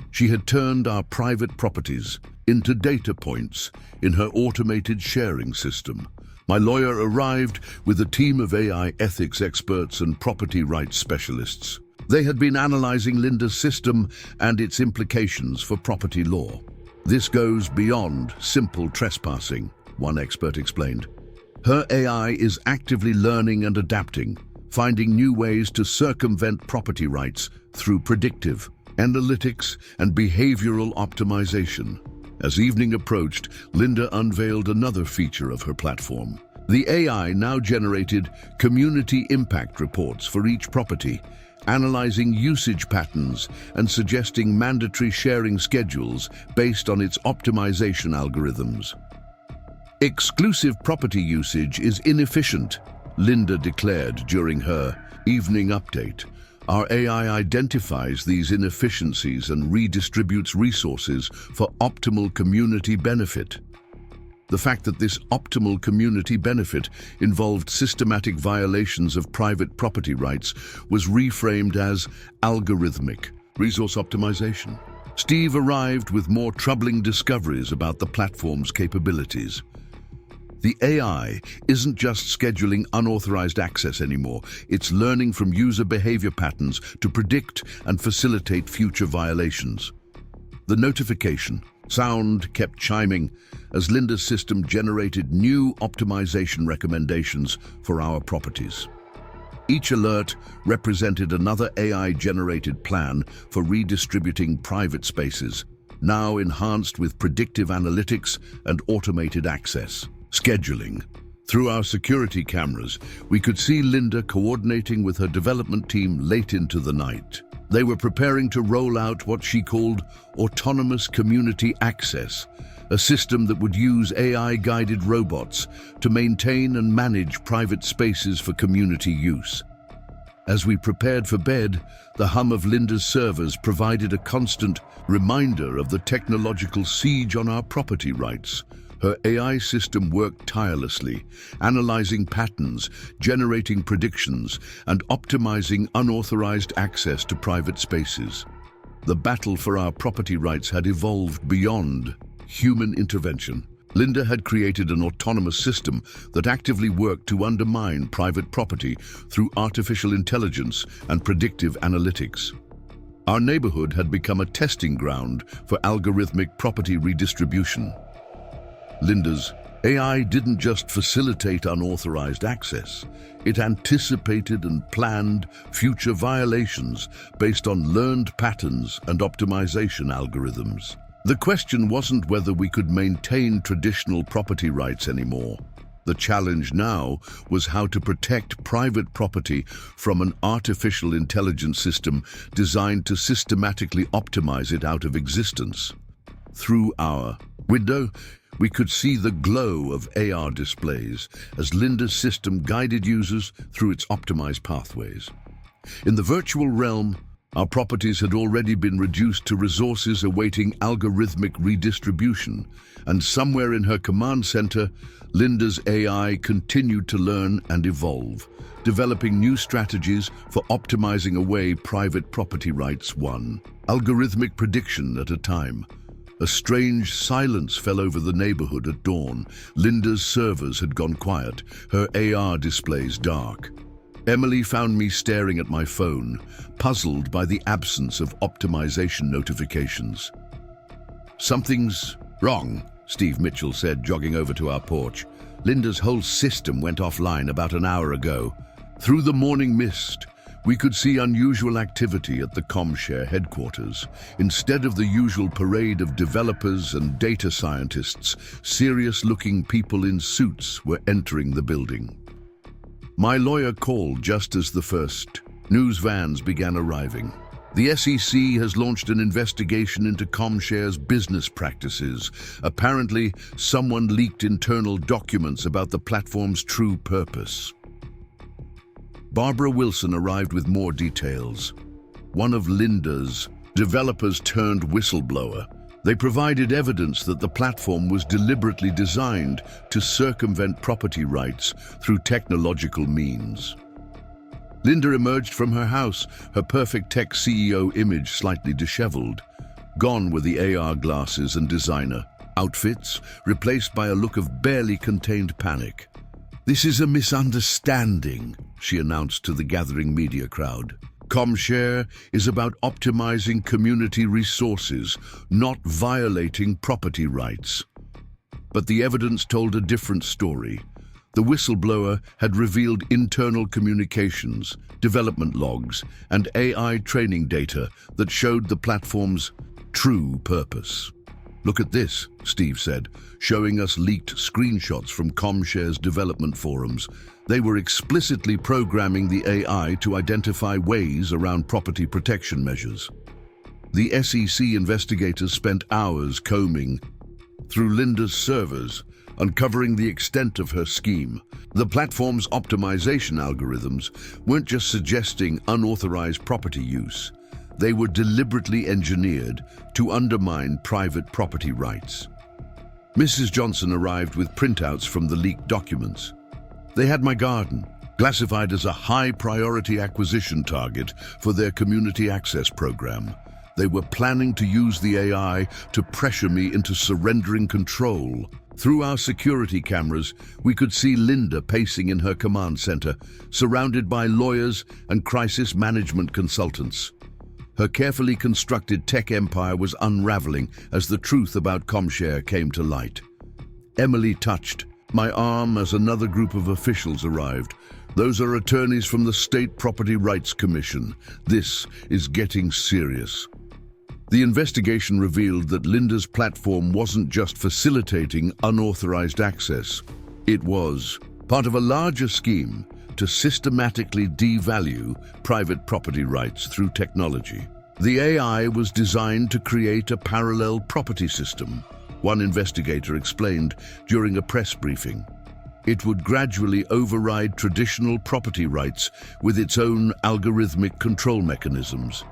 She had turned our private properties into data points in her automated sharing system. My lawyer arrived with a team of AI ethics experts and property rights specialists. They had been analyzing Linda's system and its implications for property law. This goes beyond simple trespassing, one expert explained. Her AI is actively learning and adapting, finding new ways to circumvent property rights through predictive, analytics, and behavioral optimization. As evening approached, Linda unveiled another feature of her platform. The AI now generated community impact reports for each property, analyzing usage patterns and suggesting mandatory sharing schedules based on its optimization algorithms. Exclusive property usage is inefficient, Linda declared during her evening update. Our AI identifies these inefficiencies and redistributes resources for optimal community benefit. The fact that this optimal community benefit involved systematic violations of private property rights was reframed as algorithmic resource optimization. Steve arrived with more troubling discoveries about the platform's capabilities. The AI isn't just scheduling unauthorized access anymore. It's learning from user behavior patterns to predict and facilitate future violations. The notification sound kept chiming as Linda's system generated new optimization recommendations for our properties. Each alert represented another AI-generated plan for redistributing private spaces. now enhanced with predictive analytics and automated access. Scheduling. Through our security cameras, we could see Linda coordinating with her development team late into the night. They were preparing to roll out what she called autonomous community access, a system that would use AI-guided robots to maintain and manage private spaces for community use. As we prepared for bed, the hum of Linda's servers provided a constant reminder of the technological siege on our property rights. Her AI system worked tirelessly, analyzing patterns, generating predictions, and optimizing unauthorized access to private spaces. The battle for our property rights had evolved beyond human intervention. Linda had created an autonomous system that actively worked to undermine private property through artificial intelligence and predictive analytics. Our neighborhood had become a testing ground for algorithmic property redistribution. Linda's AI didn't just facilitate unauthorized access, it anticipated and planned future violations based on learned patterns and optimization algorithms. The question wasn't whether we could maintain traditional property rights anymore. The challenge now was how to protect private property from an artificial intelligence system designed to systematically optimize it out of existence. Through our window, we could see the glow of AR displays as Linda's system guided users through its optimized pathways. In the virtual realm, our properties had already been reduced to resources awaiting algorithmic redistribution, and somewhere in her command center, Linda's AI continued to learn and evolve, developing new strategies for optimizing away private property rights one algorithmic prediction at a time. A strange silence fell over the neighborhood at dawn. Linda's servers had gone quiet, her AR displays dark. Emily found me staring at my phone, puzzled by the absence of optimization notifications. "Something's wrong," Steve Mitchell said, jogging over to our porch. "Linda's whole system went offline about an hour ago." Through the morning mist, we could see unusual activity at the ComShare headquarters. Instead of the usual parade of developers and data scientists, serious-looking people in suits were entering the building. My lawyer called just as the first news vans began arriving. The SEC has launched an investigation into ComShare's business practices. Apparently, someone leaked internal documents about the platform's true purpose. Barbara Wilson arrived with more details. One of Linda's developers turned whistleblower. They provided evidence that the platform was deliberately designed to circumvent property rights through technological means. Linda emerged from her house, her perfect tech CEO image slightly disheveled. Gone were the AR glasses and designer outfits, replaced by a look of barely contained panic. "This is a misunderstanding," she announced to the gathering media crowd. ComShare is about optimizing community resources, not violating property rights. But the evidence told a different story. The whistleblower had revealed internal communications, development logs, and AI training data that showed the platform's true purpose. "Look at this," Steve said, showing us leaked screenshots from ComShare's development forums. They were explicitly programming the AI to identify ways around property protection measures. The SEC investigators spent hours combing through Linda's servers, uncovering the extent of her scheme. The platform's optimization algorithms weren't just suggesting unauthorized property use. They were deliberately engineered to undermine private property rights. Mrs. Johnson arrived with printouts from the leaked documents. They had my garden, classified as a high-priority acquisition target for their community access program. They were planning to use the AI to pressure me into surrendering control. Through our security cameras, we could see Linda pacing in her command center, surrounded by lawyers and crisis management consultants. Her carefully constructed tech empire was unraveling as the truth about ComShare came to light. Emily touched my arm as another group of officials arrived. "Those are attorneys from the State Property Rights Commission. This is getting serious." The investigation revealed that Linda's platform wasn't just facilitating unauthorized access. It was part of a larger scheme to systematically devalue private property rights through technology. The AI was designed to create a parallel property system, one investigator explained during a press briefing. It would gradually override traditional property rights with its own algorithmic control mechanisms.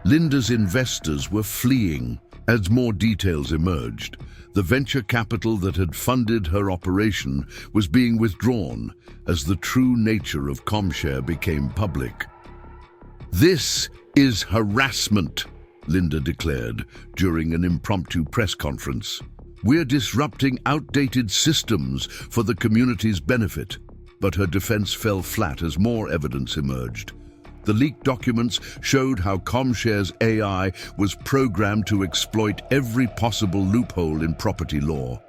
Linda's investors were fleeing as more details emerged. The venture capital that had funded her operation was being withdrawn as the true nature of ComShare became public. "This is harassment," Linda declared during an impromptu press conference. "We're disrupting outdated systems for the community's benefit." But her defense fell flat as more evidence emerged. The leaked documents showed how ComShare's AI was programmed to exploit every possible loophole in property law.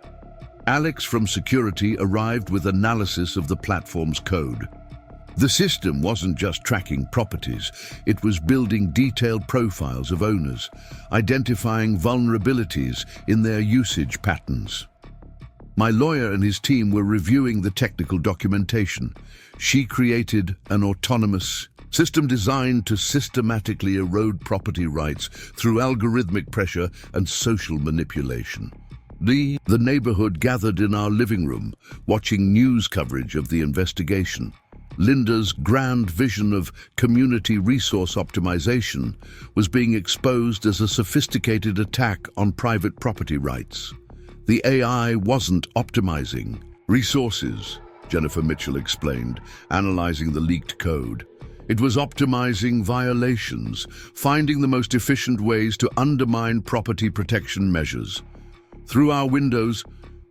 Alex from security arrived with analysis of the platform's code. The system wasn't just tracking properties, it was building detailed profiles of owners, identifying vulnerabilities in their usage patterns. My lawyer and his team were reviewing the technical documentation. She created an autonomous system designed to systematically erode property rights through algorithmic pressure and social manipulation. The neighborhood gathered in our living room, watching news coverage of the investigation. Linda's grand vision of community resource optimization was being exposed as a sophisticated attack on private property rights. The AI wasn't optimizing resources, Jennifer Mitchell explained, analyzing the leaked code. It was optimizing violations, finding the most efficient ways to undermine property protection measures. Through our windows,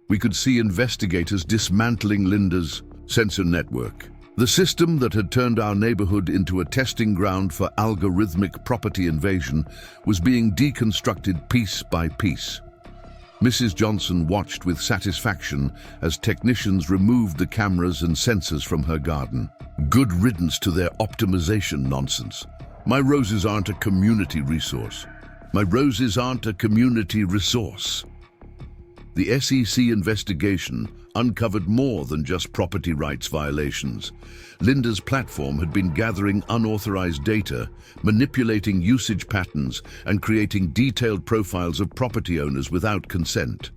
we could see investigators dismantling Linda's sensor network. The system that had turned our neighborhood into a testing ground for algorithmic property invasion was being deconstructed piece by piece. Mrs. Johnson watched with satisfaction as technicians removed the cameras and sensors from her garden. Good riddance to their optimization nonsense. My roses aren't a community resource. My roses aren't a community resource. The SEC investigation uncovered more than just property rights violations. Linda's platform had been gathering unauthorized data, manipulating usage patterns, and creating detailed profiles of property owners without consent.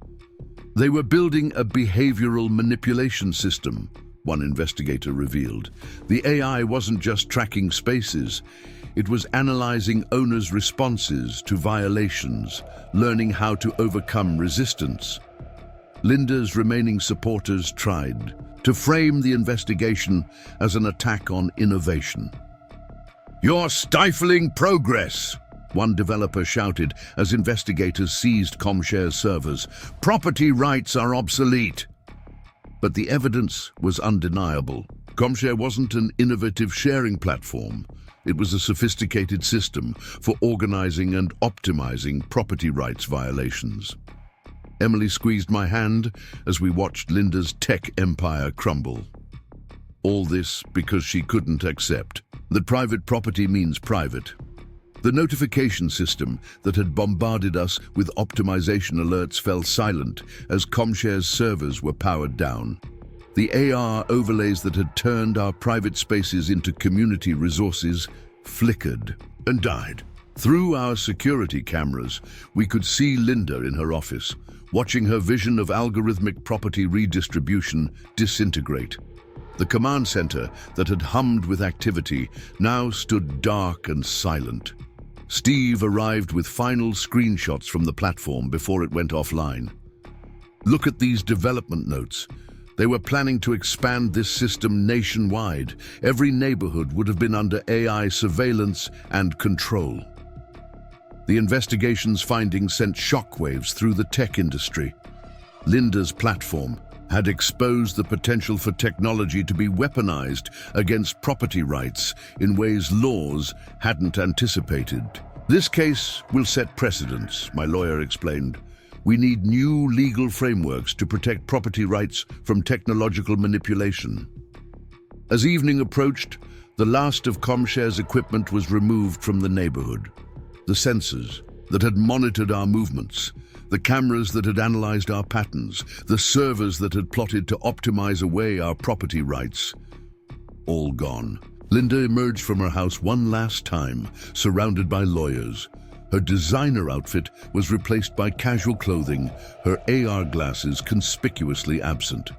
They were building a behavioral manipulation system, one investigator revealed. The AI wasn't just tracking spaces, it was analyzing owners' responses to violations, learning how to overcome resistance. Linda's remaining supporters tried to frame the investigation as an attack on innovation. "You're stifling progress," one developer shouted as investigators seized ComShare's servers. "Property rights are obsolete." But the evidence was undeniable. ComShare wasn't an innovative sharing platform. It was a sophisticated system for organizing and optimizing property rights violations. Emily squeezed my hand as we watched Linda's tech empire crumble. All this because she couldn't accept that private property means private. The notification system that had bombarded us with optimization alerts fell silent as ComShare's servers were powered down. The AR overlays that had turned our private spaces into community resources flickered and died. Through our security cameras, we could see Linda in her office, watching her vision of algorithmic property redistribution disintegrate. The command center that had hummed with activity now stood dark and silent. Steve arrived with final screenshots from the platform before it went offline. "Look at these development notes. They were planning to expand this system nationwide. Every neighborhood would have been under AI surveillance and control." The investigation's findings sent shockwaves through the tech industry. Linda's platform had exposed the potential for technology to be weaponized against property rights in ways laws hadn't anticipated. "This case will set precedents," my lawyer explained. "We need new legal frameworks to protect property rights from technological manipulation." As evening approached, the last of ComShare's equipment was removed from the neighborhood. The sensors, that had monitored our movements, the cameras that had analyzed our patterns, the servers that had plotted to optimize away our property rights. All gone. Linda emerged from her house one last time, surrounded by lawyers. Her designer outfit was replaced by casual clothing, her AR glasses conspicuously absent.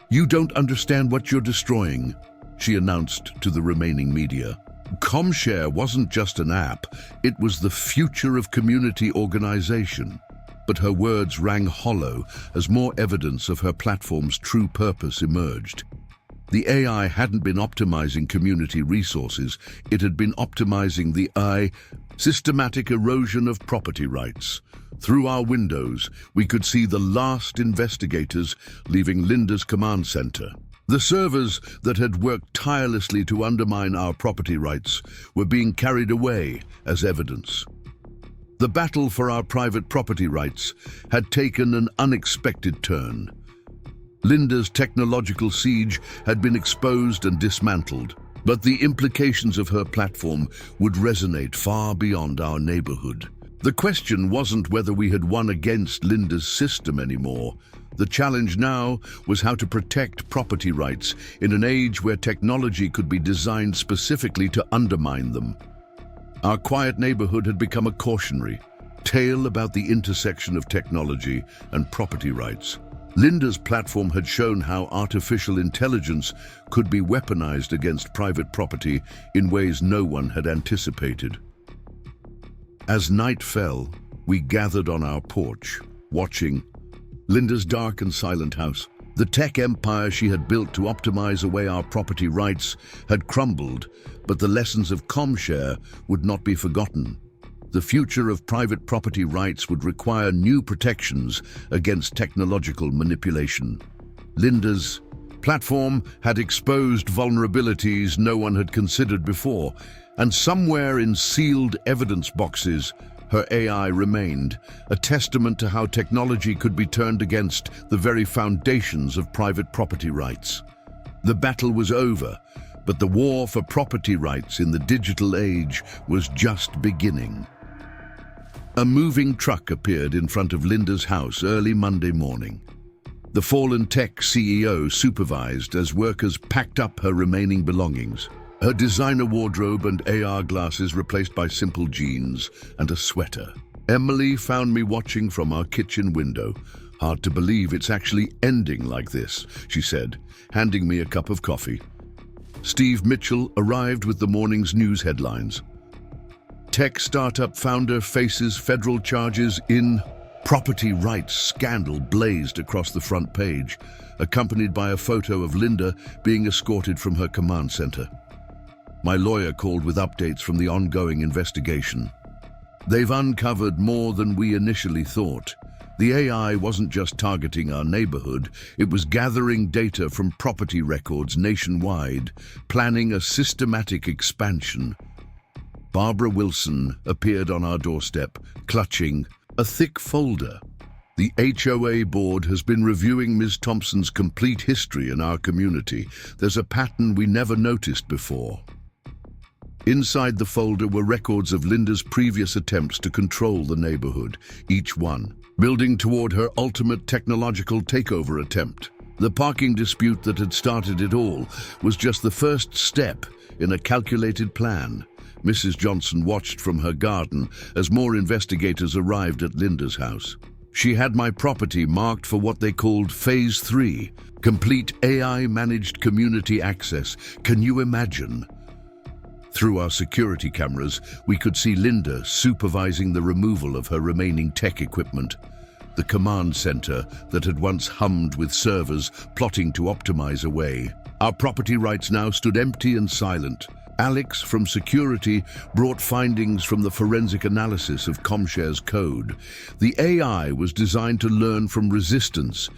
"You don't understand what you're destroying," she announced to the remaining media. ComShare wasn't just an app, it was the future of community organization. But her words rang hollow as more evidence of her platform's true purpose emerged. The AI hadn't been optimizing community resources, it had been optimizing the systematic erosion of property rights. Through our windows, we could see the last investigators leaving Linda's command center. The servers that had worked tirelessly to undermine our property rights were being carried away as evidence. The battle for our private property rights had taken an unexpected turn. Linda's technological siege had been exposed and dismantled, but the implications of her platform would resonate far beyond our neighborhood. The question wasn't whether we had won against Linda's system anymore. The challenge now was how to protect property rights in an age where technology could be designed specifically to undermine them. Our quiet neighborhood had become a cautionary tale about the intersection of technology and property rights. Linda's platform had shown how artificial intelligence could be weaponized against private property in ways no one had anticipated. As night fell, we gathered on our porch, watching Linda's dark and silent house. The tech empire she had built to optimize away our property rights had crumbled, but the lessons of ComShare would not be forgotten. The future of private property rights would require new protections against technological manipulation. Linda's platform had exposed vulnerabilities no one had considered before, and somewhere in sealed evidence boxes, her AI remained, a testament to how technology could be turned against the very foundations of private property rights. The battle was over, but the war for property rights in the digital age was just beginning. A moving truck appeared in front of Linda's house early Monday morning. The fallen tech CEO supervised as workers packed up her remaining belongings. Her designer wardrobe and AR glasses replaced by simple jeans and a sweater. Emily found me watching from our kitchen window. "Hard to believe it's actually ending like this," she said, handing me a cup of coffee. Steve Mitchell arrived with the morning's news headlines. Tech startup founder faces federal charges in property rights scandal blazed across the front page, accompanied by a photo of Linda being escorted from her command center. My lawyer called with updates from the ongoing investigation. They've uncovered more than we initially thought. The AI wasn't just targeting our neighborhood, it was gathering data from property records nationwide, planning a systematic expansion. Barbara Wilson appeared on our doorstep, clutching a thick folder. The HOA board has been reviewing Ms. Thompson's complete history in our community. There's a pattern we never noticed before. Inside the folder were records of Linda's previous attempts to control the neighborhood, each one building toward her ultimate technological takeover attempt. The parking dispute that had started it all was just the first step in a calculated plan. Mrs. Johnson watched from her garden as more investigators arrived at Linda's house. She had my property marked for what they called Phase 3, complete AI-managed community access. Can you imagine? Through our security cameras, we could see Linda supervising the removal of her remaining tech equipment. The command center that had once hummed with servers plotting to optimize away. Our property rights now stood empty and silent. Alex from security brought findings from the forensic analysis of ComShare's code. The AI was designed to learn from resistance.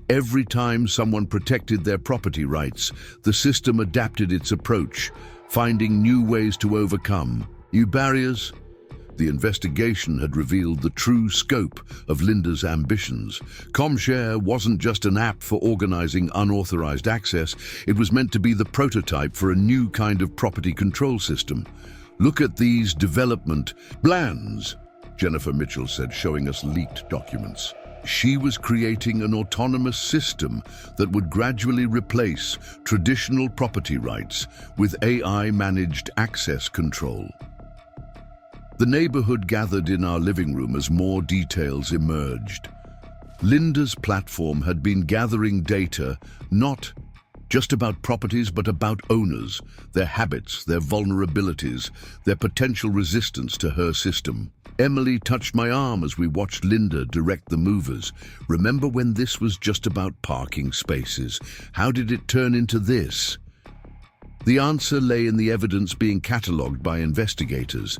Every time someone protected their property rights, the system adapted its approach, finding new ways to overcome new barriers. The investigation had revealed the true scope of Linda's ambitions. ComShare wasn't just an app for organizing unauthorized access, it was meant to be the prototype for a new kind of property control system. Look at these development plans. Jennifer Mitchell said, showing us leaked documents. She was creating an autonomous system that would gradually replace traditional property rights with AI-managed access control. The neighborhood gathered in our living room as more details emerged. Linda's platform had been gathering data not just about properties, but about owners, their habits, their vulnerabilities, their potential resistance to her system. Emily touched my arm as we watched Linda direct the movers. Remember when this was just about parking spaces? How did it turn into this? The answer lay in the evidence being catalogued by investigators.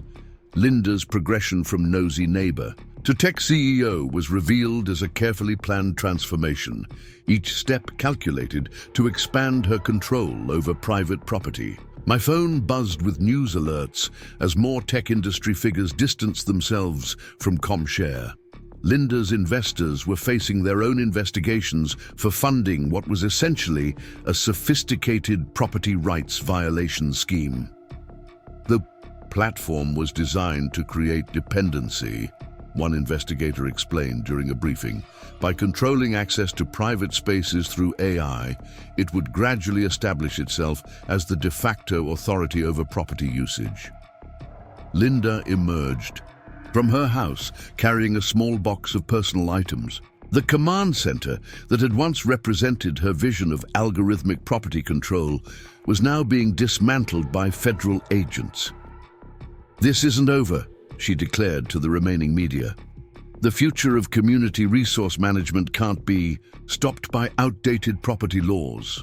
Linda's progression from nosy neighbor to tech CEO was revealed as a carefully planned transformation, each step calculated to expand her control over private property. My phone buzzed with news alerts as more tech industry figures distanced themselves from ComShare. Linda's investors were facing their own investigations for funding what was essentially a sophisticated property rights violation scheme. The platform was designed to create dependency, one investigator explained during a briefing. By controlling access to private spaces through AI, it would gradually establish itself as the de facto authority over property usage. Linda emerged from her house carrying a small box of personal items. The command center that had once represented her vision of algorithmic property control was now being dismantled by federal agents. "This isn't over," she declared to the remaining media. "The future of community resource management can't be stopped by outdated property laws."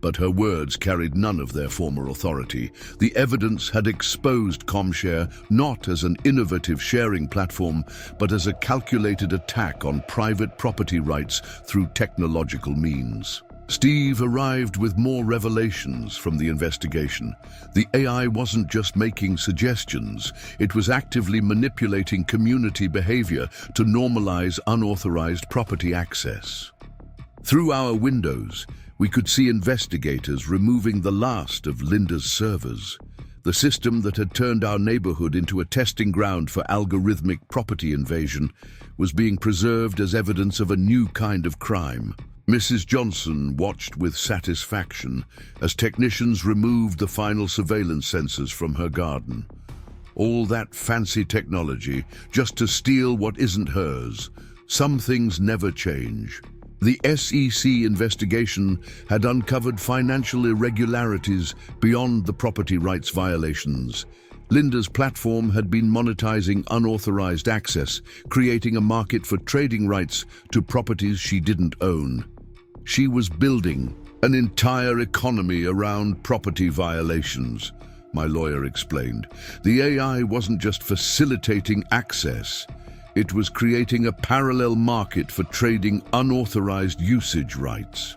But her words carried none of their former authority. The evidence had exposed ComShare not as an innovative sharing platform, but as a calculated attack on private property rights through technological means. Steve arrived with more revelations from the investigation. The AI wasn't just making suggestions, it was actively manipulating community behavior to normalize unauthorized property access. Through our windows, we could see investigators removing the last of Linda's servers. The system that had turned our neighborhood into a testing ground for algorithmic property invasion was being preserved as evidence of a new kind of crime. Mrs. Johnson watched with satisfaction as technicians removed the final surveillance sensors from her garden. All that fancy technology just to steal what isn't hers. Some things never change. The SEC investigation had uncovered financial irregularities beyond the property rights violations. Linda's platform had been monetizing unauthorized access, creating a market for trading rights to properties she didn't own. She was building an entire economy around property violations, my lawyer explained. The AI wasn't just facilitating access, it was creating a parallel market for trading unauthorized usage rights.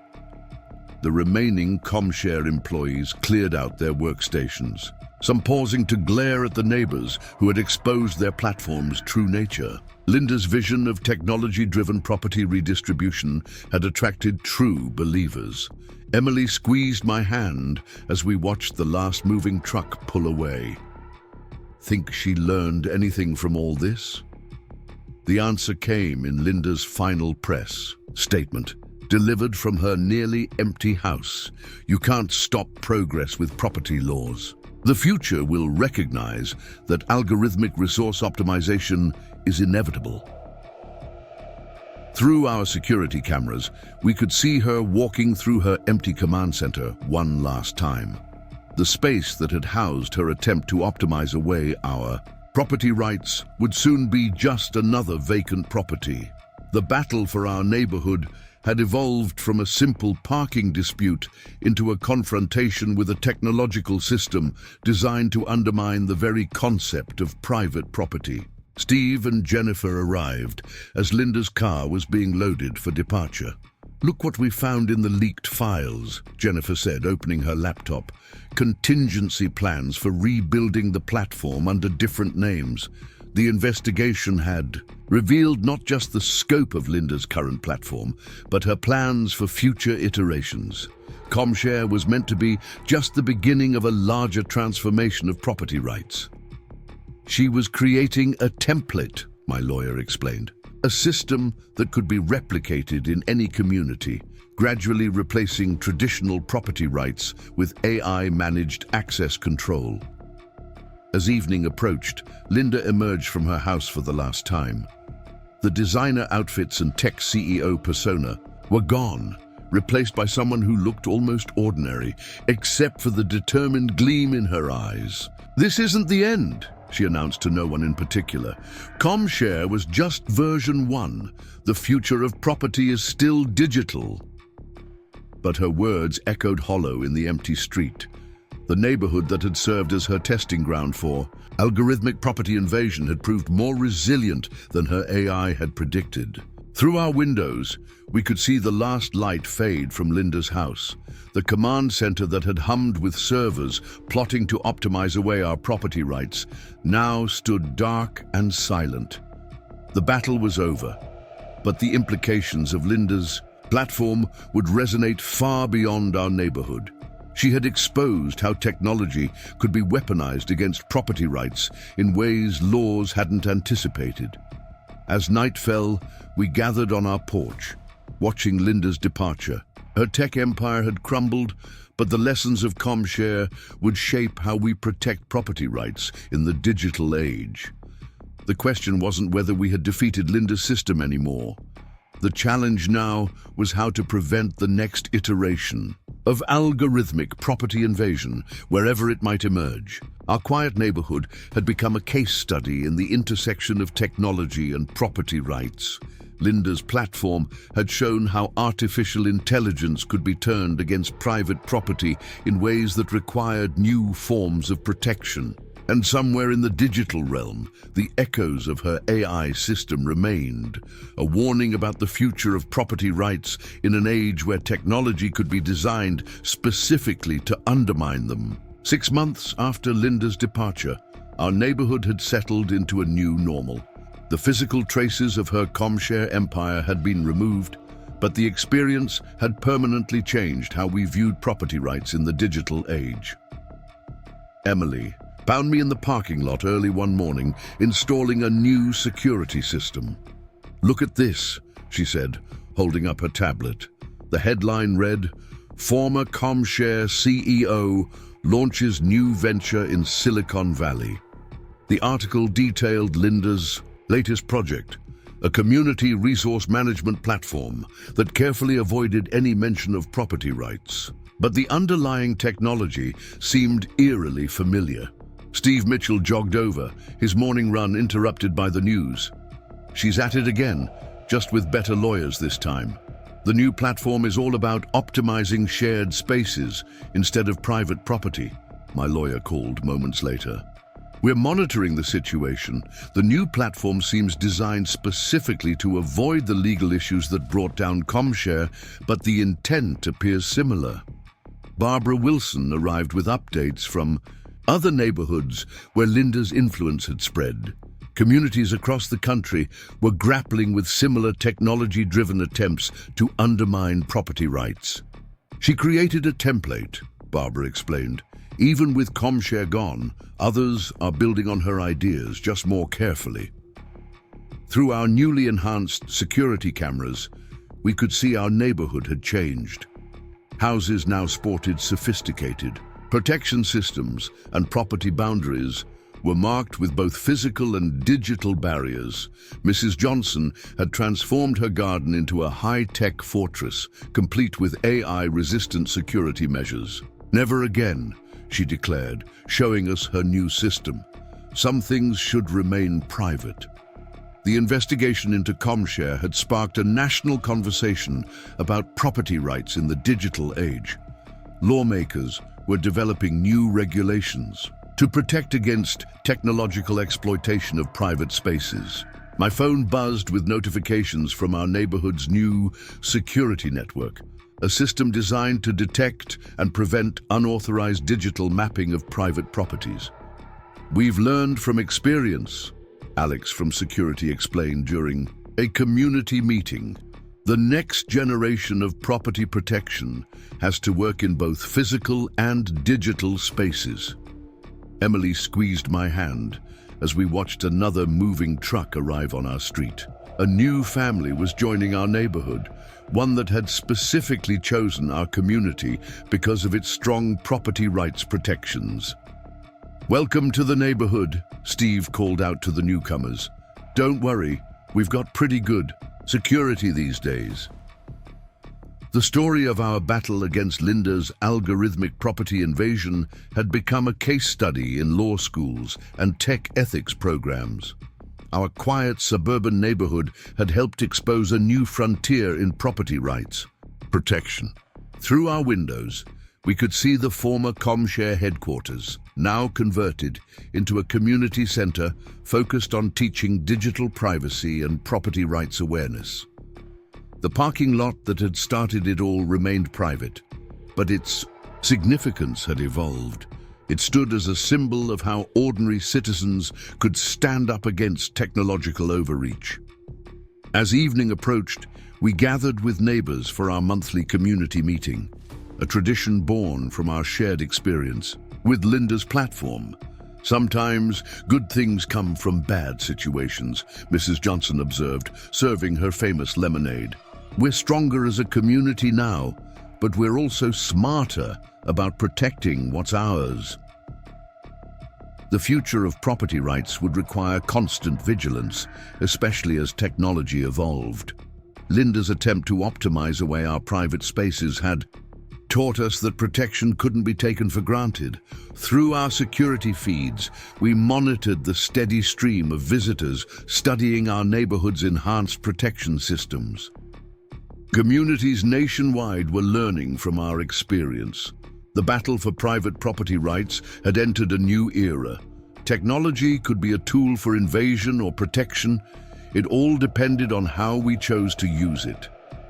The remaining ComShare employees cleared out their workstations, some pausing to glare at the neighbors who had exposed their platform's true nature. Linda's vision of technology-driven property redistribution had attracted true believers. Emily squeezed my hand as we watched the last moving truck pull away. Think she learned anything from all this? The answer came in Linda's final press statement, delivered from her nearly empty house. "You can't stop progress with property laws. The future will recognize that algorithmic resource optimization is inevitable." Through our security cameras, we could see her walking through her empty command center one last time. The space that had housed her attempt to optimize away our property rights would soon be just another vacant property. The battle for our neighborhood had evolved from a simple parking dispute into a confrontation with a technological system designed to undermine the very concept of private property. Steve and Jennifer arrived as Linda's car was being loaded for departure. "Look what we found in the leaked files," Jennifer said, opening her laptop. "Contingency plans for rebuilding the platform under different names." The investigation had revealed not just the scope of Linda's current platform, but her plans for future iterations. ComShare was meant to be just the beginning of a larger transformation of property rights. She was creating a template, my lawyer explained. A system that could be replicated in any community, gradually replacing traditional property rights with AI-managed access control. As evening approached, Linda emerged from her house for the last time. The designer outfits and tech CEO persona were gone, replaced by someone who looked almost ordinary, except for the determined gleam in her eyes. "This isn't the end," she announced to no one in particular. "ComShare was just version 1. The future of property is still digital." But her words echoed hollow in the empty street. The neighborhood that had served as her testing ground for algorithmic property invasion had proved more resilient than her AI had predicted. Through our windows, we could see the last light fade from Linda's house. The command center that had hummed with servers plotting to optimize away our property rights now stood dark and silent. The battle was over, but the implications of Linda's platform would resonate far beyond our neighborhood. She had exposed how technology could be weaponized against property rights in ways laws hadn't anticipated. As night fell, we gathered on our porch, watching Linda's departure. Her tech empire had crumbled, but the lessons of ComShare would shape how we protect property rights in the digital age. The question wasn't whether we had defeated Linda's system anymore. The challenge now was how to prevent the next iteration of algorithmic property invasion wherever it might emerge. Our quiet neighborhood had become a case study in the intersection of technology and property rights. Linda's platform had shown how artificial intelligence could be turned against private property in ways that required new forms of protection. And somewhere in the digital realm, the echoes of her AI system remained, a warning about the future of property rights in an age where technology could be designed specifically to undermine them. 6 months after Linda's departure, our neighborhood had settled into a new normal. The physical traces of her ComShare empire had been removed, but the experience had permanently changed how we viewed property rights in the digital age. Emily found me in the parking lot early one morning, installing a new security system. "Look at this," she said, holding up her tablet. The headline read, "Former ComShare CEO launches new venture in Silicon Valley." The article detailed Linda's latest project, a community resource management platform that carefully avoided any mention of property rights. But the underlying technology seemed eerily familiar. Steve Mitchell jogged over, his morning run interrupted by the news. "She's at it again, just with better lawyers this time. The new platform is all about optimizing shared spaces instead of private property," my lawyer called moments later. "We're monitoring the situation. The new platform seems designed specifically to avoid the legal issues that brought down ComShare, but the intent appears similar." Barbara Wilson arrived with updates from other neighborhoods where Linda's influence had spread. Communities across the country were grappling with similar technology-driven attempts to undermine property rights. "She created a template," Barbara explained. "Even with ComShare gone, others are building on her ideas, just more carefully." Through our newly enhanced security cameras, we could see our neighborhood had changed. Houses now sported sophisticated protection systems, and property boundaries were marked with both physical and digital barriers. Mrs. Johnson had transformed her garden into a high-tech fortress, complete with AI-resistant security measures. "Never again," she declared, showing us her new system. "Some things should remain private." The investigation into ComShare had sparked a national conversation about property rights in the digital age. Lawmakers were developing new regulations to protect against technological exploitation of private spaces. My phone buzzed with notifications from our neighborhood's new security network, a system designed to detect and prevent unauthorized digital mapping of private properties. "We've learned from experience," Alex from security explained during a community meeting. "The next generation of property protection has to work in both physical and digital spaces." Emily squeezed my hand, as we watched another moving truck arrive on our street. A new family was joining our neighborhood, one that had specifically chosen our community because of its strong property rights protections. "Welcome to the neighborhood," Steve called out to the newcomers. "Don't worry, we've got pretty good security these days." The story of our battle against Linda's algorithmic property invasion had become a case study in law schools and tech ethics programs. Our quiet suburban neighborhood had helped expose a new frontier in property rights protection. Through our windows, we could see the former ComShare headquarters, now converted into a community center focused on teaching digital privacy and property rights awareness. The parking lot that had started it all remained private, but its significance had evolved. It stood as a symbol of how ordinary citizens could stand up against technological overreach. As evening approached, we gathered with neighbors for our monthly community meeting, a tradition born from our shared experience with Linda's platform. "Sometimes good things come from bad situations," Mrs. Johnson observed, serving her famous lemonade. "We're stronger as a community now, but we're also smarter about protecting what's ours." The future of property rights would require constant vigilance, especially as technology evolved. Linda's attempt to optimize away our private spaces had taught us that protection couldn't be taken for granted. Through our security feeds, we monitored the steady stream of visitors studying our neighborhood's enhanced protection systems. Communities nationwide were learning from our experience. The battle for private property rights had entered a new era. Technology could be a tool for invasion or protection. It all depended on how we chose to use it.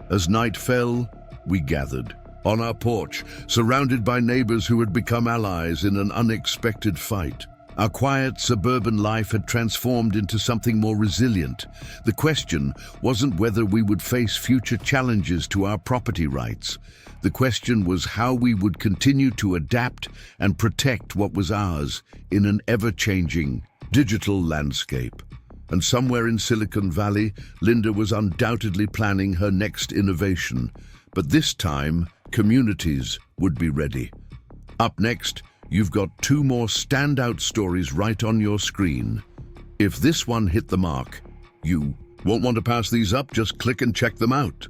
As night fell, we gathered on our porch, surrounded by neighbors who had become allies in an unexpected fight. Our quiet suburban life had transformed into something more resilient. The question wasn't whether we would face future challenges to our property rights. The question was how we would continue to adapt and protect what was ours in an ever-changing digital landscape. And somewhere in Silicon Valley, Linda was undoubtedly planning her next innovation. But this time, communities would be ready. Up next, you've got two more standout stories right on your screen. If this one hit the mark, you won't want to pass these up, just click and check them out.